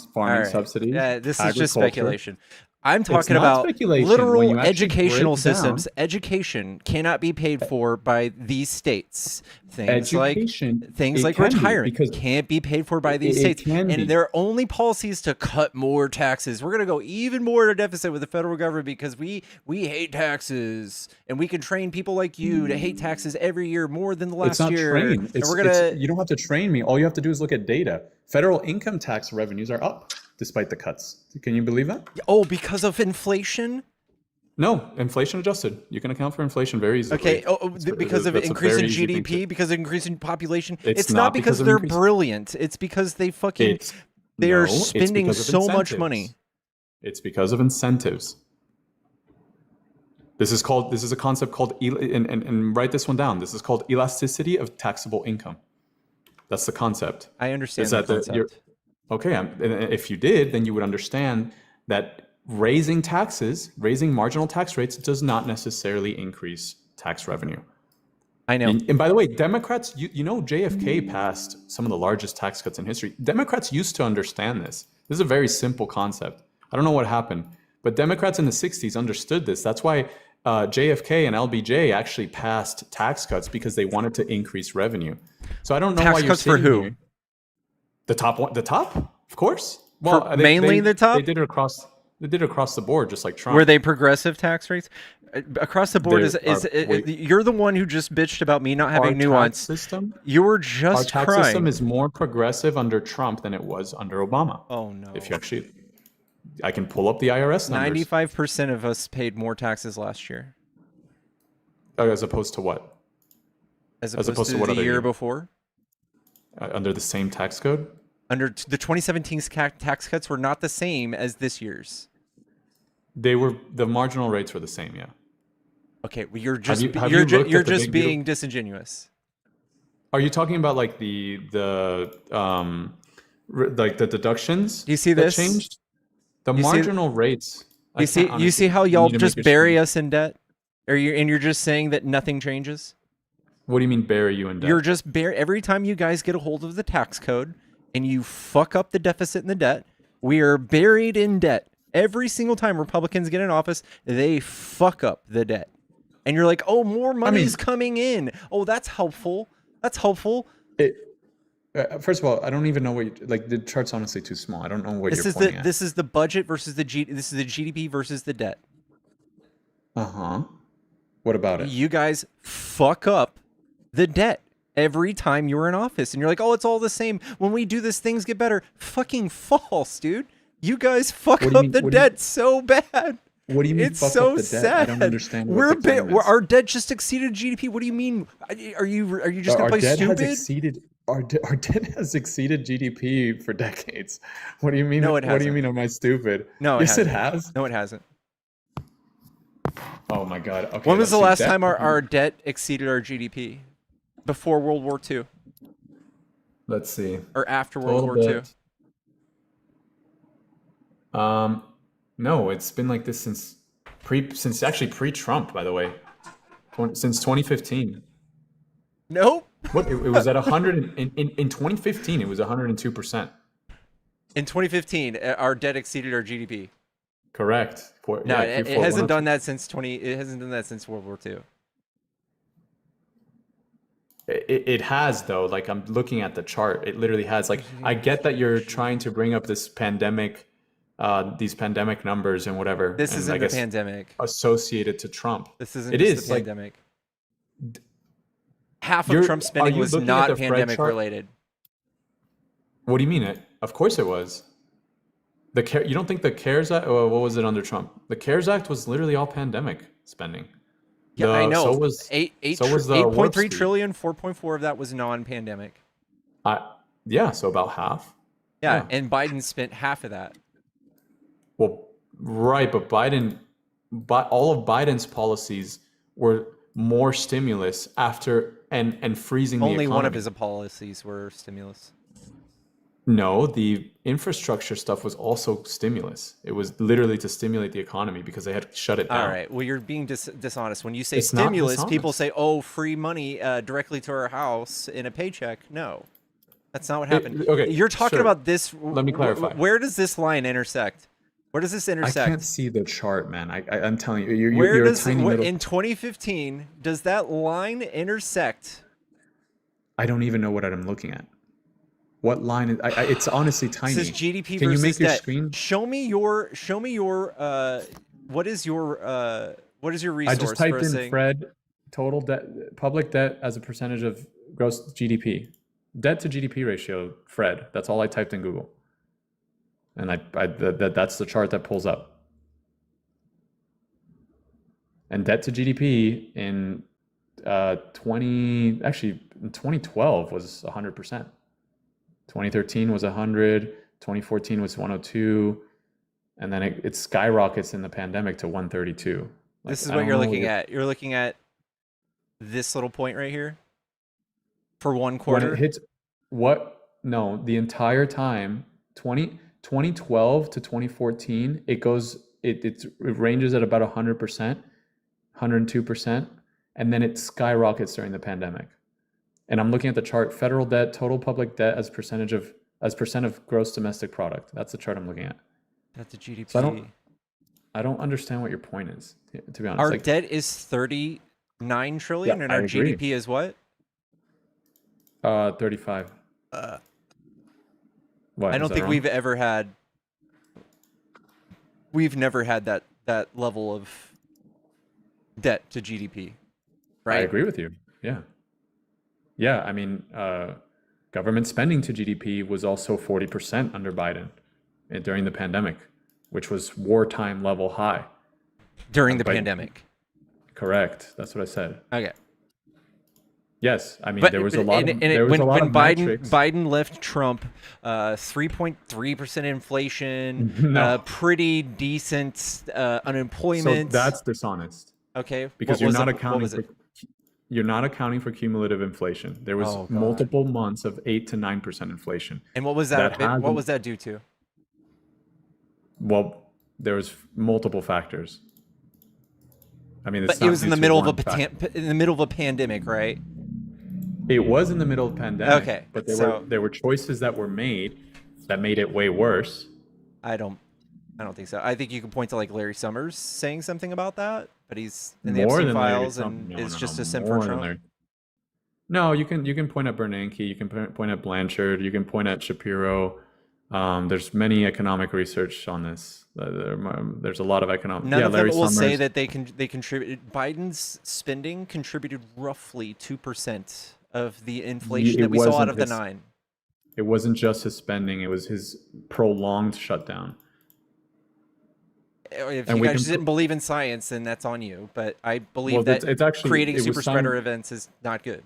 [SPEAKER 5] subsidies.
[SPEAKER 1] Yeah, this is just
[SPEAKER 5] agriculture.
[SPEAKER 1] speculation. I'm
[SPEAKER 5] It's
[SPEAKER 1] talking
[SPEAKER 5] not
[SPEAKER 1] about
[SPEAKER 5] speculation when
[SPEAKER 1] literal
[SPEAKER 5] you actually
[SPEAKER 1] educational
[SPEAKER 5] break down-
[SPEAKER 1] systems. Education cannot be paid for by these states. Things
[SPEAKER 5] Education,
[SPEAKER 1] like things
[SPEAKER 5] it
[SPEAKER 1] like
[SPEAKER 5] can be,
[SPEAKER 1] retirement
[SPEAKER 5] because
[SPEAKER 1] can't be paid for by these
[SPEAKER 5] it
[SPEAKER 1] states.
[SPEAKER 5] can be.
[SPEAKER 1] And their only policy is to cut more taxes. We're gonna go even more to deficit with the federal government because we hate taxes, and we can train people like you to hate taxes every year more than the last
[SPEAKER 5] It's not
[SPEAKER 1] year.
[SPEAKER 5] train.
[SPEAKER 1] And we're gonna.
[SPEAKER 5] You don't have to train me. All you have to do is look at data. Federal income tax revenues are up despite the cuts. Can you believe that?
[SPEAKER 1] Oh, because of inflation.
[SPEAKER 5] No, inflation adjusted. You can account for inflation very easily.
[SPEAKER 1] Okay, because of
[SPEAKER 5] That's a
[SPEAKER 1] increase in
[SPEAKER 5] very easy thing
[SPEAKER 1] GDP,
[SPEAKER 5] to-
[SPEAKER 1] because of increase in population.
[SPEAKER 5] It's
[SPEAKER 1] It's not
[SPEAKER 5] not
[SPEAKER 1] because
[SPEAKER 5] because of
[SPEAKER 1] they're
[SPEAKER 5] increase-
[SPEAKER 1] brilliant. It's because they fucking they
[SPEAKER 5] No,
[SPEAKER 1] are
[SPEAKER 5] it's
[SPEAKER 1] spending
[SPEAKER 5] because of
[SPEAKER 1] so much
[SPEAKER 5] incentives.
[SPEAKER 1] money.
[SPEAKER 5] It's because of incentives. This is a concept called, and write this one down. This is called elasticity of taxable income. That's the concept.
[SPEAKER 1] I understand
[SPEAKER 5] Is
[SPEAKER 1] that
[SPEAKER 5] that you're
[SPEAKER 1] concept.
[SPEAKER 5] okay? And if you did, then you would understand that raising marginal tax rates does not necessarily increase tax revenue.
[SPEAKER 1] I know.
[SPEAKER 5] And by the way, Democrats, you know, JFK passed some of the largest tax cuts in history. Democrats used to understand this. This is a very simple concept. I don't know what happened, but Democrats in the 60s understood this. That's why JFK and LBJ actually passed tax cuts, because they wanted to increase revenue. So I don't know
[SPEAKER 1] Tax
[SPEAKER 5] why you're
[SPEAKER 1] cuts for
[SPEAKER 5] sitting
[SPEAKER 1] who?
[SPEAKER 5] here. The top one, of course.
[SPEAKER 1] For mainly the top?
[SPEAKER 5] They did it across the board, just like Trump.
[SPEAKER 1] Were they progressive tax rates? Across the board
[SPEAKER 5] They
[SPEAKER 1] you're the one who just bitched about me not having nuance.
[SPEAKER 5] System,
[SPEAKER 1] You were
[SPEAKER 5] our
[SPEAKER 1] just
[SPEAKER 5] tax
[SPEAKER 1] crying.
[SPEAKER 5] system is more progressive under Trump than it was under Obama.
[SPEAKER 1] Oh no.
[SPEAKER 5] If you actually, I can pull up the IRS numbers.
[SPEAKER 1] 95% of us paid more taxes last year,
[SPEAKER 5] As opposed to what?
[SPEAKER 1] as opposed to
[SPEAKER 5] what
[SPEAKER 1] the
[SPEAKER 5] other
[SPEAKER 1] year
[SPEAKER 5] year?
[SPEAKER 1] before.
[SPEAKER 5] Under the same tax code?
[SPEAKER 1] Under the 2017 tax cuts were not the same as this year's.
[SPEAKER 5] The marginal rates were the same, yeah.
[SPEAKER 1] Okay, well, you're just
[SPEAKER 5] have you
[SPEAKER 1] you're
[SPEAKER 5] looked
[SPEAKER 1] you're
[SPEAKER 5] at the
[SPEAKER 1] just
[SPEAKER 5] big
[SPEAKER 1] being disingenuous.
[SPEAKER 5] Are you talking about like the deductions?
[SPEAKER 1] Do you see
[SPEAKER 5] that
[SPEAKER 1] this?
[SPEAKER 5] changed? The
[SPEAKER 1] You see-
[SPEAKER 5] marginal rates. I
[SPEAKER 1] You
[SPEAKER 5] can't
[SPEAKER 1] see
[SPEAKER 5] honestly-
[SPEAKER 1] how
[SPEAKER 5] you
[SPEAKER 1] y'all
[SPEAKER 5] need to
[SPEAKER 1] just
[SPEAKER 5] make your
[SPEAKER 1] bury
[SPEAKER 5] screen.
[SPEAKER 1] us in debt? You're just saying that nothing changes?
[SPEAKER 5] What do you mean bury you in debt?
[SPEAKER 1] You're just every time you guys get a hold of the tax code and you fuck up the deficit and the debt, we are buried in debt. Every single time Republicans get in office, they fuck up the debt. And you're like, "Oh, more money's coming in. Oh, that's helpful. That's helpful."
[SPEAKER 5] First of all, I don't even know what the chart's honestly too small. I don't know what you're pointing at.
[SPEAKER 1] This is the budget versus this is the GDP versus the debt.
[SPEAKER 5] Uh-huh. What about it?
[SPEAKER 1] You guys fuck up the debt every time you're in office, and you're like, "Oh, it's all the same. When we do this, things get better." Fucking false, dude. You guys fuck
[SPEAKER 5] What do you
[SPEAKER 1] up
[SPEAKER 5] mean-
[SPEAKER 1] the
[SPEAKER 5] what do you-
[SPEAKER 1] debt so bad.
[SPEAKER 5] What do you mean
[SPEAKER 1] It's
[SPEAKER 5] fuck
[SPEAKER 1] so
[SPEAKER 5] up the debt?
[SPEAKER 1] sad.
[SPEAKER 5] I don't understand what the claim is.
[SPEAKER 1] Our debt just exceeded GDP. What do you mean? Are you just gonna
[SPEAKER 5] Our
[SPEAKER 1] play
[SPEAKER 5] debt
[SPEAKER 1] stupid?
[SPEAKER 5] has exceeded. our debt has exceeded GDP for decades. What do you mean?
[SPEAKER 1] No, it
[SPEAKER 5] What do you
[SPEAKER 1] hasn't.
[SPEAKER 5] mean? Am I stupid?
[SPEAKER 1] No, it
[SPEAKER 5] Yes, it
[SPEAKER 1] hasn't.
[SPEAKER 5] has.
[SPEAKER 1] No, it hasn't.
[SPEAKER 5] Oh my God. Okay.
[SPEAKER 1] When was
[SPEAKER 5] let's
[SPEAKER 1] the
[SPEAKER 5] see.
[SPEAKER 1] last
[SPEAKER 5] Debt
[SPEAKER 1] time
[SPEAKER 5] to
[SPEAKER 1] our debt exceeded our GDP? Before World War II
[SPEAKER 5] Let's see.
[SPEAKER 1] or after World
[SPEAKER 5] Total
[SPEAKER 1] War II?
[SPEAKER 5] debt. No, it's been like this since actually pre-Trump, by the way, since 2015.
[SPEAKER 1] Nope.
[SPEAKER 5] What it was at 100 in 2015. It was 102%.
[SPEAKER 1] In 2015, our debt exceeded our GDP.
[SPEAKER 5] Correct.
[SPEAKER 1] No,
[SPEAKER 5] Yeah,
[SPEAKER 1] it
[SPEAKER 5] Q4,
[SPEAKER 1] hasn't done
[SPEAKER 5] 102.
[SPEAKER 1] that since 20. It hasn't done that since World War II.
[SPEAKER 5] It has though. Like I'm looking at the chart. It literally has. Like I get that you're trying to bring up this pandemic, these pandemic numbers and whatever.
[SPEAKER 1] This
[SPEAKER 5] and
[SPEAKER 1] isn't
[SPEAKER 5] I
[SPEAKER 1] the
[SPEAKER 5] guess
[SPEAKER 1] pandemic.
[SPEAKER 5] associated to Trump.
[SPEAKER 1] This isn't
[SPEAKER 5] It
[SPEAKER 1] just
[SPEAKER 5] is
[SPEAKER 1] the
[SPEAKER 5] like
[SPEAKER 1] pandemic. Half of
[SPEAKER 5] you're.
[SPEAKER 1] Trump's
[SPEAKER 5] Are
[SPEAKER 1] spending
[SPEAKER 5] you
[SPEAKER 1] was
[SPEAKER 5] looking at
[SPEAKER 1] not
[SPEAKER 5] the Fred
[SPEAKER 1] pandemic
[SPEAKER 5] chart?
[SPEAKER 1] related.
[SPEAKER 5] What do you mean it? Of course it was. You don't think the CARES Act? Oh, what was it under Trump? The CARES Act was literally all pandemic spending.
[SPEAKER 1] Yeah, I know.
[SPEAKER 5] So was the
[SPEAKER 1] 8.3
[SPEAKER 5] warp speed.
[SPEAKER 1] trillion, 4.4 of that was non-pandemic.
[SPEAKER 5] Yeah, so about half.
[SPEAKER 1] Yeah, and Biden spent half of that.
[SPEAKER 5] Well, right, but all of Biden's policies were more stimulus after and freezing the
[SPEAKER 1] Only
[SPEAKER 5] economy.
[SPEAKER 1] one of his policies were stimulus.
[SPEAKER 5] No, the infrastructure stuff was also stimulus. It was literally to stimulate the economy because they had shut it down.
[SPEAKER 1] All right. Well, you're being dishonest. When you say
[SPEAKER 5] It's not
[SPEAKER 1] stimulus, people
[SPEAKER 5] dishonest.
[SPEAKER 1] say, "Oh, free money directly to our house in a paycheck." No, that's not what happened.
[SPEAKER 5] Okay,
[SPEAKER 1] You're talking
[SPEAKER 5] sure.
[SPEAKER 1] about this.
[SPEAKER 5] Let me clarify.
[SPEAKER 1] Where does this line intersect? Where does this
[SPEAKER 5] I
[SPEAKER 1] intersect?
[SPEAKER 5] can't see the chart, man. I'm telling you,
[SPEAKER 1] Where
[SPEAKER 5] you're
[SPEAKER 1] does
[SPEAKER 5] a tiny little.
[SPEAKER 1] in 2015 does that line intersect?
[SPEAKER 5] I don't even know what I'm looking at. What line is? It's honestly tiny.
[SPEAKER 1] It says GDP
[SPEAKER 5] Can
[SPEAKER 1] versus
[SPEAKER 5] you make your
[SPEAKER 1] debt.
[SPEAKER 5] screen?
[SPEAKER 1] Show me your. What is your resource?
[SPEAKER 5] I just typed
[SPEAKER 1] for
[SPEAKER 5] in
[SPEAKER 1] saying,
[SPEAKER 5] Fred total debt, public debt as a percentage of gross GDP, debt to GDP ratio. Fred. That's all I typed in Google, and that's the chart that pulls up. And debt to GDP in 2012 was 100%. 2013 was 100. 2014 was 102. And then it skyrockets in the pandemic to 132.
[SPEAKER 1] this is what you're looking at. You're looking at this little point right here for one quarter.
[SPEAKER 5] When it hits what? No, the entire time, 2012 to 2014, it ranges at about 100%, 102%, and then it skyrockets during the pandemic. And I'm looking at the chart, federal debt, total public debt as percent of gross domestic product. That's the chart I'm looking at.
[SPEAKER 1] That's a GDP.
[SPEAKER 5] So I don't understand what your point is, to be honest.
[SPEAKER 1] Our debt is 39 trillion,
[SPEAKER 5] Yeah,
[SPEAKER 1] and
[SPEAKER 5] I
[SPEAKER 1] our
[SPEAKER 5] agree.
[SPEAKER 1] GDP is what?
[SPEAKER 5] 35. What,
[SPEAKER 1] I
[SPEAKER 5] is
[SPEAKER 1] don't
[SPEAKER 5] that
[SPEAKER 1] think
[SPEAKER 5] wrong?
[SPEAKER 1] we've never had that level of debt to GDP, right?
[SPEAKER 5] I agree with you. Yeah. Yeah, I mean, government spending to GDP was also 40% under Biden during the pandemic, which was wartime level high.
[SPEAKER 1] During the
[SPEAKER 5] But-
[SPEAKER 1] pandemic.
[SPEAKER 5] Correct. That's what I said.
[SPEAKER 1] Okay.
[SPEAKER 5] Yes, I mean
[SPEAKER 1] But
[SPEAKER 5] there was a lot.
[SPEAKER 1] and
[SPEAKER 5] There was
[SPEAKER 1] when,
[SPEAKER 5] a lot
[SPEAKER 1] when
[SPEAKER 5] of
[SPEAKER 1] Biden
[SPEAKER 5] metrics.
[SPEAKER 1] Biden left Trump, 3.3% inflation,
[SPEAKER 5] No.
[SPEAKER 1] pretty decent
[SPEAKER 5] So
[SPEAKER 1] unemployment.
[SPEAKER 5] that's dishonest
[SPEAKER 1] okay.
[SPEAKER 5] because
[SPEAKER 1] What
[SPEAKER 5] you're
[SPEAKER 1] was
[SPEAKER 5] not
[SPEAKER 1] it? What
[SPEAKER 5] accounting
[SPEAKER 1] was
[SPEAKER 5] for
[SPEAKER 1] it?
[SPEAKER 5] you're not accounting for cumulative inflation. There was
[SPEAKER 1] Oh, God.
[SPEAKER 5] multiple months of 8 to 9% inflation.
[SPEAKER 1] And what was that?
[SPEAKER 5] that has
[SPEAKER 1] What
[SPEAKER 5] an-
[SPEAKER 1] was that due to?
[SPEAKER 5] Well, there was multiple factors. I mean, it's
[SPEAKER 1] But
[SPEAKER 5] not
[SPEAKER 1] it was in
[SPEAKER 5] due
[SPEAKER 1] the
[SPEAKER 5] to
[SPEAKER 1] middle of
[SPEAKER 5] one factor.
[SPEAKER 1] in the middle of a pandemic, right?
[SPEAKER 5] It was in the middle of the pandemic.
[SPEAKER 1] Okay,
[SPEAKER 5] But
[SPEAKER 1] so-
[SPEAKER 5] there were choices that were made that made it way worse.
[SPEAKER 1] I don't think so. I think you can point to like Larry Summers saying something about that, but he's in the
[SPEAKER 5] More
[SPEAKER 1] Epstein
[SPEAKER 5] than Larry
[SPEAKER 1] files
[SPEAKER 5] Trump.
[SPEAKER 1] and
[SPEAKER 5] No,
[SPEAKER 1] is
[SPEAKER 5] no,
[SPEAKER 1] just
[SPEAKER 5] no,
[SPEAKER 1] a sim
[SPEAKER 5] more
[SPEAKER 1] for
[SPEAKER 5] than
[SPEAKER 1] Trump.
[SPEAKER 5] Larry. No, you can point at Bernanke, you can point at Blanchard, you can point at Shapiro. There's many economic research on this. There's a lot of economic.
[SPEAKER 1] None
[SPEAKER 5] yeah,
[SPEAKER 1] of
[SPEAKER 5] Larry
[SPEAKER 1] them will say
[SPEAKER 5] Summers.
[SPEAKER 1] that they contributed. Biden's spending contributed roughly 2% of the inflation
[SPEAKER 5] It
[SPEAKER 1] that we saw out
[SPEAKER 5] wasn't
[SPEAKER 1] of the
[SPEAKER 5] his-
[SPEAKER 1] 9.
[SPEAKER 5] It wasn't just his spending; it was his prolonged shutdown.
[SPEAKER 1] If
[SPEAKER 5] And
[SPEAKER 1] you
[SPEAKER 5] we
[SPEAKER 1] guys
[SPEAKER 5] can
[SPEAKER 1] didn't believe in science, then that's on you. But I believe
[SPEAKER 5] Well,
[SPEAKER 1] that
[SPEAKER 5] it's actually
[SPEAKER 1] creating
[SPEAKER 5] it was
[SPEAKER 1] super
[SPEAKER 5] some-
[SPEAKER 1] spreader events is not good.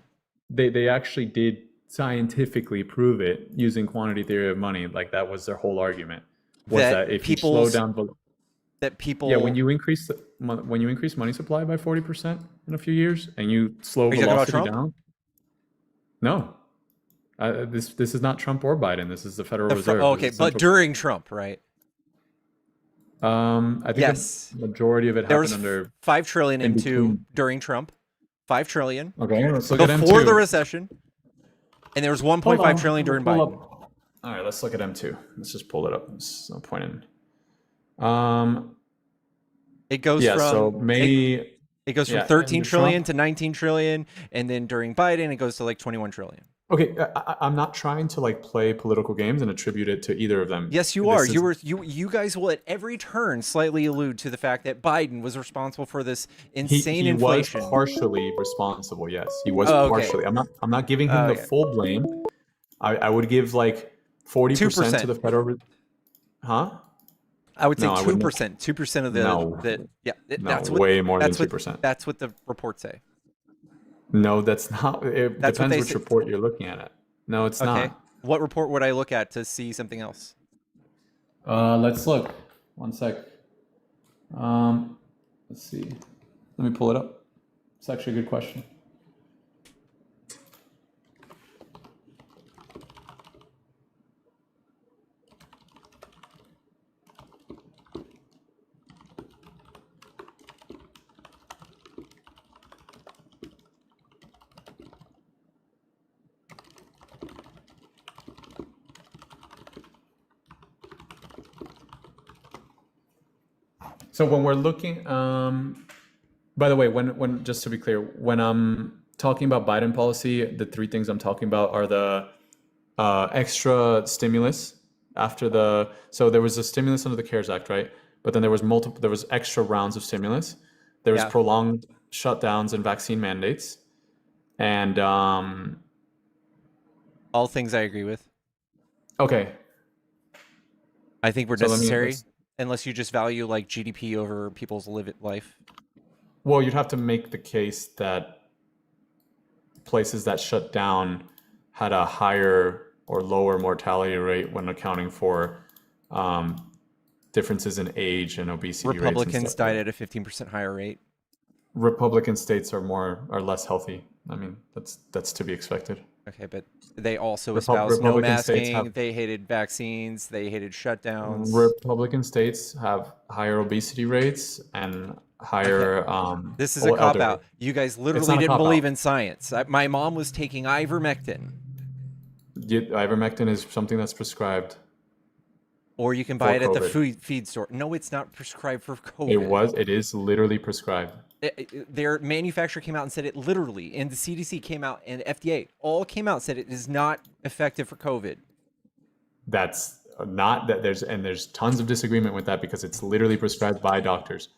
[SPEAKER 5] They actually did scientifically prove it using quantity theory of money. Like that was their whole argument. Was that if you slow down
[SPEAKER 1] that people
[SPEAKER 5] yeah, when you increase money supply by 40% in a few years and you slow
[SPEAKER 1] Are you talking about
[SPEAKER 5] velocity
[SPEAKER 1] Trump?
[SPEAKER 5] down. No. This is not Trump or Biden. This is the Federal Reserve.
[SPEAKER 1] Okay, but during Trump, right?
[SPEAKER 5] I think
[SPEAKER 1] Yes.
[SPEAKER 5] the majority of it
[SPEAKER 1] There
[SPEAKER 5] happened
[SPEAKER 1] was
[SPEAKER 5] under
[SPEAKER 1] 5 trillion
[SPEAKER 5] in
[SPEAKER 1] into
[SPEAKER 5] between.
[SPEAKER 1] during Trump. 5 trillion
[SPEAKER 5] Okay, let's look at
[SPEAKER 1] before
[SPEAKER 5] M2.
[SPEAKER 1] the recession, and there was 1.5 trillion during Biden.
[SPEAKER 5] All right, let's look at M2. Let's just pull it up. There's no point in.
[SPEAKER 1] It goes
[SPEAKER 5] Yeah,
[SPEAKER 1] from
[SPEAKER 5] so May.
[SPEAKER 1] it goes from
[SPEAKER 5] yeah,
[SPEAKER 1] 13
[SPEAKER 5] under
[SPEAKER 1] trillion
[SPEAKER 5] Trump-
[SPEAKER 1] to 19 trillion, and then during Biden it goes to like 21 trillion.
[SPEAKER 5] Okay, I'm not trying to like play political games and attribute it to either of them.
[SPEAKER 1] Yes, you
[SPEAKER 5] This
[SPEAKER 1] are.
[SPEAKER 5] is-
[SPEAKER 1] You guys will at every turn slightly allude to the fact that Biden was responsible for this
[SPEAKER 5] He,
[SPEAKER 1] insane
[SPEAKER 5] he
[SPEAKER 1] inflation.
[SPEAKER 5] was partially responsible. Yes, he was
[SPEAKER 1] Oh, okay.
[SPEAKER 5] partially. I'm not giving him the
[SPEAKER 1] Okay.
[SPEAKER 5] full blame. I would give like 40% to the Federal. Huh?
[SPEAKER 1] I would say
[SPEAKER 5] No, I wouldn't.
[SPEAKER 1] 2%. 2% of the
[SPEAKER 5] No.
[SPEAKER 1] yeah.
[SPEAKER 5] No,
[SPEAKER 1] That's what
[SPEAKER 5] way more than
[SPEAKER 1] that's what
[SPEAKER 5] 2%.
[SPEAKER 1] that's what the reports say.
[SPEAKER 5] No, that's not. It
[SPEAKER 1] That's what
[SPEAKER 5] depends
[SPEAKER 1] they
[SPEAKER 5] which
[SPEAKER 1] say.
[SPEAKER 5] report you're looking at. No, it's
[SPEAKER 1] Okay.
[SPEAKER 5] not.
[SPEAKER 1] What report would I look at to see something else?
[SPEAKER 5] Let's look. One sec. Let's see. Let me pull it up. It's actually a good question. So when we're looking, by the way, when just to be clear, when I'm talking about Biden policy, the three things I'm talking about are the extra stimulus after so there was a stimulus under the CARES Act, right? But then there was extra rounds of stimulus. There was
[SPEAKER 1] Yeah.
[SPEAKER 5] prolonged shutdowns and vaccine mandates, and
[SPEAKER 1] All things I agree with.
[SPEAKER 5] okay.
[SPEAKER 1] I think we're
[SPEAKER 5] So let me-
[SPEAKER 1] necessary
[SPEAKER 5] let's-
[SPEAKER 1] unless you just value like GDP over people's life.
[SPEAKER 5] Well, you'd have to make the case that places that shut down had a higher or lower mortality rate when accounting for differences in age and obesity rates. and
[SPEAKER 1] Republicans
[SPEAKER 5] stuff.
[SPEAKER 1] died at a 15% higher rate.
[SPEAKER 5] Republican states are less healthy. I mean, that's to be expected.
[SPEAKER 1] Okay, but they also espoused no
[SPEAKER 5] Republican states
[SPEAKER 1] masking.
[SPEAKER 5] have-
[SPEAKER 1] They hated vaccines. They hated shutdowns.
[SPEAKER 5] Republican states have higher obesity rates and higher.
[SPEAKER 1] This is a cop
[SPEAKER 5] elderly.
[SPEAKER 1] out. You guys literally
[SPEAKER 5] not a
[SPEAKER 1] didn't
[SPEAKER 5] cop-out.
[SPEAKER 1] believe in science. My mom was taking ivermectin,
[SPEAKER 5] Ivermectin is something that's prescribed.
[SPEAKER 1] or you can buy it
[SPEAKER 5] For
[SPEAKER 1] at the
[SPEAKER 5] COVID.
[SPEAKER 1] feed store. No, it's not prescribed for COVID.
[SPEAKER 5] It is literally prescribed.
[SPEAKER 1] Their manufacturer came out and said it literally, and the CDC came out, and FDA all came out and said it is not effective for COVID.
[SPEAKER 5] That's not that there's tons of disagreement with that because it's literally prescribed by doctors.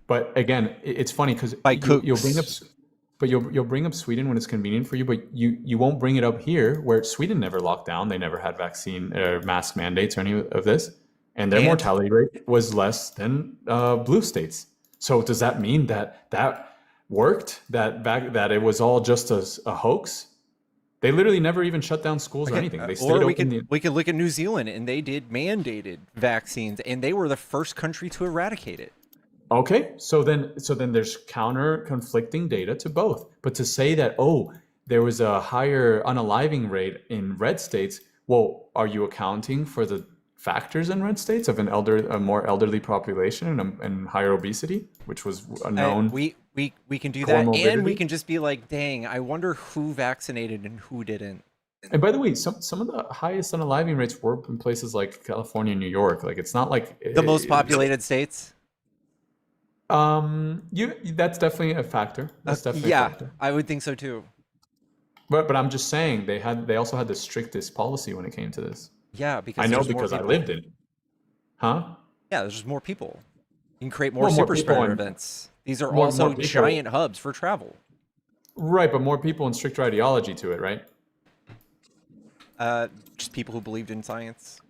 [SPEAKER 5] But again, it's funny because you'll bring up,
[SPEAKER 1] cooks.
[SPEAKER 5] but you'll bring up Sweden when it's convenient for you, but you won't bring it up here where Sweden never locked down. They never had vaccine or mask mandates or any of this, and their
[SPEAKER 1] And-
[SPEAKER 5] mortality rate was less than blue states. So does that mean that worked? That it was all just a hoax? They literally never even shut down schools or anything. They stayed
[SPEAKER 1] Or we
[SPEAKER 5] open.
[SPEAKER 1] could look at New Zealand, and they did mandated vaccines, and they were the first country to eradicate it.
[SPEAKER 5] Okay, so then there's counter conflicting data to both. But to say that there was a higher unaliving rate in red states, well, are you accounting for the factors in red states of a more elderly population and higher obesity, which was a known?
[SPEAKER 1] We can do that, and we
[SPEAKER 5] comorbidity?
[SPEAKER 1] can just be like, dang, I wonder who vaccinated and who didn't.
[SPEAKER 5] And by the way, some of the highest unaliving rates were in places like California and New York. Like it's not like
[SPEAKER 1] The most populated states.
[SPEAKER 5] That's definitely a factor. That's definitely a
[SPEAKER 1] Yeah,
[SPEAKER 5] factor.
[SPEAKER 1] I would think so too.
[SPEAKER 5] But I'm just saying they also had the strictest policy when it came to this.
[SPEAKER 1] Yeah, because
[SPEAKER 5] I know
[SPEAKER 1] there's more
[SPEAKER 5] because I
[SPEAKER 1] people.
[SPEAKER 5] lived it. Huh?
[SPEAKER 1] Yeah, there's just more people. You can create more
[SPEAKER 5] Well, more
[SPEAKER 1] super
[SPEAKER 5] people
[SPEAKER 1] spreader
[SPEAKER 5] and-
[SPEAKER 1] events. These are
[SPEAKER 5] more
[SPEAKER 1] also
[SPEAKER 5] people.
[SPEAKER 1] giant hubs for travel.
[SPEAKER 5] Right, but more people and stricter ideology to it, right?
[SPEAKER 1] Just people who believed in science.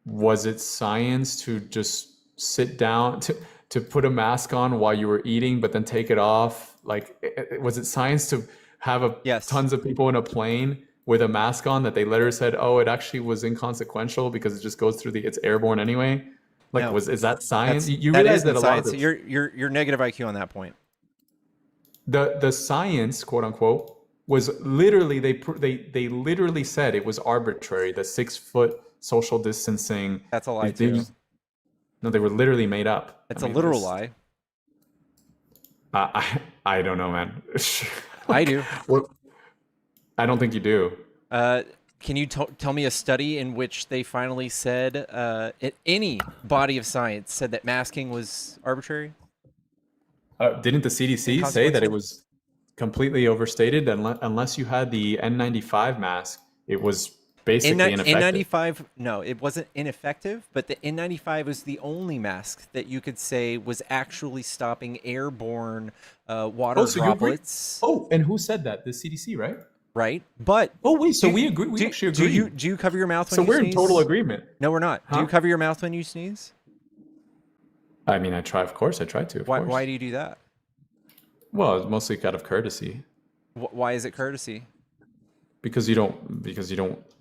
[SPEAKER 5] Was it science to just sit down to put a mask on while you were eating, but then take it off? Like, was it science to have
[SPEAKER 1] Yes.
[SPEAKER 5] tons of people in a plane with a mask on that they later said, oh, it actually was inconsequential because it just goes through it's airborne anyway? Like,
[SPEAKER 1] No.
[SPEAKER 5] is that science? You
[SPEAKER 1] That
[SPEAKER 5] realize that
[SPEAKER 1] isn't
[SPEAKER 5] a lot of
[SPEAKER 1] science. You're negative IQ on that point.
[SPEAKER 5] the science, quote unquote, was literally they literally said it was arbitrary. The 6 foot social distancing.
[SPEAKER 1] That's a lie
[SPEAKER 5] they
[SPEAKER 1] too.
[SPEAKER 5] just- no, they were literally made up.
[SPEAKER 1] It's
[SPEAKER 5] I
[SPEAKER 1] a
[SPEAKER 5] mean,
[SPEAKER 1] literal lie.
[SPEAKER 5] I don't know, man.
[SPEAKER 1] I do.
[SPEAKER 5] Well, I don't think you do.
[SPEAKER 1] Can you tell me a study in which they finally said any body of science said that masking was arbitrary?
[SPEAKER 5] Didn't the CDC say that it was completely overstated? Unless you had the N95 mask, it was basically ineffective.
[SPEAKER 1] N95, no, it wasn't ineffective, but the N95 was the only mask that you could say was actually stopping airborne water droplets.
[SPEAKER 5] Oh, and who said that? The CDC, right?
[SPEAKER 1] Right, but
[SPEAKER 5] oh wait, so we agree. We actually agree.
[SPEAKER 1] Do you cover your mouth when you sneeze?
[SPEAKER 5] So we're in total agreement.
[SPEAKER 1] No, we're not.
[SPEAKER 5] Huh?
[SPEAKER 1] Do you cover your mouth when you sneeze?
[SPEAKER 5] I mean, I try. Of course, I try to. Of course.
[SPEAKER 1] Why do you do that?
[SPEAKER 5] Well, it's mostly out of courtesy.
[SPEAKER 1] Why is it courtesy?
[SPEAKER 5] Because you don't.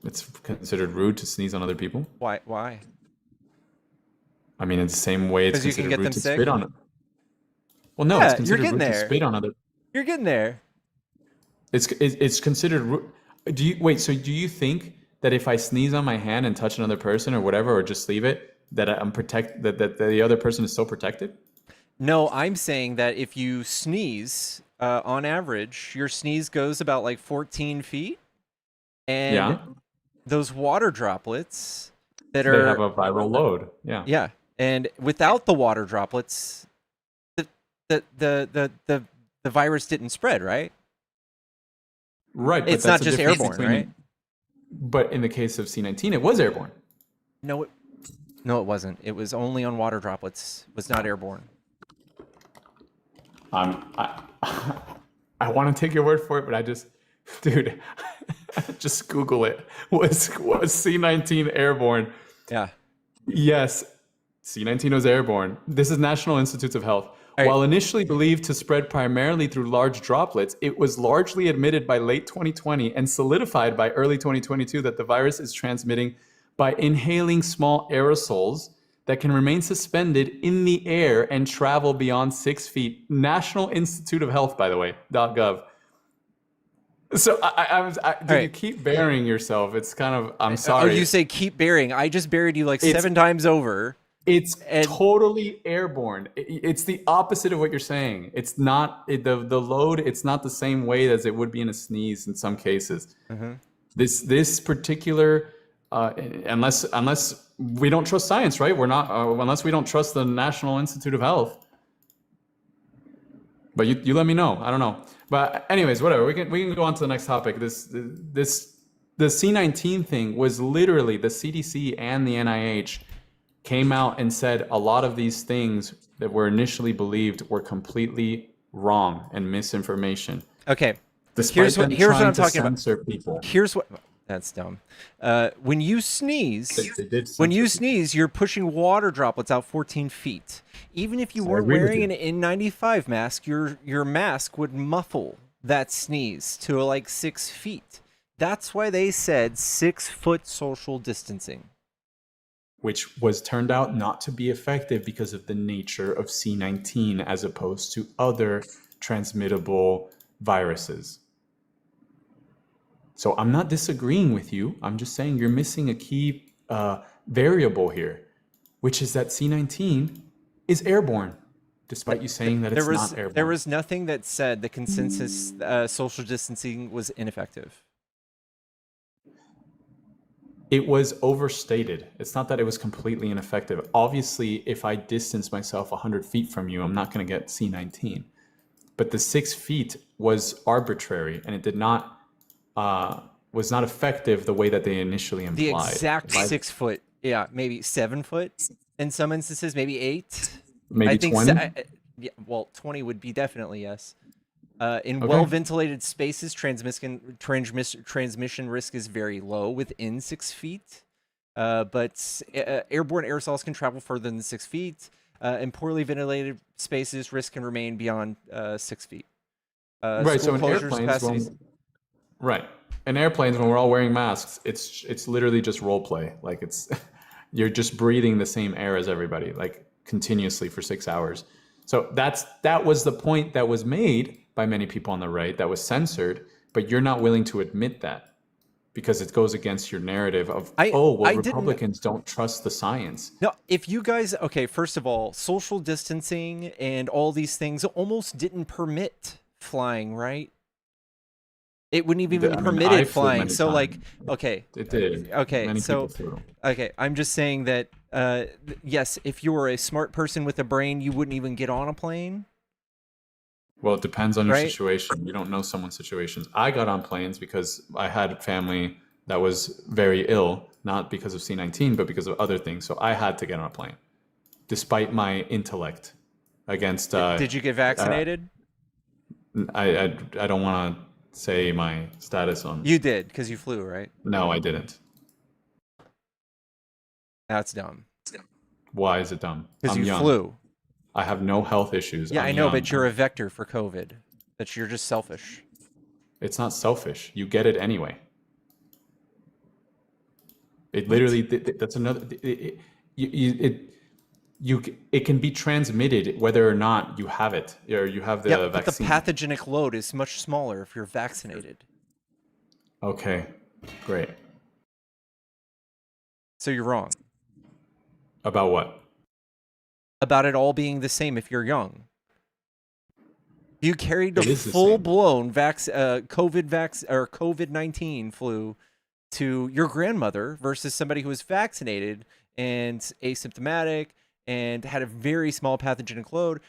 [SPEAKER 5] It's considered rude to sneeze on other people.
[SPEAKER 1] Why?
[SPEAKER 5] I mean, it's the same way it's considered rude to spit on it. Well, no,
[SPEAKER 1] yeah,
[SPEAKER 5] it's considered rude to spit on other.
[SPEAKER 1] You're getting there.
[SPEAKER 5] It's considered. Do you think that if I sneeze on my hand and touch another person or whatever, or just leave it, that that the other person is still protected?
[SPEAKER 1] No, I'm saying that if you sneeze, on average, your sneeze goes about like 14 feet, and those water droplets they
[SPEAKER 5] have a viral load.
[SPEAKER 1] Yeah, and without the water droplets, the virus didn't spread, right?
[SPEAKER 5] Right, but
[SPEAKER 1] it's not just airborne, right?
[SPEAKER 5] But in the case of C19, it was airborne.
[SPEAKER 1] No, it wasn't. It was only on water droplets. It was not airborne.
[SPEAKER 5] I want to take your word for it, but dude, just Google it. Was C19 airborne?
[SPEAKER 1] Yeah.
[SPEAKER 5] Yes, C19 was airborne. This is National Institutes of Health. Right. While initially believed to spread primarily through large droplets, it was largely admitted by late 2020 and solidified by early 2022 that the virus is transmitting by inhaling small aerosols that can remain suspended in the air and travel beyond 6 feet. National Institute of Health, by the way, .gov. So you keep burying yourself. It's kind of, I'm sorry.
[SPEAKER 1] Oh, you say keep burying. I just buried you like 7 times over.
[SPEAKER 5] It's totally airborne. It's the opposite of what you're saying. It's not the load. It's not the same way as it would be in a sneeze in some cases. Mm-hmm. This particular unless we don't trust science, right? We're not unless we don't trust the National Institute of Health. But you let me know. I don't know. But anyways, whatever. We can go on to the next topic. The C19 thing was literally the CDC and the NIH came out and said a lot of these things that were initially believed were completely wrong and misinformation.
[SPEAKER 1] Okay.
[SPEAKER 5] Here's what I'm talking about. People.
[SPEAKER 1] Here's what that's dumb. When you sneeze, you're pushing water droplets out 14 feet. Even if you weren't wearing an N95 mask, your mask would muffle that sneeze to like 6 feet. That's why they said 6 foot social distancing.
[SPEAKER 5] Which was turned out not to be effective because of the nature of C19 as opposed to other transmittable viruses. So I'm not disagreeing with you. I'm just saying you're missing a key variable here, which is that C19 is airborne, despite you saying that it's not airborne.
[SPEAKER 1] There was nothing that said the consensus social distancing was ineffective.
[SPEAKER 5] It was overstated. It's not that it was completely ineffective. Obviously, if I distance myself 100 feet from you, I'm not going to get C19. But the 6 feet was arbitrary, and it did not was not effective the way that they initially implied.
[SPEAKER 1] The exact 6 foot, maybe 7 foot in some instances, maybe 8.
[SPEAKER 5] Maybe 20.
[SPEAKER 1] Yeah, well, 20 would be definitely yes. In well-ventilated spaces, transmission risk is very low within 6 feet. But airborne aerosols can travel further than 6 feet. In poorly ventilated spaces, risk can remain beyond 6 feet.
[SPEAKER 5] Right. So
[SPEAKER 1] school
[SPEAKER 5] in
[SPEAKER 1] closures,
[SPEAKER 5] airplanes,
[SPEAKER 1] capacities.
[SPEAKER 5] right. In airplanes, when we're all wearing masks, it's literally just role play. Like it's you're just breathing the same air as everybody, like continuously for 6 hours. So that was the point that was made by many people on the right that was censored, but you're not willing to admit that because it goes against your narrative of, oh, well,
[SPEAKER 1] I didn't.
[SPEAKER 5] Republicans don't trust the science.
[SPEAKER 1] No, if you guys, okay, first of all, social distancing and all these things almost didn't permit flying, right? It wouldn't even be
[SPEAKER 5] I
[SPEAKER 1] permitted
[SPEAKER 5] flew
[SPEAKER 1] flying.
[SPEAKER 5] many
[SPEAKER 1] So, like,
[SPEAKER 5] times.
[SPEAKER 1] okay,
[SPEAKER 5] It did.
[SPEAKER 1] okay,
[SPEAKER 5] Many
[SPEAKER 1] so,
[SPEAKER 5] people flew.
[SPEAKER 1] okay, I'm just saying that, yes, if you were a smart person with a brain, you wouldn't even get on a plane.
[SPEAKER 5] Well, it depends on your
[SPEAKER 1] Right?
[SPEAKER 5] situation. You don't know someone's situations. I got on planes because I had family that was very ill, not because of C-19, but because of other things. So I had to get on a plane, despite my intellect. Against,
[SPEAKER 1] Did you get vaccinated?
[SPEAKER 5] I don't want to say my status on.
[SPEAKER 1] You did, because you flew, right?
[SPEAKER 5] No, I didn't.
[SPEAKER 1] That's dumb.
[SPEAKER 5] Why is it dumb?
[SPEAKER 1] Because
[SPEAKER 5] I'm
[SPEAKER 1] you
[SPEAKER 5] young.
[SPEAKER 1] flew.
[SPEAKER 5] I have no health issues.
[SPEAKER 1] Yeah,
[SPEAKER 5] I'm
[SPEAKER 1] I know,
[SPEAKER 5] young.
[SPEAKER 1] but you're a vector for COVID. That you're just selfish.
[SPEAKER 5] It's not selfish. You get it anyway. It literally, that's another, it can be transmitted whether or not you have it or you have the
[SPEAKER 1] Yeah, but the
[SPEAKER 5] vaccine.
[SPEAKER 1] pathogenic load is much smaller if you're vaccinated.
[SPEAKER 5] Okay, great.
[SPEAKER 1] So you're wrong
[SPEAKER 5] About what?
[SPEAKER 1] about it all being the same if you're young. You carried a
[SPEAKER 5] It is the
[SPEAKER 1] full-blown COVID-19 flu to your grandmother versus somebody who was vaccinated and asymptomatic and had a very small pathogenic load.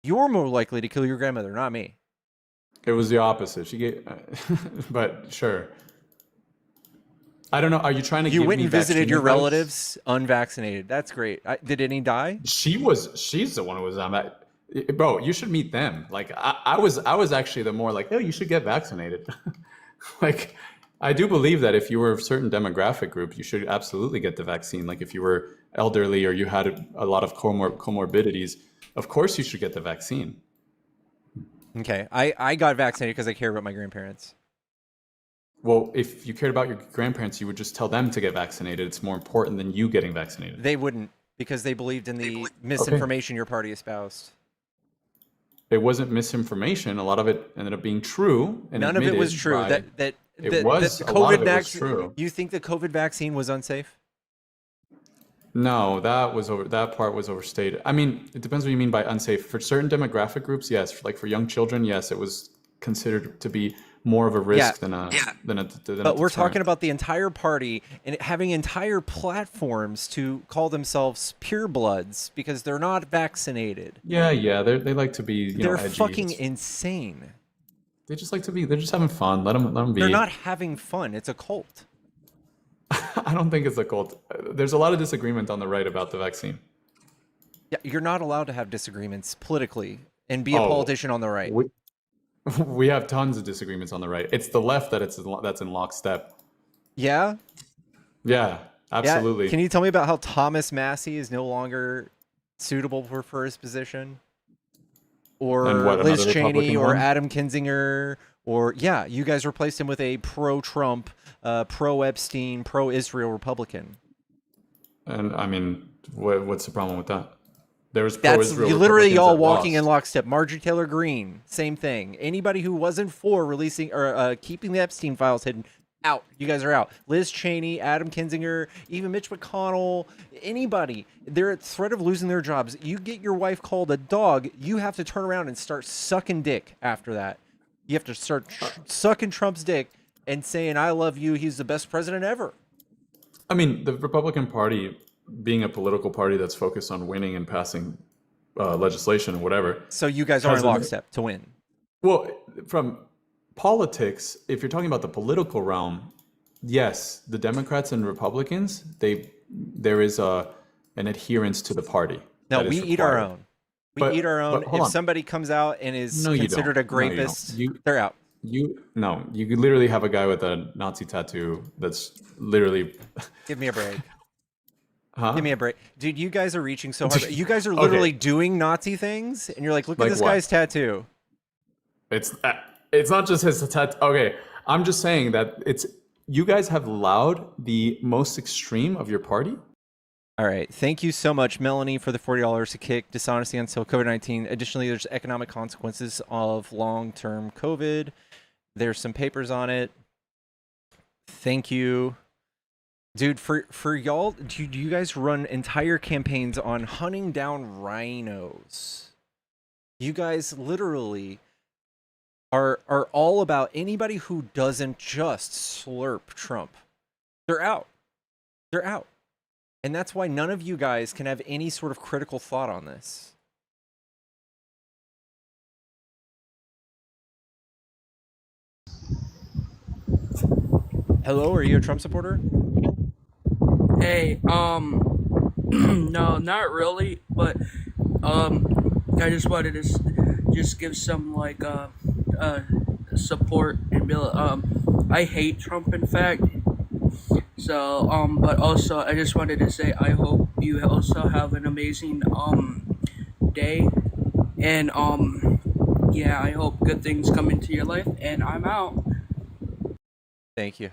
[SPEAKER 1] You're more likely to kill your grandmother, not me.
[SPEAKER 5] It was the opposite. She gave, but sure. I don't know. Are you trying to
[SPEAKER 1] You
[SPEAKER 5] give
[SPEAKER 1] went
[SPEAKER 5] me
[SPEAKER 1] and visited
[SPEAKER 5] vaccine
[SPEAKER 1] your
[SPEAKER 5] advice?
[SPEAKER 1] relatives unvaccinated. That's great. Did any die?
[SPEAKER 5] She's the one who was on that. Bro, you should meet them. Like I was actually the more like, oh, you should get vaccinated. Like, I do believe that if you were a certain demographic group, you should absolutely get the vaccine. Like if you were elderly or you had a lot of comorbidities, of course you should get the vaccine.
[SPEAKER 1] Okay, I got vaccinated because I care about my grandparents.
[SPEAKER 5] Well, if you cared about your grandparents, you would just tell them to get vaccinated. It's more important than you getting vaccinated.
[SPEAKER 1] They wouldn't because they believed in the misinformation your party espoused.
[SPEAKER 5] It wasn't misinformation. A lot of it ended up being true. And
[SPEAKER 1] None of it was true.
[SPEAKER 5] by-
[SPEAKER 1] The
[SPEAKER 5] a lot of it was true.
[SPEAKER 1] You think the COVID vaccine was unsafe?
[SPEAKER 5] No, that part was overstated. I mean, it depends what you mean by unsafe. For certain demographic groups, yes. Like for young children, yes, it was considered to be more of a risk than a
[SPEAKER 1] But we're talking about the entire party and having entire platforms to call themselves purebloods because they're not vaccinated.
[SPEAKER 5] Yeah, they like to be.
[SPEAKER 1] They're
[SPEAKER 5] edgy.
[SPEAKER 1] fucking insane.
[SPEAKER 5] They just like to be. They're just having fun. Let them be.
[SPEAKER 1] They're not having fun. It's a cult.
[SPEAKER 5] I don't think it's a cult. There's a lot of disagreement on the right about the vaccine.
[SPEAKER 1] Yeah, you're not allowed to have disagreements politically and be a politician on the right.
[SPEAKER 5] We have tons of disagreements on the right. It's the left that's in lockstep.
[SPEAKER 1] Yeah?
[SPEAKER 5] Yeah, absolutely.
[SPEAKER 1] Yeah. Can you tell me about how Thomas Massey is no longer suitable for his position? Or
[SPEAKER 5] And what,
[SPEAKER 1] Liz
[SPEAKER 5] another
[SPEAKER 1] Cheney
[SPEAKER 5] Republican
[SPEAKER 1] or
[SPEAKER 5] one?
[SPEAKER 1] Adam Kinzinger or you guys replaced him with a pro-Trump, pro-Epstein, pro-Israel Republican.
[SPEAKER 5] And I mean, what's the problem with that? There was
[SPEAKER 1] That's
[SPEAKER 5] pro-Israel
[SPEAKER 1] you literally
[SPEAKER 5] Republicans
[SPEAKER 1] all
[SPEAKER 5] that
[SPEAKER 1] walking
[SPEAKER 5] lost.
[SPEAKER 1] in lockstep. Marjorie Taylor Greene, same thing. Anybody who wasn't for releasing or keeping the Epstein files hidden, out. You guys are out. Liz Cheney, Adam Kinzinger, even Mitch McConnell, anybody. They're at threat of losing their jobs. You get your wife called a dog, you have to turn around and start sucking dick after that. You have to start sucking Trump's dick and saying, I love you, he's the best president ever.
[SPEAKER 5] I mean, the Republican Party, being a political party that's focused on winning and passing legislation and whatever.
[SPEAKER 1] So you guys are in lockstep to win.
[SPEAKER 5] Well, from politics, if you're talking about the political realm, yes, the Democrats and Republicans, there is an adherence to the party.
[SPEAKER 1] No, we eat our own. We eat our own.
[SPEAKER 5] Hold
[SPEAKER 1] If
[SPEAKER 5] on.
[SPEAKER 1] somebody comes out and is
[SPEAKER 5] No, you
[SPEAKER 1] considered a
[SPEAKER 5] don't. No, you don't.
[SPEAKER 1] rapist, they're out.
[SPEAKER 5] You could literally have a guy with a Nazi tattoo that's literally.
[SPEAKER 1] Give me a break.
[SPEAKER 5] Huh?
[SPEAKER 1] Give me a break. Dude, you guys are reaching so hard. You guys are literally doing Nazi things, and you're like, look at
[SPEAKER 5] Like
[SPEAKER 1] this
[SPEAKER 5] what?
[SPEAKER 1] guy's tattoo.
[SPEAKER 5] It's It's not just his okay, I'm just saying that it's you guys have allowed the most extreme of your party.
[SPEAKER 1] All right. Thank you so much, Melanie, for the $40 to kick dishonesty until COVID-19. Additionally, there's economic consequences of long-term COVID. There's some papers on it. Thank you. Dude, for y'all, do you guys run entire campaigns on hunting down rhinos? You guys literally are all about anybody who doesn't just slurp Trump. They're out. They're out. And that's why none of you guys can have any sort of critical thought on this. Hello, are you a Trump supporter?
[SPEAKER 6] Hey, no, not really, but I just wanted to just give some like support and be I hate Trump, in fact. So but also I just wanted to say I hope you also have an amazing day, and yeah, I hope good things come into your life, and I'm out.
[SPEAKER 1] Thank you.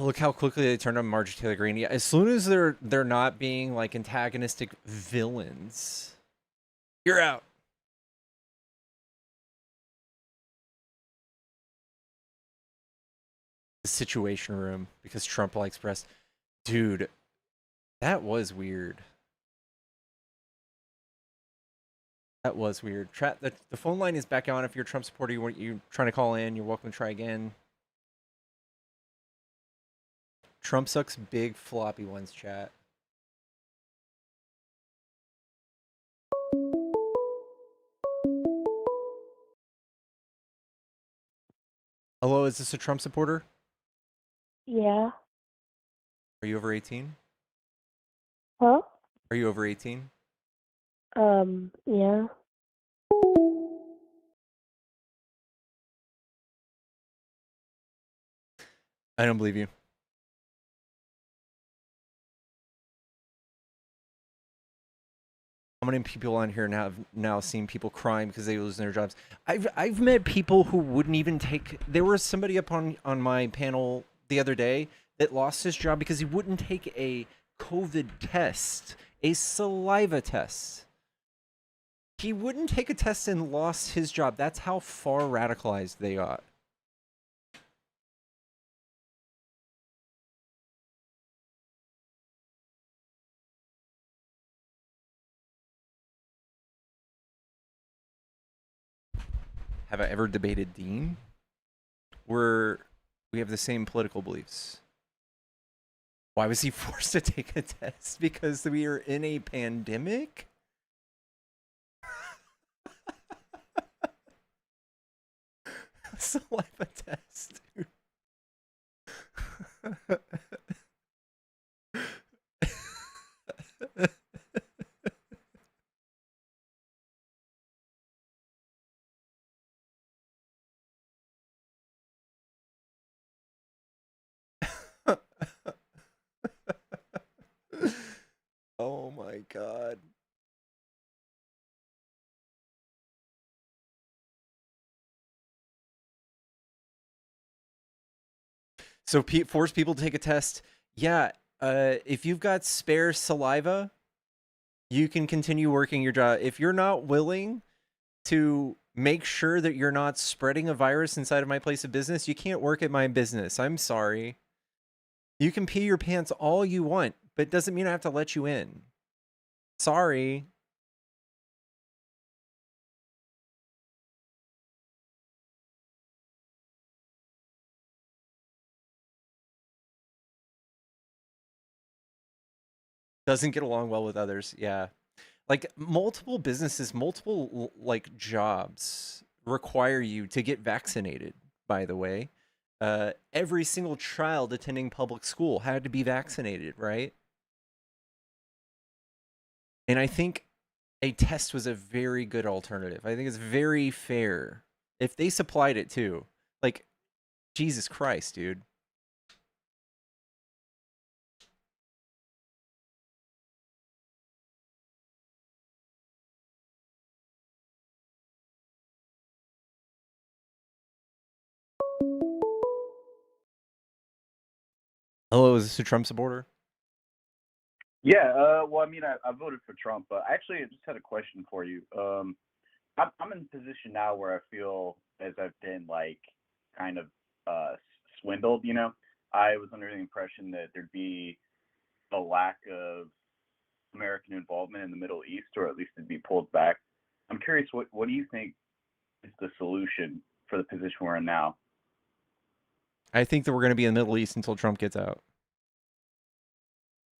[SPEAKER 1] Look how quickly they turned on Marjorie Taylor Greene. Yeah, as soon as they're not being like antagonistic villains, you're out. The Situation Room because Trump likes press. Dude, that was weird. That was weird. The phone line is back on. If you're a Trump supporter, you trying to call in, you're welcome to try again. Trump sucks big floppy ones, chat. Hello, is this a Trump supporter?
[SPEAKER 7] Yeah.
[SPEAKER 1] Are you over 18?
[SPEAKER 7] Huh?
[SPEAKER 1] Are you over 18?
[SPEAKER 7] Yeah.
[SPEAKER 1] I don't believe you. How many people on here have now seen people crying because they lose their jobs? I've met people who wouldn't even take. There was somebody up on my panel the other day that lost his job because he wouldn't take a COVID test, a saliva test. He wouldn't take a test and lost his job. That's how far radicalized they got. Have I ever debated Dean? We have the same political beliefs. Why was he forced to take a test? Because we are in a pandemic? Saliva test, dude. Oh my god. So force people to take a test. Yeah, if you've got spare saliva, you can continue working your job. If you're not willing to make sure that you're not spreading a virus inside of my place of business, you can't work at my business. I'm sorry. You can pee your pants all you want, but it doesn't mean I have to let you in. Sorry. Doesn't get along well with others. Yeah. Like multiple businesses, multiple like jobs require you to get vaccinated, by the way. Every single child attending public school had to be vaccinated, right? And I think a test was a very good alternative. I think it's very fair if they supplied it too. Like, Jesus Christ, dude. Hello, is this a Trump supporter?
[SPEAKER 8] Yeah, well, I mean, I voted for Trump, but actually, I just had a question for you. I'm in a position now where I feel as I've been like kind of swindled. I was under the impression that there'd be a lack of American involvement in the Middle East, or at least it'd be pulled back. I'm curious, what do you think is the solution for the position we're in now?
[SPEAKER 1] I think that we're going to be in the Middle East until Trump gets out.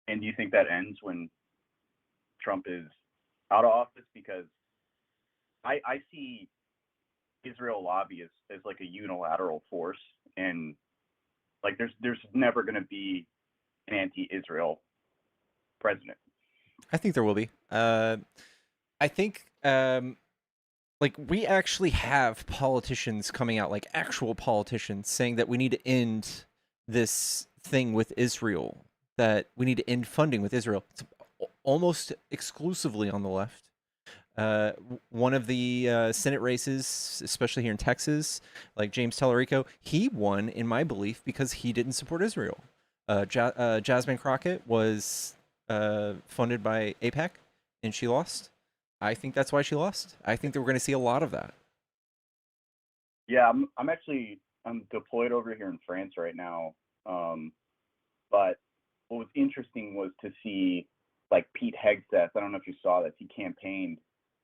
[SPEAKER 8] And do you think that ends when Trump is out of office? Because I see Israel lobby as like a unilateral force, and like there's never going to be an anti-Israel president.
[SPEAKER 1] I think there will be. I think like we actually have politicians coming out, like actual politicians, saying that we need to end this thing with Israel, that we need to end funding with Israel. It's almost exclusively on the left. One of the Senate races, especially here in Texas, like James Tallarico, he won, in my belief, because he didn't support Israel. Jasmine Crockett was funded by AIPAC, and she lost. I think that's why she lost. I think that we're going to see a lot of that.
[SPEAKER 8] Yeah, I'm deployed over here in France right now. But what was interesting was to see like Pete Hegseth. I don't know if you saw that, he campaigned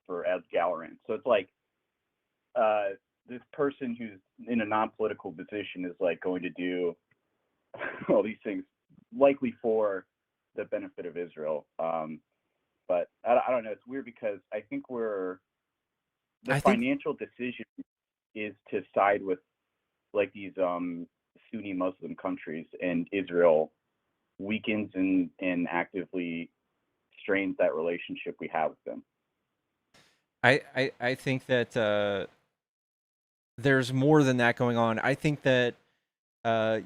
[SPEAKER 8] for Ed Galleran. So it's like this person who's in a non-political position is like going to do all these things likely for the benefit of Israel. But I don't know. It's weird because I think the financial decision is to side with like these Sunni Muslim countries, and Israel weakens and actively strains that relationship we have with them.
[SPEAKER 1] I think that there's more than that going on. I think that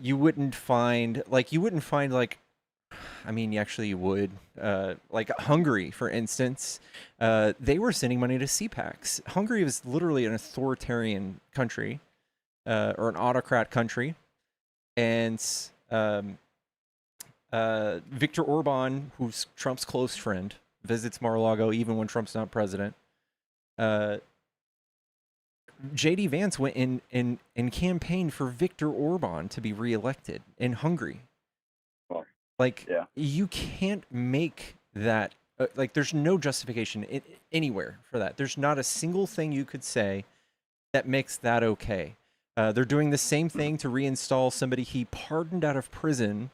[SPEAKER 1] you wouldn't find like, I mean, actually you would, like Hungary, for instance, they were sending money to CPACs. Hungary was literally an authoritarian country, or an autocrat country. And Viktor Orban, who's Trump's close friend, visits Mar-a-Lago even when Trump's not president. J.D. Vance went in and campaigned for Viktor Orban to be reelected in Hungary. Like, yeah. You can't make that, like, there's no justification anywhere for that. There's not a single thing you could say that makes that okay. They're doing the same thing to reinstall somebody he pardoned out of prison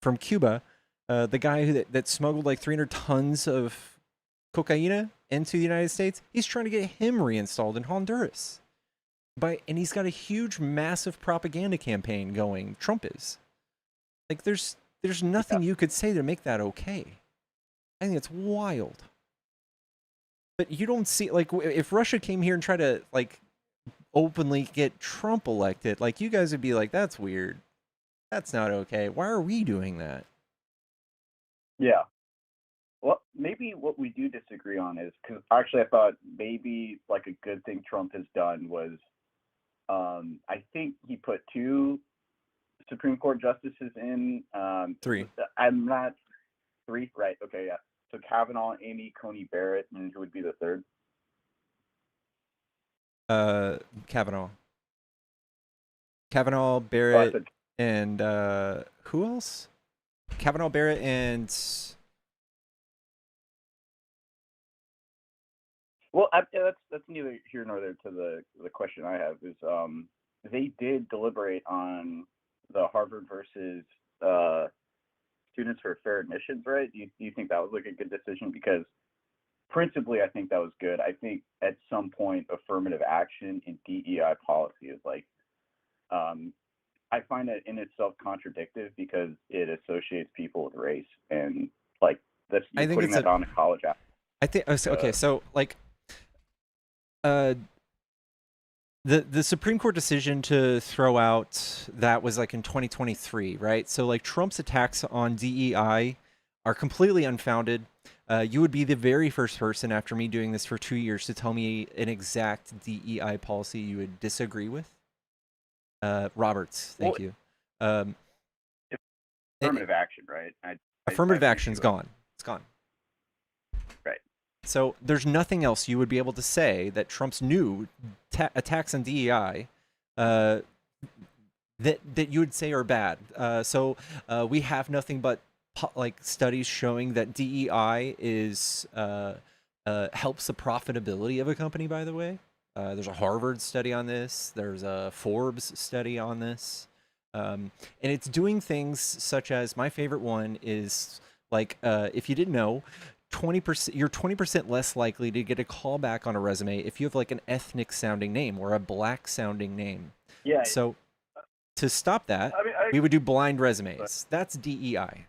[SPEAKER 1] from Cuba, the guy that smuggled like 300 tons of cocaine into the United States. He's trying to get him reinstalled in Honduras. And he's got a huge, massive propaganda campaign going. Trump is. Like, there's nothing you could say to make that okay. I think it's wild. But you don't see, like, if Russia came here and tried to, like, openly get Trump elected, like, you guys would be like, that's weird. That's not okay. Why are we doing that?
[SPEAKER 8] Yeah. Well, maybe what we do disagree on is, because actually I thought maybe, like, a good thing Trump has done was, I think he put 2 Supreme Court justices in.
[SPEAKER 1] 3.
[SPEAKER 8] I'm not 3, right? Okay, yeah. So Kavanaugh, Amy Coney Barrett, and who would be the third?
[SPEAKER 1] Kavanaugh, Barrett, and who else? Kavanaugh, Barrett, and
[SPEAKER 8] well, that's neither here nor there to the question I have. Is they did deliberate on the Harvard versus Students for Fair Admissions, right? Do you think that was like a good decision? Because principally, I think that was good. I think at some point, affirmative action in DEI policy is like, I find that in itself contradictory because it associates people with race, and like you're putting that on a college app.
[SPEAKER 1] I think okay, so like, the Supreme Court decision to throw out that was like in 2023, right? So like Trump's attacks on DEI are completely unfounded. You would be the very first person after me doing this for 2 years to tell me an exact DEI policy you would disagree with. Roberts, thank you.
[SPEAKER 8] affirmative action, right?
[SPEAKER 1] Affirmative
[SPEAKER 8] have an
[SPEAKER 1] action's
[SPEAKER 8] issue with-
[SPEAKER 1] gone. It's gone.
[SPEAKER 8] Right.
[SPEAKER 1] So there's nothing else you would be able to say that Trump's new attacks on DEI that you would say are bad. So we have nothing but like studies showing that DEI is helps the profitability of a company. By the way, there's a Harvard study on this. There's a Forbes study on this, and it's doing things such as my favorite one is like if you didn't know. 20%, you're 20% less likely to get a call back on a resume if you have like an ethnic sounding name or a black sounding name.
[SPEAKER 8] Yeah.
[SPEAKER 1] So to stop that,
[SPEAKER 8] I mean,
[SPEAKER 1] we would do blind resumes. That's DEI.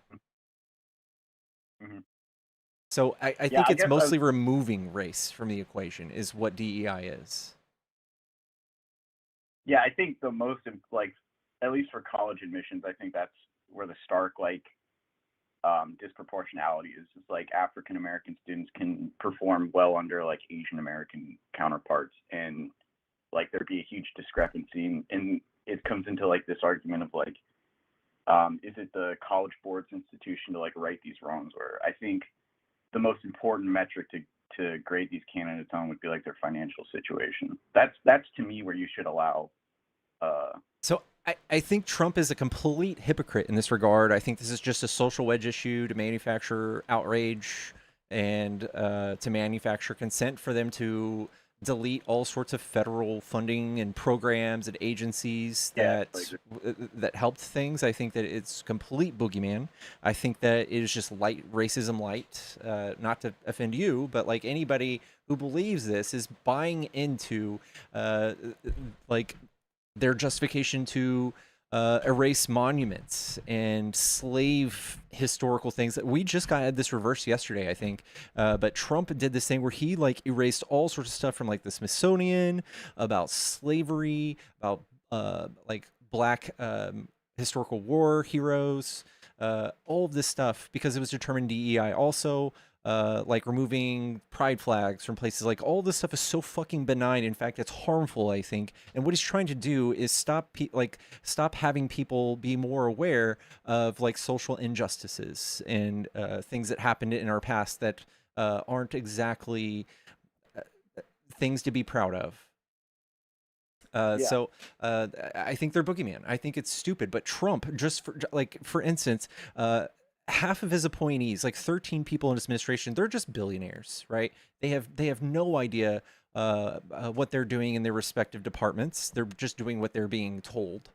[SPEAKER 8] Mhm.
[SPEAKER 1] So I
[SPEAKER 8] Yeah,
[SPEAKER 1] think
[SPEAKER 8] I
[SPEAKER 1] it's
[SPEAKER 8] guess
[SPEAKER 1] mostly removing race from the equation is what DEI is.
[SPEAKER 8] Yeah, I think the most like, at least for college admissions, I think that's where the stark like disproportionality is. It's like African American students can perform well under like Asian American counterparts, and like there'd be a huge discrepancy, and it comes into like this argument of like, is it the college board's institution to like right these wrongs? Where I think the most important metric to grade these candidates on would be like their financial situation. That's to me where you should allow.
[SPEAKER 1] So I think Trump is a complete hypocrite in this regard. I think this is just a social wedge issue to manufacture outrage and to manufacture consent for them to delete all sorts of federal funding and programs and agencies that that helped things. I think that it's complete boogeyman. I think that it is just light racism light. Not to offend you, but like anybody who believes this is buying into like their justification to erase monuments and slave historical things. That we just had this reversed yesterday, I think. But Trump did this thing where he like erased all sorts of stuff from like the Smithsonian about slavery, about like black historical war heroes, all of this stuff because it was determined DEI. Also, like removing pride flags from places. Like all this stuff is so fucking benign. In fact, it's harmful, I think. And what he's trying to do is stop having people be more aware of like social injustices and things that happened in our past that aren't exactly things to be proud of. So I think they're boogeyman. I think it's stupid. But Trump, just for instance, half of his appointees, like 13 people in his administration, they're just billionaires, right? They have no idea what they're doing in their respective departments. They're just doing what they're being told.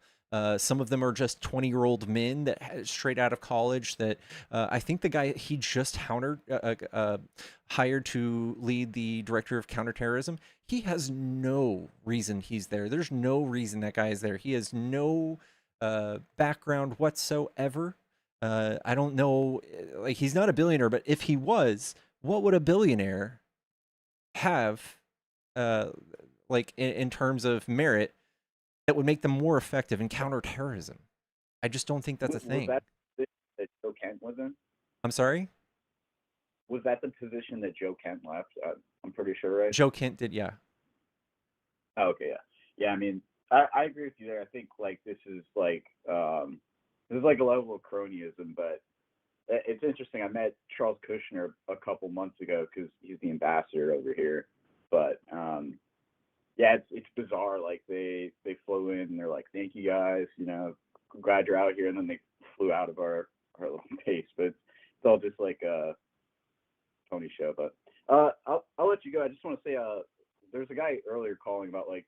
[SPEAKER 1] Some of them are just 20-year-old men that straight out of college that I think the guy he just hired to lead the director of counterterrorism, he has no reason he's there. There's no reason that guy is there. He has no background whatsoever. I don't know, like he's not a billionaire, but if he was, what would a billionaire have like in terms of merit that would make them more effective in counterterrorism? I just don't think that's a thing.
[SPEAKER 8] Was that that Joe Kent was in?
[SPEAKER 1] I'm sorry?
[SPEAKER 8] Was that the position that Joe Kent left? I'm pretty sure, right?
[SPEAKER 1] Joe Kent did, yeah.
[SPEAKER 8] Oh, okay, yeah. Yeah, I mean, I agree with you there. I think like this is like a level of cronyism, but it's interesting. I met Charles Kushner a couple months ago because he's the ambassador over here. But yeah, it's bizarre. Like they flew in and they're like, "Thank you guys, you know, glad you're out here," and then they flew out of our little base. But it's all just like a Tony show. But I'll let you go. I just want to say there's a guy earlier calling about like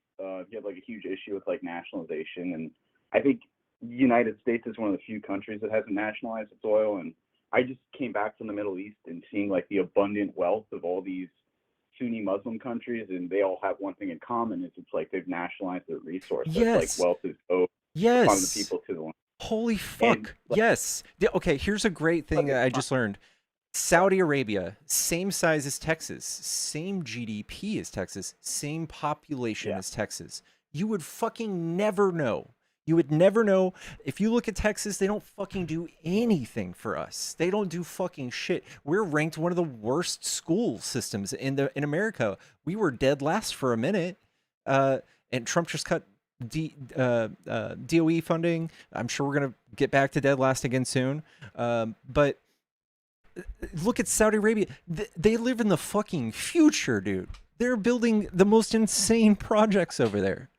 [SPEAKER 8] he had like a huge issue with like nationalization, and I think the United States is one of the few countries that hasn't nationalized its oil. And I just came back from the Middle East and seeing like the abundant wealth of all these Sunni Muslim countries, and they all have one thing in common: is it's like they've nationalized their resources.
[SPEAKER 1] Yes.
[SPEAKER 8] Like wealth is owed
[SPEAKER 1] Yes.
[SPEAKER 8] from the people to the land.
[SPEAKER 1] Holy fuck. Yes. Okay, here's a great thing that I just learned. Saudi Arabia, same size as Texas, same GDP as Texas, same population as Texas. You would fucking never know. You would never know. If you look at Texas, they don't fucking do anything for us. They don't do fucking shit. We're ranked one of the worst school systems in America. We were dead last for a minute. And Trump just cut DOE funding. I'm sure we're gonna get back to dead last again soon. But look at Saudi Arabia. They live in the fucking future, dude. They're building the most insane projects over there.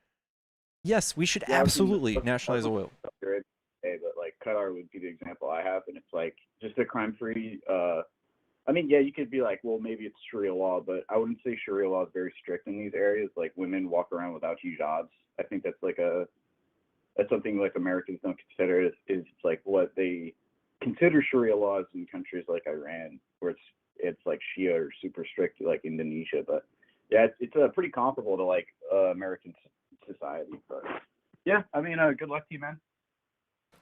[SPEAKER 1] Yes, we should
[SPEAKER 8] Yeah, I was thinking
[SPEAKER 1] absolutely
[SPEAKER 8] of-
[SPEAKER 1] nationalize oil.
[SPEAKER 8] Hey, but like Qatar would be the example I have, and it's like just a crime-free. I mean, yeah, you could be like, well, maybe it's Sharia law, but I wouldn't say Sharia law is very strict in these areas. Like women walk around without hijabs. I think that's something like Americans don't consider. Is like what they consider Sharia laws in countries like Iran, where it's like Shia or super strict, like Indonesia. But yeah, it's pretty comparable to like American society. But yeah, I mean, good luck to you, man.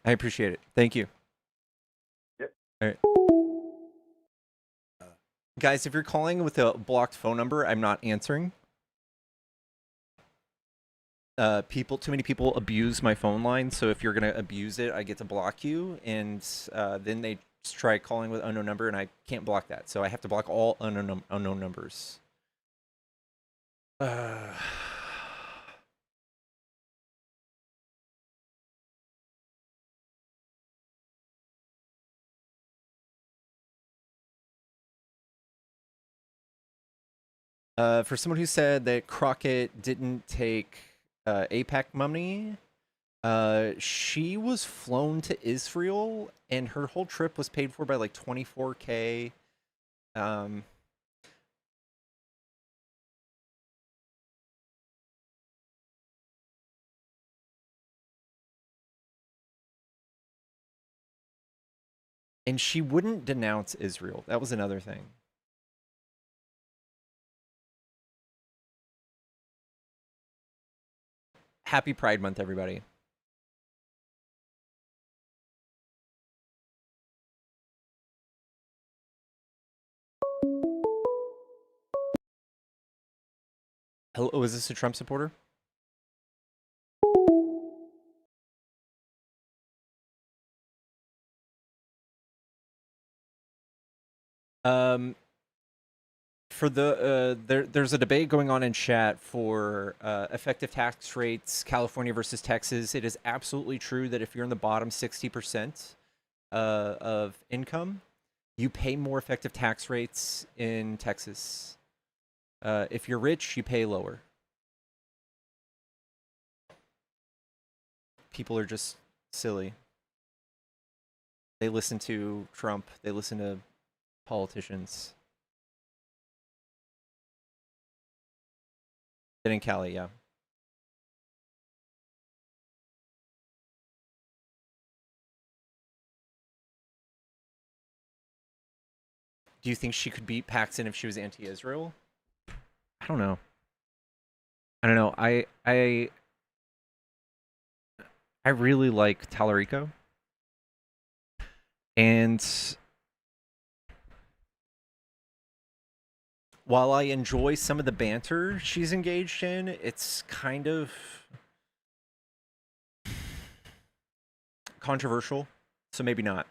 [SPEAKER 1] I appreciate it. Thank you.
[SPEAKER 8] Yep.
[SPEAKER 1] All right. Guys, if you're calling with a blocked phone number, I'm not answering. Too many people abuse my phone line, so if you're gonna abuse it, I get to block you, and then they try calling with unknown number, and I can't block that, so I have to block all unknown numbers. For someone who said that Crockett didn't take APAC money, she was flown to Israel, and her whole trip was paid for by like $24K. And she wouldn't denounce Israel. That was another thing. Happy Pride Month, everybody. Hello, is this a Trump supporter? For the there's a debate going on in chat for effective tax rates, California versus Texas. It is absolutely true that if you're in the bottom 60% of income, you pay more effective tax rates in Texas. If you're rich, you pay lower. People are just silly. They listen to Trump. They listen to politicians. In Cali, yeah. Do you think she could beat Paxton if she was anti-Israel? I don't know. I really like Tallarico. And while I enjoy some of the banter she's engaged in, it's kind of controversial, so maybe not.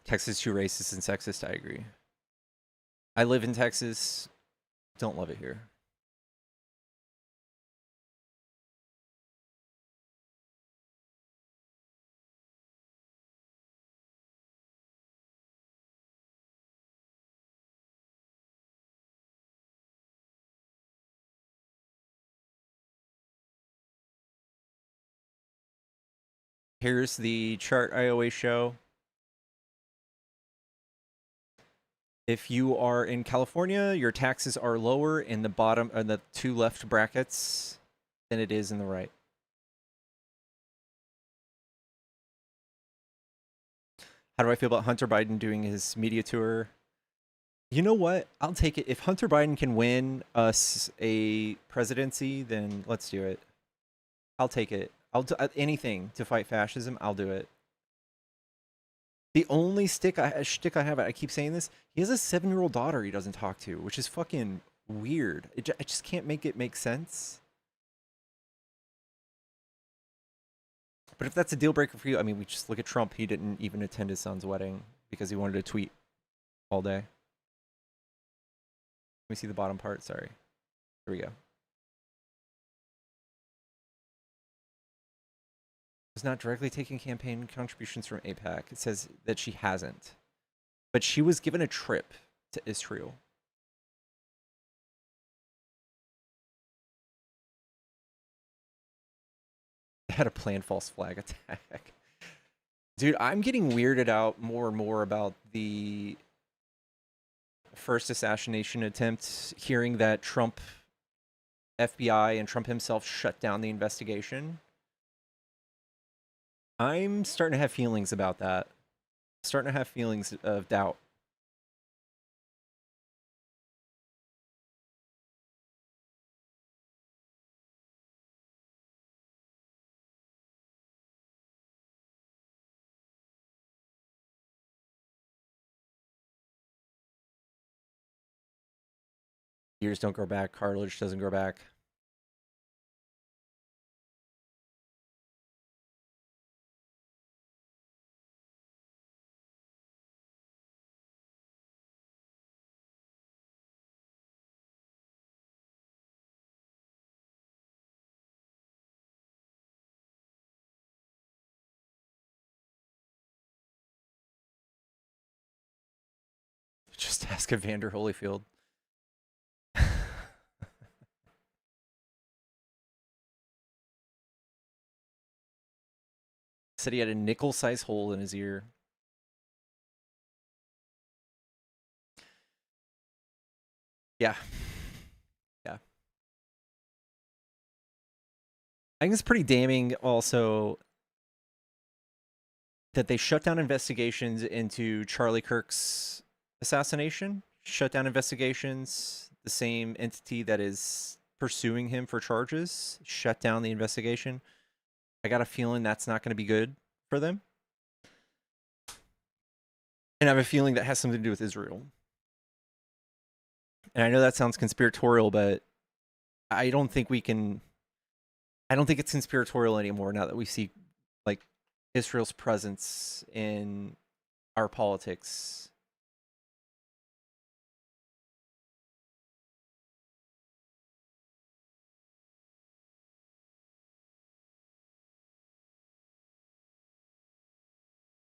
[SPEAKER 1] Texas too racist and sexist, I agree. I live in Texas. Don't love it here. Here's the chart I always show. If you are in California, your taxes are lower in the bottom, the two left brackets than it is in the right. How do I feel about Hunter Biden doing his media tour? You know what? I'll take it. If Hunter Biden can win us a presidency, then let's do it. I'll take it. I'll do anything to fight fascism. I'll do it. The only shtick I have, I keep saying this, he has a 7-year-old daughter he doesn't talk to, which is fucking weird. I just can't make it make sense. But if that's a deal breaker for you, I mean, we just look at Trump. He didn't even attend his son's wedding because he wanted to tweet all day. Let me see the bottom part. Sorry. Here we go. Was not directly taking campaign contributions from AIPAC. It says that she hasn't. But she was given a trip to Israel. Had a planned false flag attack. Dude, I'm getting weirded out more and more about the first assassination attempt, hearing that Trump, FBI, and Trump himself shut down the investigation. I'm starting to have feelings about that. Starting to have feelings of doubt. Years don't grow back. Cartilage doesn't grow back. Just ask Evander Holyfield. Said he had a nickel-sized hole in his ear. Yeah. Yeah. I think it's pretty damning also that they shut down investigations into Charlie Kirk's assassination. Shut down investigations. The same entity that is pursuing him for charges shut down the investigation. I got a feeling that's not going to be good for them. And I have a feeling that has something to do with Israel. And I know that sounds conspiratorial, but I don't think we can... I don't think it's conspiratorial anymore now that we see, like, Israel's presence in our politics.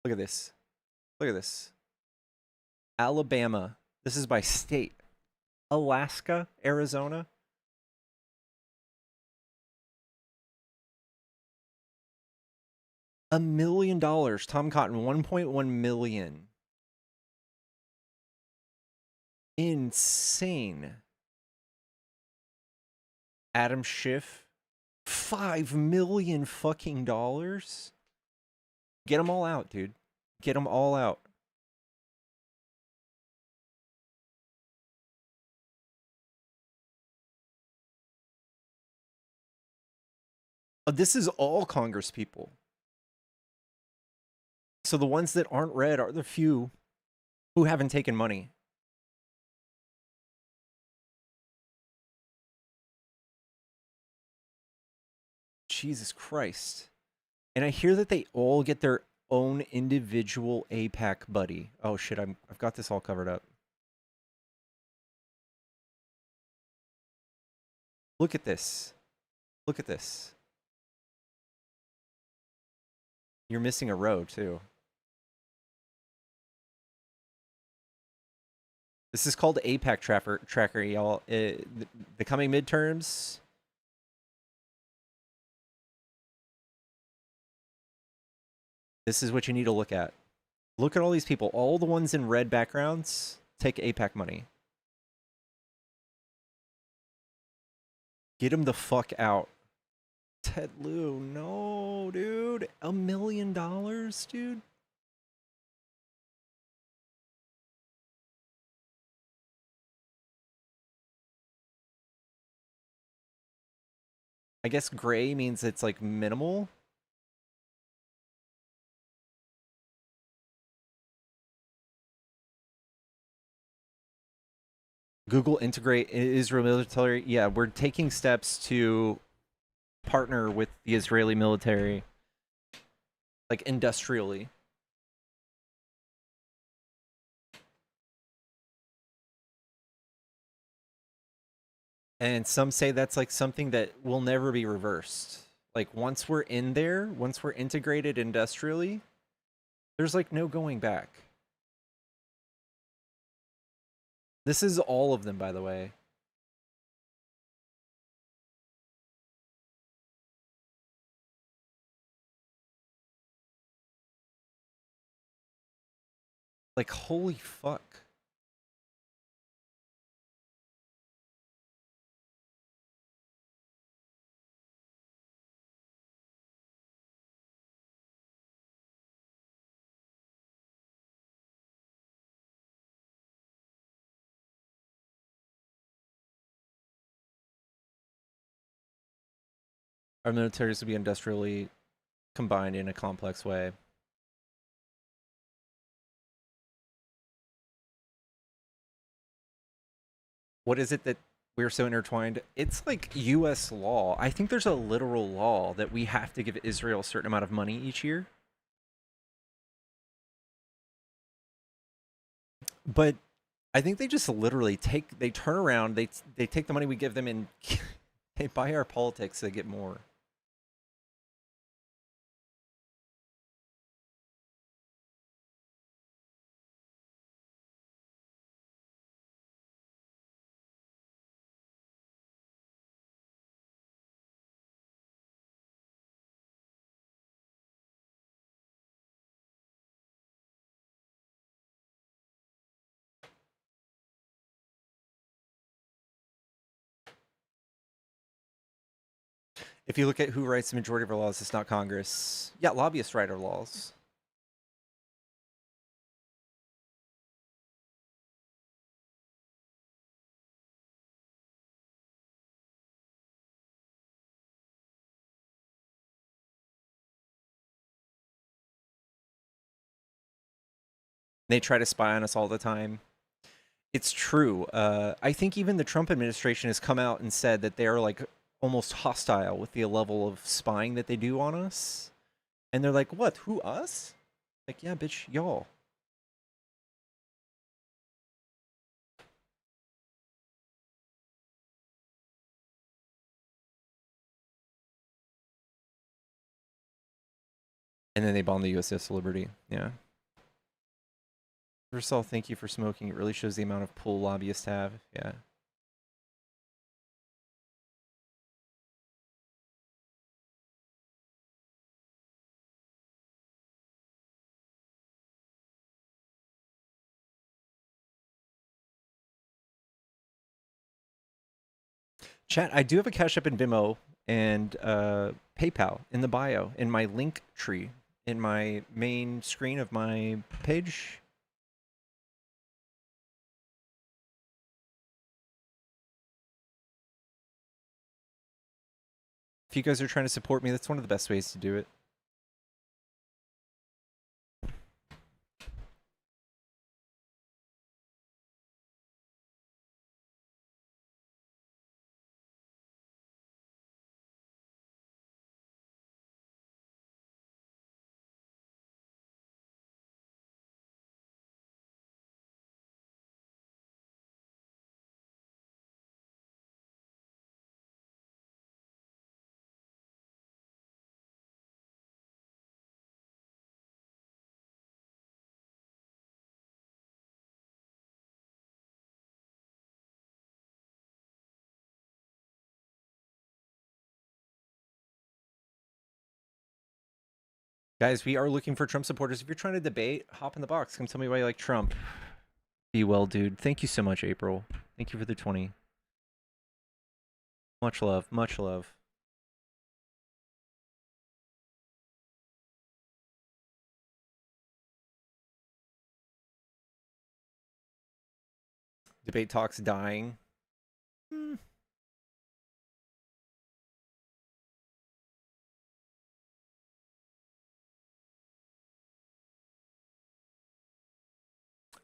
[SPEAKER 1] Look at this. Look at this. Alabama. This is by state. Alaska, Arizona. $1 million. Tom Cotton, 1.1 million. Insane. Adam Schiff, $5 million fucking dollars. Get them all out, dude. Get them all out. This is all Congress people. So the ones that aren't red are the few who haven't taken money. Jesus Christ. And I hear that they all get their own individual AIPAC buddy. Oh shit, I've got this all covered up. Look at this. Look at this. You're missing a row too. This is called AIPAC tracker, y'all. The coming midterms. This is what you need to look at. Look at all these people. All the ones in red backgrounds take AIPAC money. Get them the fuck out. Ted Lieu, no, dude. $1 million, dude. I guess gray means it's like minimal. Google integrate Israel military. Yeah, we're taking steps to partner with the Israeli military like industrially. And some say that's like something that will never be reversed. Like once we're in there, once we're integrated industrially, there's like no going back. This is all of them, by the way. Like, holy fuck. Our militaries will be industrially combined in a complex way. What is it that we're so intertwined? It's like US law. I think there's a literal law that we have to give Israel a certain amount of money each year. But I think they just literally they turn around, they take the money we give them and they buy our politics to get more. If you look at who writes the majority of our laws, it's not Congress. Yeah, lobbyists write our laws. They try to spy on us all the time. It's true. I think even the Trump administration has come out and said that they are like almost hostile with the level of spying that they do on us. And they're like, what? Who, us? Like, yeah, bitch, y'all. And then they bomb the USS Liberty. Yeah. First of all, thank you for smoking. It really shows the amount of pull lobbyists have. Yeah. Chat, I do have a Cash App and Venmo and PayPal in the bio, in my link tree, in my main screen of my page. If you guys are trying to support me, that's one of the best ways to do it. Guys, we are looking for Trump supporters. If you're trying to debate, hop in the box. Come tell me why you like Trump. Be well, dude. Thank you so much, April. Thank you for the 20. Much love. Much love. Debate talks dying.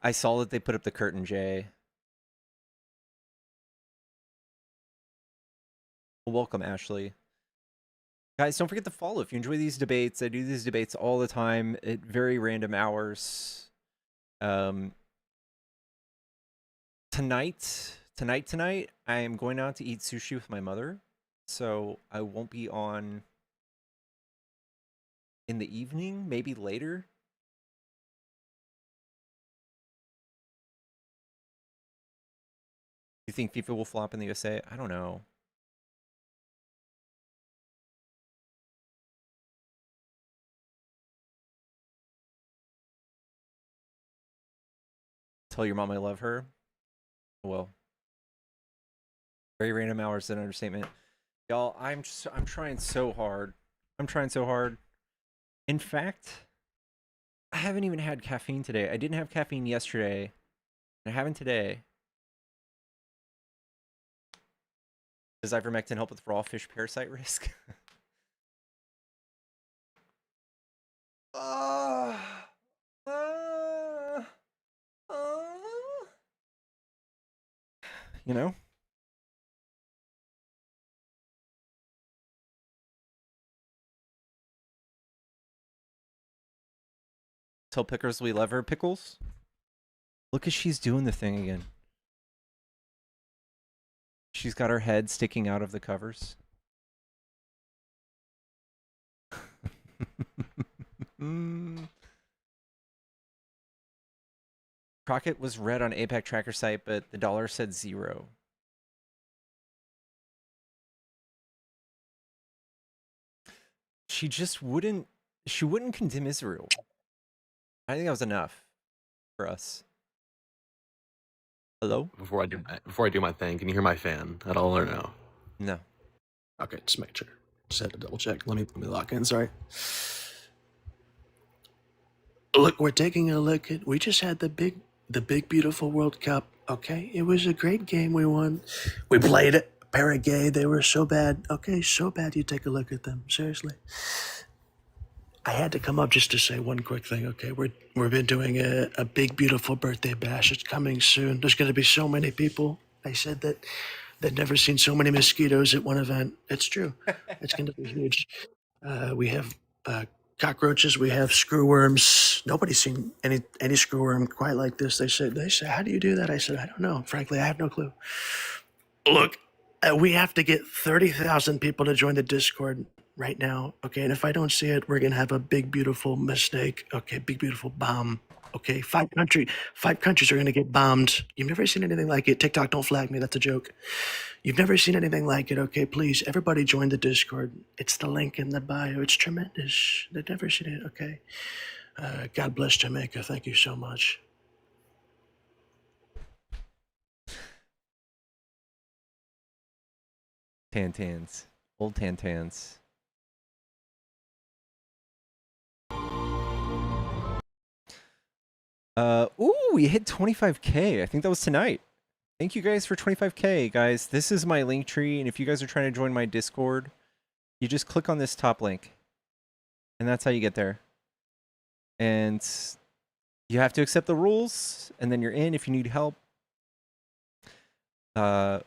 [SPEAKER 1] I saw that they put up the curtain, Jay. Welcome, Ashley. Guys, don't forget to follow if you enjoy these debates. I do these debates all the time at very random hours. Tonight, I am going out to eat sushi with my mother, so I won't be on in the evening, maybe later. You think FIFA will flop in the USA? I don't know. Tell your mom I love her. Well, very random hours is an understatement. Y'all, I'm trying so hard. I'm trying so hard. In fact, I haven't even had caffeine today. I didn't have caffeine yesterday. And I haven't today. Does ivermectin help with raw fish parasite risk? uh, uh, you know? Tell Pickers we love her, Pickles. Look as she's doing the thing again. She's got her head sticking out of the covers. Crockett was red on APAC tracker site, but the dollar said 0. She just wouldn't condemn Israel. I think that was enough for us. Hello?
[SPEAKER 9] Before I do my thing, can you hear my fan at all or no?
[SPEAKER 1] No.
[SPEAKER 9] Okay, just make sure. Just had to double check. Let me lock in. Sorry. Look, we're taking a look at. We just had the big beautiful World Cup. Okay, it was a great game. We won. We played Paraguay. They were so bad. Okay, so bad. You take a look at them. Seriously. I had to come up just to say one quick thing. Okay, we've been doing a big beautiful birthday bash. It's coming soon. There's going to be so many people. They said that they'd never seen so many mosquitoes at one event. It's true. It's going to be huge. We have cockroaches. We have screwworms. Nobody's seen any screwworm quite like this. They said, how do you do that? I said, I don't know. Frankly, I have no clue. Look, we have to get 30,000 people to join the Discord right now. Okay, and if I don't see it, we're gonna have a big beautiful mistake. Okay, big beautiful bomb. Okay, 5 countries are gonna get bombed. You've never seen anything like it. TikTok, don't flag me. That's a joke. You've never seen anything like it. Okay, please, everybody join the Discord. It's the link in the bio. It's tremendous. They've never seen it. Okay. God bless Jamaica. Thank you so much.
[SPEAKER 1] Tantans. Old Tantans. Ooh, we hit 25K. I think that was tonight. Thank you guys for 25K, guys. This is my link tree, and if you guys are trying to join my Discord, you just click on this top link. And that's how you get there. And you have to accept the rules, and then you're in if you need help. I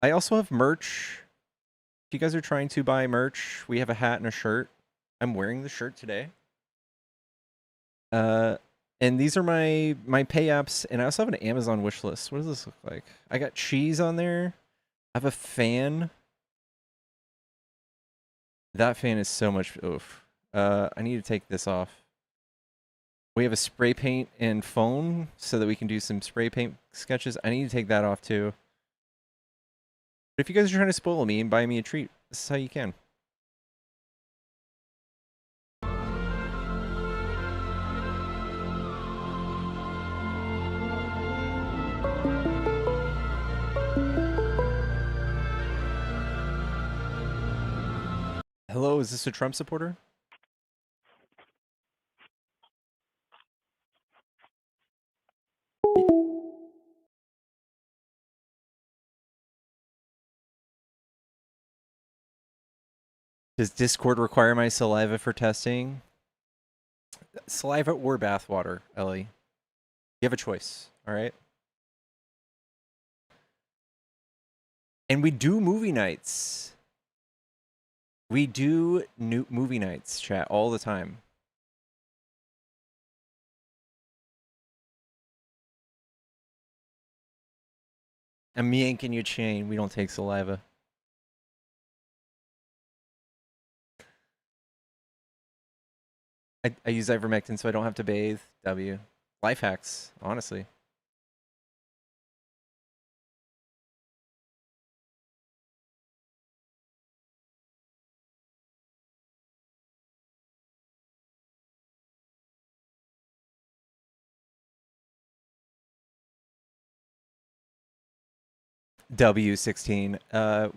[SPEAKER 1] also have merch. If you guys are trying to buy merch, we have a hat and a shirt. I'm wearing the shirt today. And these are my pay apps, and I also have an Amazon wish list. What does this look like? I got cheese on there. I have a fan. That fan is so much oof. I need to take this off. We have a spray paint and phone so that we can do some spray paint sketches. I need to take that off too. But if you guys are trying to spoil me and buy me a treat, this is how you can. Hello, is this a Trump supporter? Does Discord require my saliva for testing? Saliva or bathwater, Ellie? You have a choice, all right? And we do movie nights. We do new movie nights, chat, all the time. I'm yanking your chain. We don't take saliva. I use ivermectin so I don't have to bathe. W. Life hacks, honestly. W16.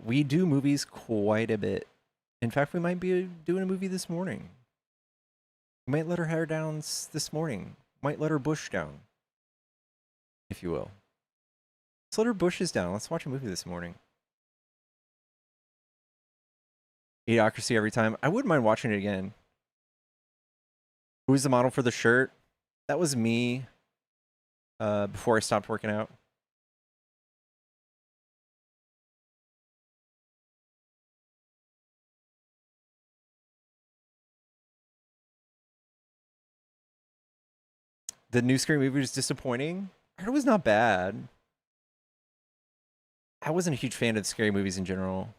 [SPEAKER 1] We do movies quite a bit. In fact, we might be doing a movie this morning. We might let her hair down this morning. Might let her bush down, if you will. Let's let her bushes down. Let's watch a movie this morning. Idiocracy every time. I wouldn't mind watching it again. Who's the model for the shirt? That was me before I stopped working out. The new Scream movie was disappointing. I heard it was not bad. I wasn't a huge fan of scary movies in general.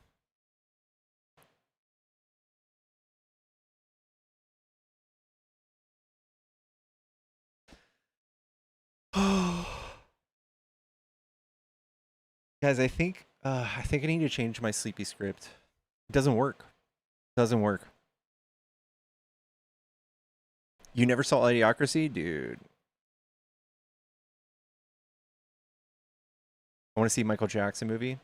[SPEAKER 1] Guys, I think I need to change my sleepy script. It doesn't work. It doesn't work. You never saw Idiocracy? Dude. I want to see a Michael Jackson movie.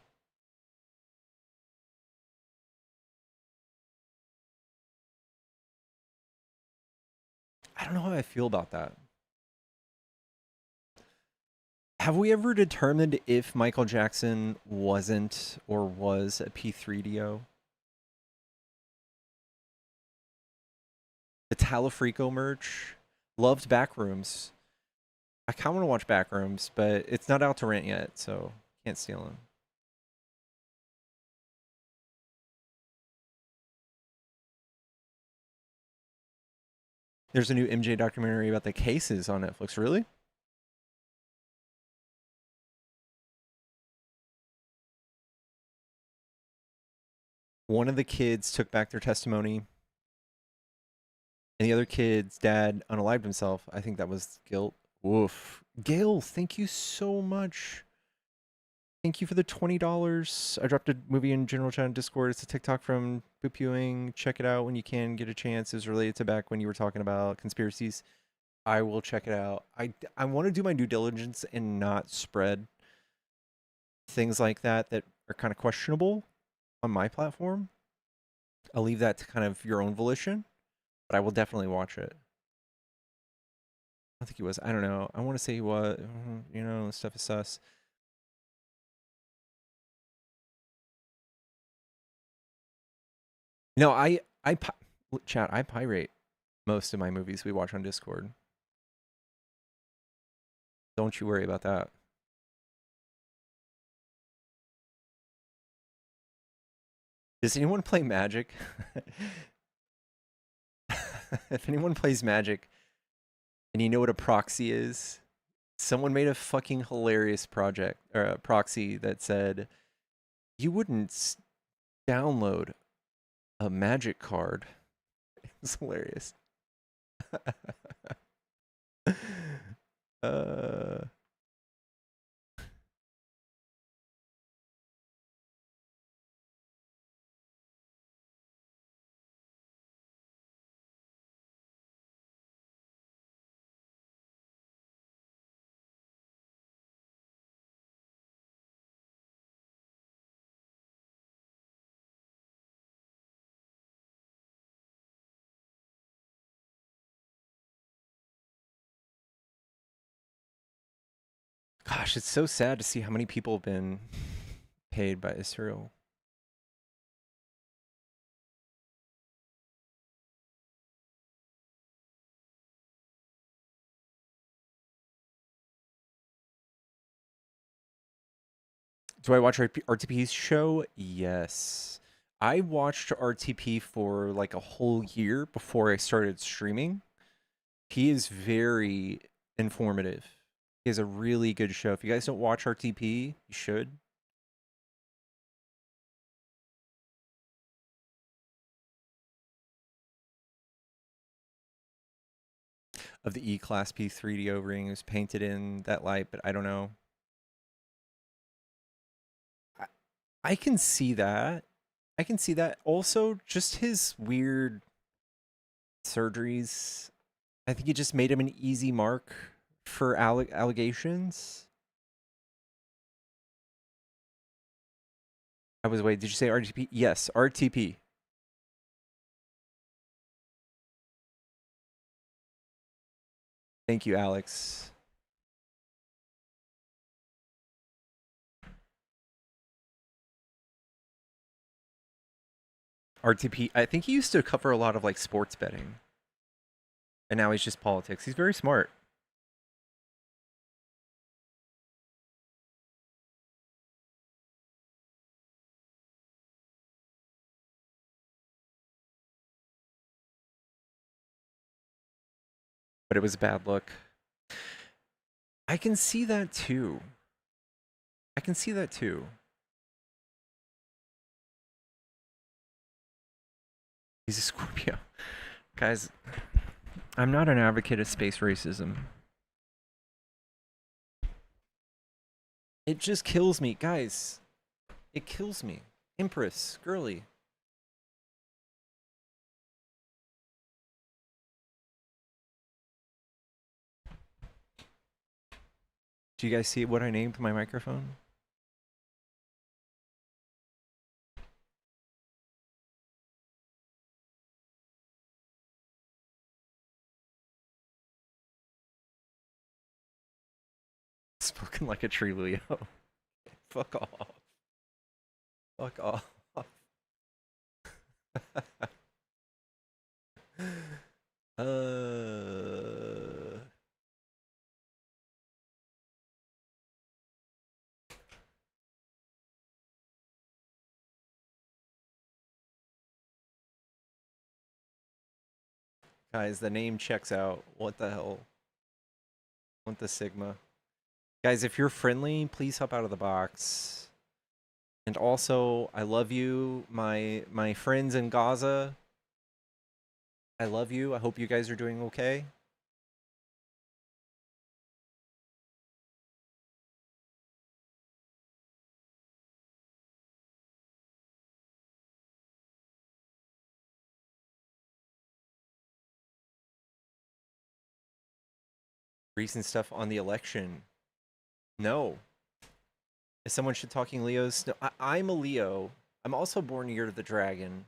[SPEAKER 1] I don't know how I feel about that. Have we ever determined if Michael Jackson wasn't or was a P3DO? The Talafrico merch. Loved Backrooms. I kind of want to watch Backrooms, but it's not out to rent yet, so can't steal them. There's a new MJ documentary about the cases on Netflix. Really? One of the kids took back their testimony, and the other kid's dad unalived himself. I think that was guilt. Woof. Gail, thank you so much. Thank you for the $20. I dropped a movie in general chat and Discord. It's a TikTok from Boop Ewing. Check it out when you can get a chance. It's related to back when you were talking about conspiracies. I will check it out. I want to do my due diligence and not spread things like that are kind of questionable on my platform. I'll leave that to kind of your own volition, but I will definitely watch it. I don't think he was. I don't know. I want to say he was. You know, this stuff is sus. No, chat. I pirate most of my movies we watch on Discord. Don't you worry about that. Does anyone play Magic? If anyone plays Magic and you know what a proxy is, someone made a fucking hilarious project or a proxy that said you wouldn't download a Magic card. It's hilarious. Gosh, it's so sad to see how many people have been paid by Israel. Do I watch RTP's show? Yes. I watched RTP for like a whole year before I started streaming. He is very informative. He has a really good show. If you guys don't watch RTP, you should. Of the E-Class P3D O-ring is painted in that light, but I don't know. I can see that. I can see that. Also, just his weird surgeries. I think it just made him an easy mark for allegations. Wait, did you say RTP? Yes, RTP. Thank you, Alex. RTP, I think he used to cover a lot of like sports betting. And now he's just politics. He's very smart. But it was a bad look. I can see that too. I can see that too. He's a Scorpio. Guys, I'm not an advocate of space racism. It just kills me. Guys, it kills me. Empress, girly. Do you guys see what I named my microphone? Spoken like a tree, Leo. Fuck off. Fuck off. Guys, the name checks out. What the hell? What the Sigma? Guys, if you're friendly, please hop out of the box. And also, I love you, my friends in Gaza. I love you. I hope you guys are doing okay. Recent stuff on the election. No. Is someone should talking Leos? No, I'm a Leo. I'm also born year of the dragon,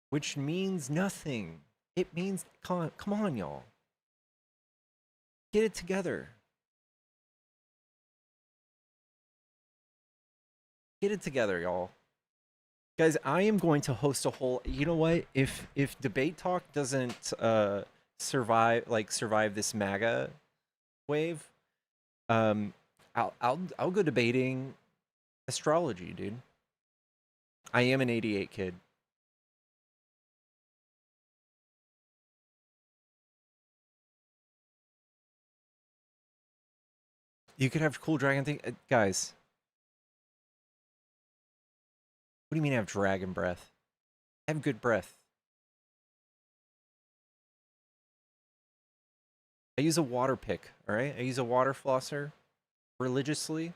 [SPEAKER 1] which means nothing. It means, come on, y'all. Get it together. Get it together, y'all. Guys, I am going to host a whole, you know what? If debate talk doesn't survive this MAGA wave, I'll go debating astrology, dude. I am an 88 kid. You could have cool dragon thing, guys. What do you mean I have dragon breath? I have good breath. I use a water pick, all right? I use a water flosser religiously.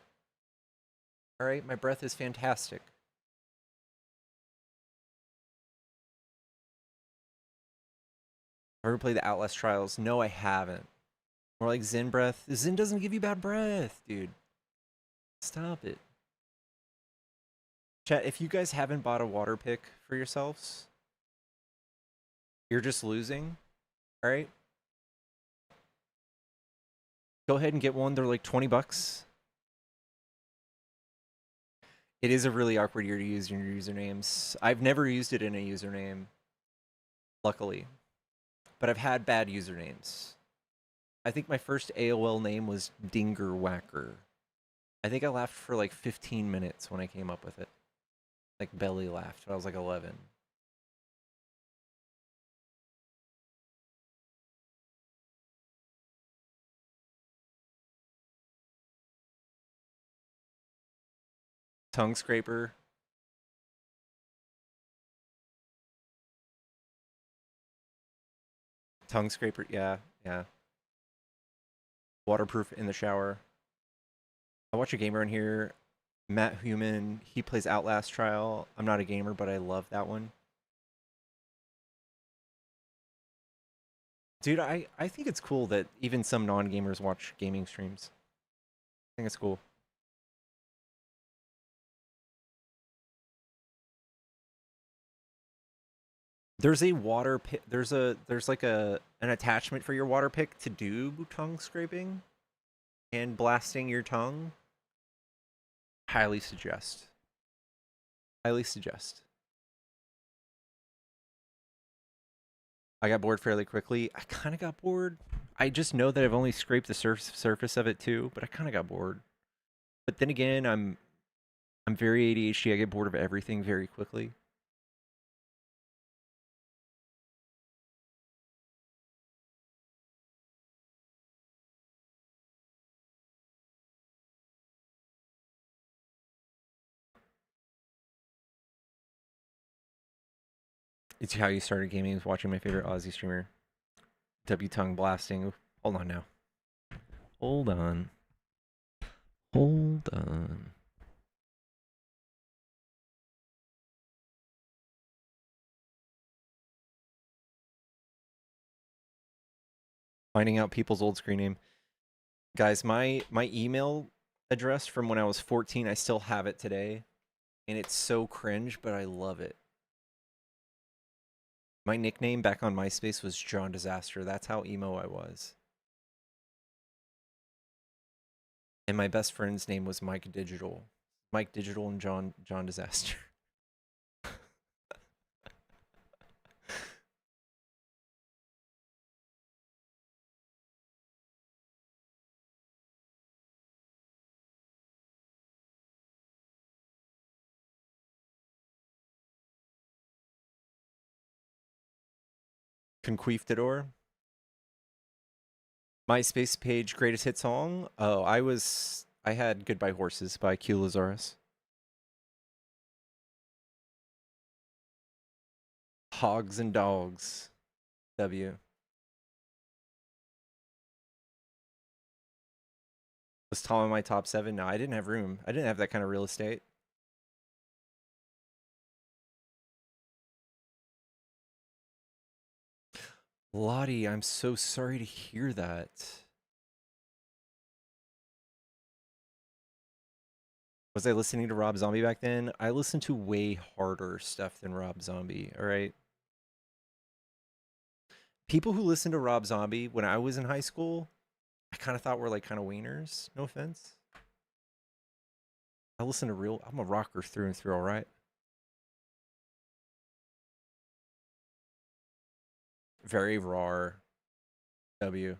[SPEAKER 1] All right, my breath is fantastic. Ever played the Outlast Trials? No, I haven't. More like Zen breath. Zen doesn't give you bad breath, dude. Stop it. Chat, if you guys haven't bought a water pick for yourselves, you're just losing, all right? Go ahead and get one. They're like 20 bucks. It is a really awkward year to use your usernames. I've never used it in a username, luckily. But I've had bad usernames. I think my first AOL name was Dinger Whacker. I think I laughed for like 15 minutes when I came up with it. like belly laughed when I was like 11. Tongue scraper. Tongue scraper, yeah, yeah. Waterproof in the shower. I watch a gamer in here, Matt Human. He plays Outlast Trial. I'm not a gamer, but I love that one. Dude, I think it's cool that even some non-gamers watch gaming streams. I think it's cool. There's a water pick. There's like an attachment for your water pick to do tongue scraping and blasting your tongue. Highly suggest. Highly suggest. I got bored fairly quickly. I kind of got bored. I just know that I've only scraped the surface of it too, but I kind of got bored. But then again, I'm very ADHD. I get bored of everything very quickly. It's how you started gaming, was watching my favorite Aussie streamer, W tongue blasting. Hold on now. Hold on. Hold on. Finding out people's old screen name. Guys, my email address from when I was 14, I still have it today. And it's so cringe, but I love it. My nickname back on MySpace was John Disaster. That's how emo I was. And my best friend's name was Mike Digital. Mike Digital and John Disaster. Conquistador. MySpace page greatest hit song. Oh, I had Goodbye Horses by Q Lazarus. Hogs and Dogs. W. Was Tom in my top 7? No, I didn't have room. I didn't have that kind of real estate. Lottie, I'm so sorry to hear that. Was I listening to Rob Zombie back then? I listened to way harder stuff than Rob Zombie, all right? People who listened to Rob Zombie when I was in high school, I kind of thought were like kind of wieners. No offense. I'm a rocker through and through, all right? Very raw. W.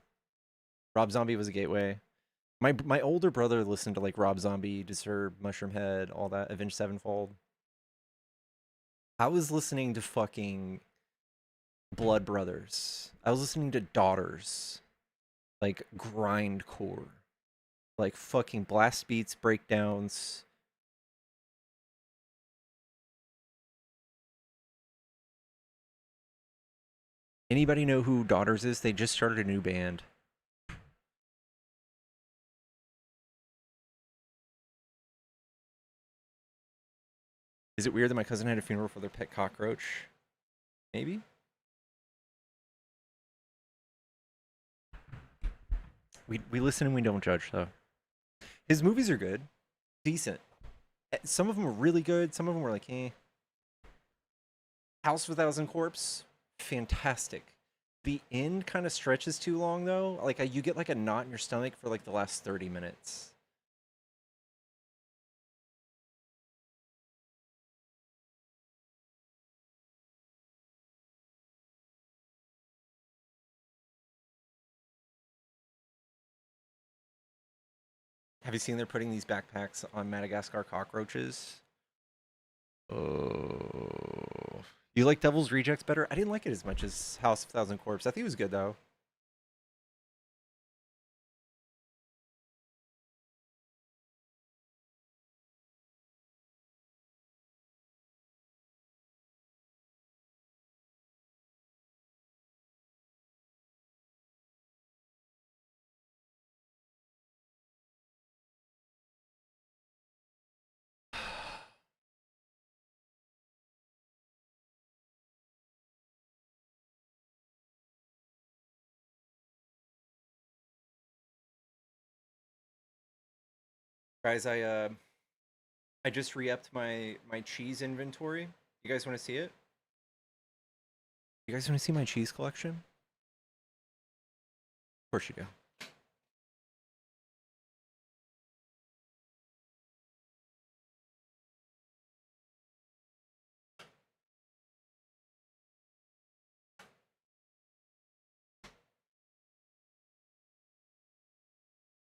[SPEAKER 1] Rob Zombie was a gateway. My older brother listened to like Rob Zombie, Disturb, Mushroom Head, all that, Avenged Sevenfold. I was listening to fucking Blood Brothers. I was listening to Daughters. Like grindcore. Like fucking blast beats, breakdowns. Anybody know who Daughters is? They just started a new band. Is it weird that my cousin had a funeral for their pet cockroach? Maybe? We listen and we don't judge, though. His movies are good. Decent. Some of them were really good. Some of them were like, eh. House of a Thousand Corpse, fantastic. The end kind of stretches too long, though. Like, you get like a knot in your stomach for like the last 30 minutes. Have you seen they're putting these backpacks on Madagascar cockroaches? Oh. You like Devil's Rejects better? I didn't like it as much as House of Thousand Corpse. I think it was good though. Guys, I just re-upped my cheese inventory. You guys want to see it? You guys want to see my cheese collection? Of course you do.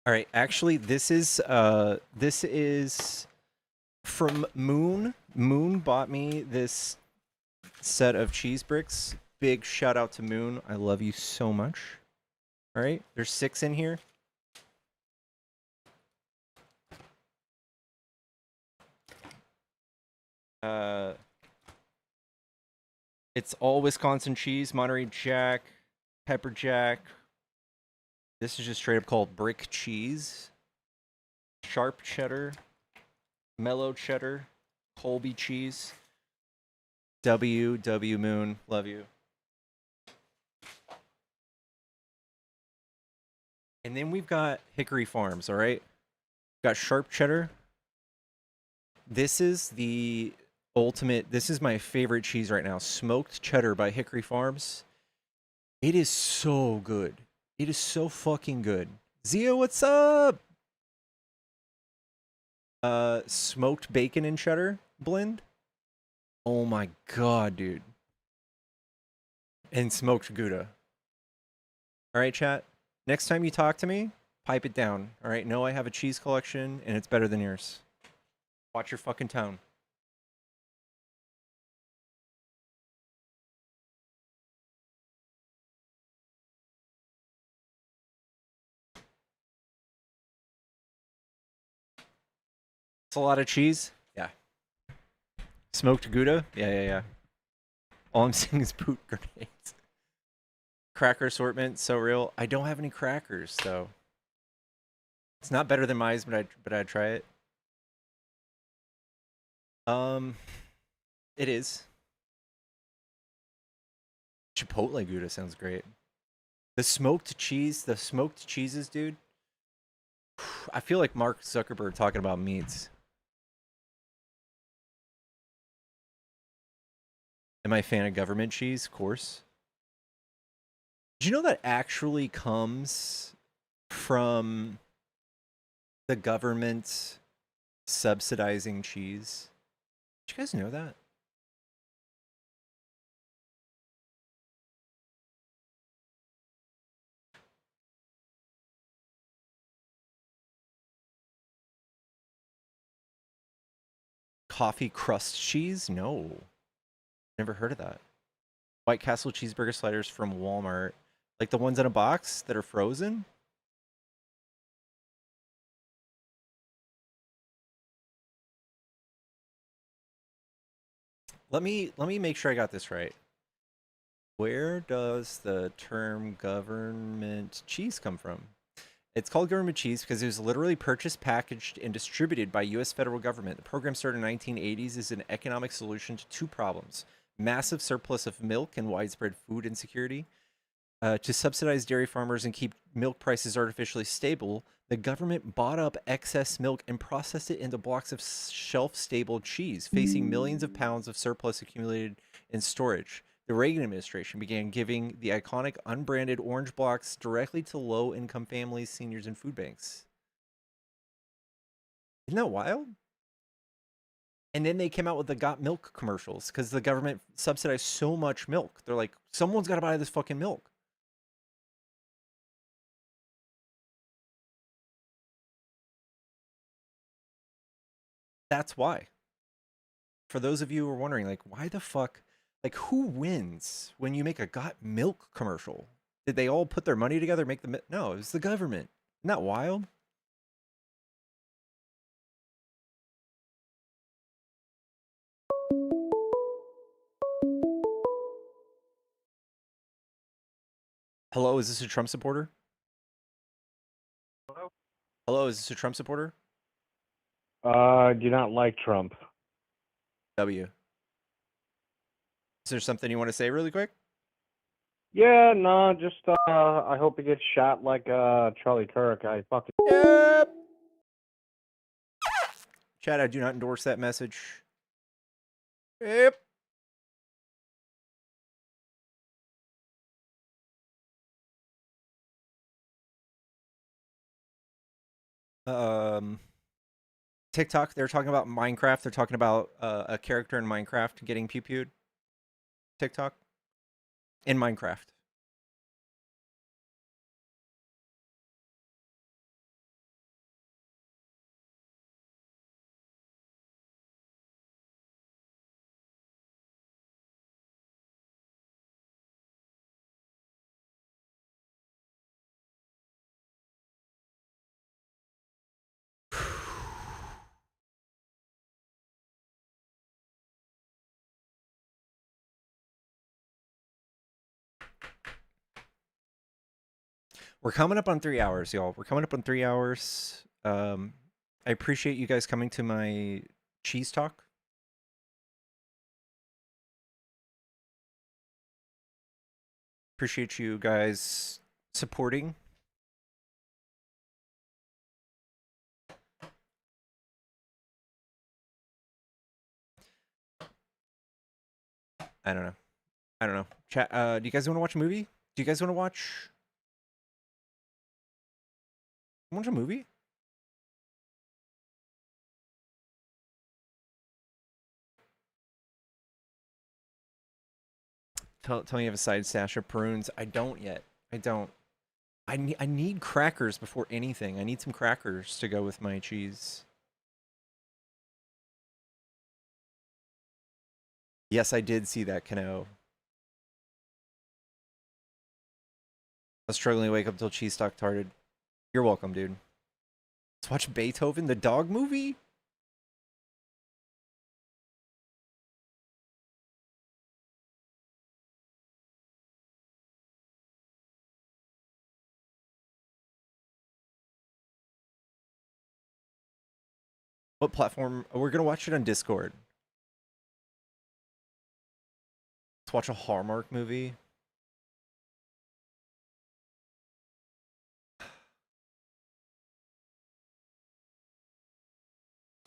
[SPEAKER 1] All right, actually this is from Moon. Moon bought me this set of cheese bricks. Big shout out to Moon. I love you so much. All right, there's 6 in here. It's all Wisconsin cheese, Monterey Jack, pepper jack. This is just straight up called brick cheese. Sharp cheddar, mellow cheddar, Colby cheese. W Moon, love you. And then we've got Hickory Farms, all right? Got sharp cheddar. This is the ultimate, this is my favorite cheese right now. Smoked cheddar by Hickory Farms. It is so good. It is so fucking good. Zia, what's up? Smoked bacon and cheddar blend. Oh my god, dude. And smoked Gouda. All right, chat. Next time you talk to me, pipe it down. All right, know I have a cheese collection and it's better than yours. Watch your fucking tone. It's a lot of cheese. Yeah. Smoked Gouda. Yeah. All I'm saying is boot grenades. Cracker assortment, so real. I don't have any crackers though. It's not better than mine, but I'd try it. It is. Chipotle Gouda sounds great. The smoked cheeses, dude. I feel like Mark Zuckerberg talking about meats. Am I a fan of government cheese? Of course. Do you know that actually comes from the government subsidizing cheese? Did you guys know that? Coffee crust cheese? No. Never heard of that. White Castle cheeseburger sliders from Walmart. Like the ones in a box that are frozen? Let me make sure I got this right. Where does the term government cheese come from? It's called government cheese because it was literally purchased, packaged, and distributed by U.S. federal government. The program started in the 1980s as an economic solution to 2 problems: massive surplus of milk and widespread food insecurity. To subsidize dairy farmers and keep milk prices artificially stable, the government bought up excess milk and processed it into blocks of shelf-stable cheese, facing millions of pounds of surplus accumulated in storage. The Reagan administration began giving the iconic unbranded orange blocks directly to low-income families, seniors, and food banks. Isn't that wild? And then they came out with the Got Milk commercials because the government subsidized so much milk. They're like, someone's got to buy this fucking milk. That's why. for those of you who are wondering, like, why the fuck, like, who wins when you make a got milk commercial? Did they all put their money together, make the no? It was the government. Isn't that wild? Hello, is this a Trump supporter?
[SPEAKER 10] Hello?
[SPEAKER 1] Hello, is this a Trump supporter?
[SPEAKER 10] Do not like Trump.
[SPEAKER 1] W. Is there something you want to say really quick?
[SPEAKER 10] Yeah, no, just I hope he gets shot like Charlie Kirk. I fucking
[SPEAKER 1] Yep. Chad, I do not endorse that message. Yep. TikTok, they're talking about Minecraft. They're talking about a character in Minecraft getting pew-pewed. TikTok. In Minecraft. We're coming up on 3 hours, y'all. We're coming up on 3 hours. I appreciate you guys coming to my cheese talk. Appreciate you guys supporting. I don't know. I don't know. Chat. Do you guys want to watch a movie? Do you guys want to watch a movie? Tell me you have a side stash of prunes. I don't yet. I don't. I need crackers before anything. I need some crackers to go with my cheese. Yes, I did see that, Kano. I was struggling to wake up until cheese stock tarted. You're welcome, dude. Let's watch Beethoven, the dog movie? What platform? We're gonna watch it on Discord. Let's watch a Hallmark movie.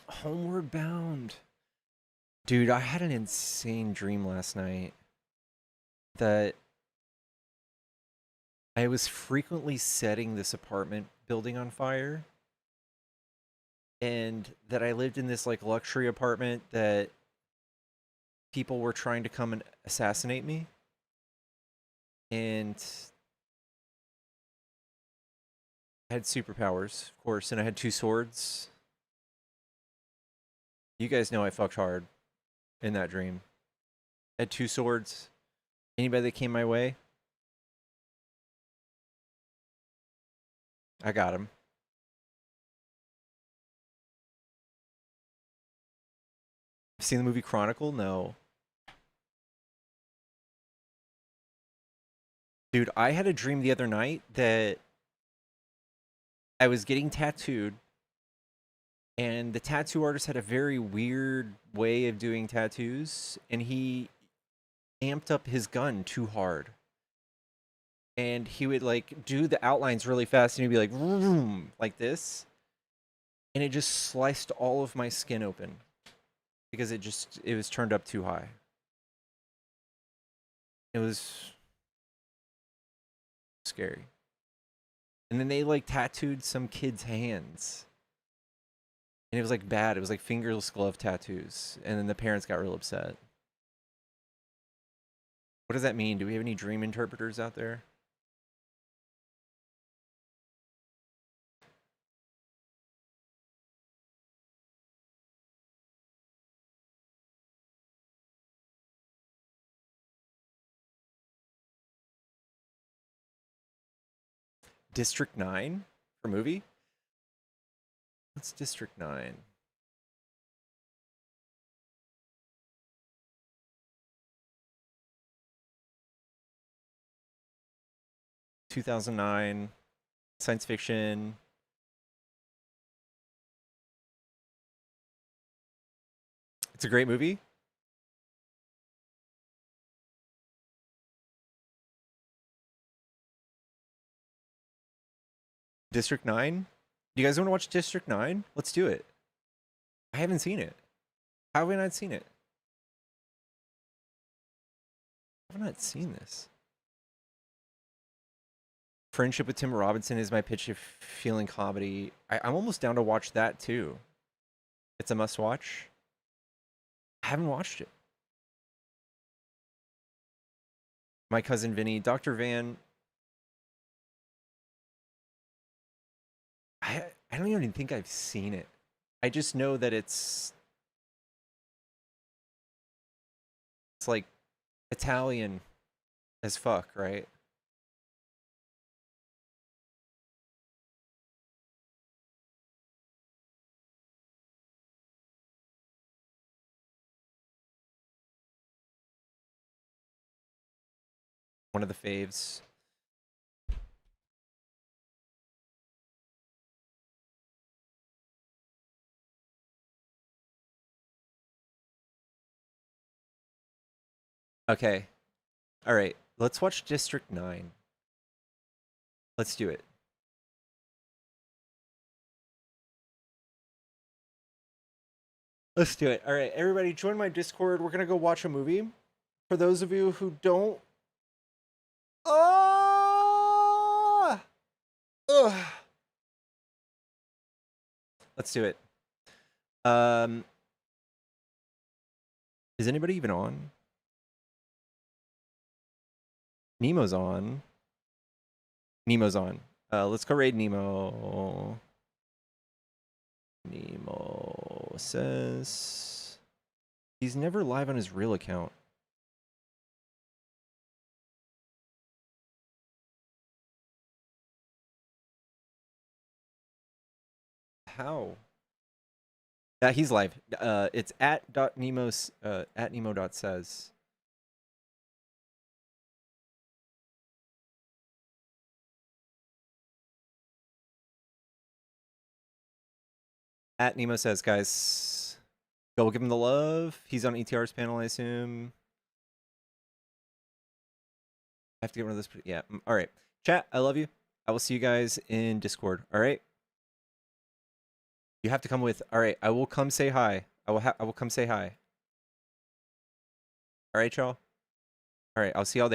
[SPEAKER 1] Homeward Bound. Dude, I had an insane dream last night that I was frequently setting this apartment building on fire, and that I lived in this like luxury apartment that people were trying to come and assassinate me. And I had superpowers, of course, and I had 2 swords. You guys know I fucked hard in that dream. I had 2 swords. Anybody that came my way, I got him. Seen the movie Chronicle? No. Dude, I had a dream the other night that I was getting tattooed, and the tattoo artist had a very weird way of doing tattoos, and he amped up his gun too hard. And he would like do the outlines really fast, and he'd be like, vroom, like this. And it just sliced all of my skin open because it was turned up too high. It was scary. And then they like tattooed some kid's hands. And it was like bad. It was like fingerless glove tattoos. And then the parents got real upset. What does that mean? Do we have any dream interpreters out there? District 9 for movie? What's District 9? (2009) science fiction. It's a great movie. District 9? Do you guys want to watch District 9? Let's do it. I haven't seen it. How have I not seen it? How have I not seen this? Friendship with Tim Robinson is my pitch of feeling comedy. I'm almost down to watch that too. It's a must watch. I haven't watched it. My Cousin Vinny, Dr. Van. I don't even think I've seen it. I just know that it's like Italian as fuck, right? One of the faves. Okay. All right. Let's watch District 9. Let's do it. Let's do it. All right, everybody join my Discord. We're going to go watch a movie. For those of you who don't... Ah! Ugh. Let's do it. Is anybody even on? Nemo's on. Nemo's on. Let's go raid Nemo. Nemo says he's never live on his real account. How? Yeah, he's live. It's at .nemos at nemo.says. At Nemo says, guys, go give him the love. He's on ETR's panel, I assume. I have to get rid of this. Yeah. All right. Chat, I love you. I will see you guys in Discord. All right. You have to come with. All right. I will come say hi. I will come say hi. All right, y'all. All right. I'll see y'all there.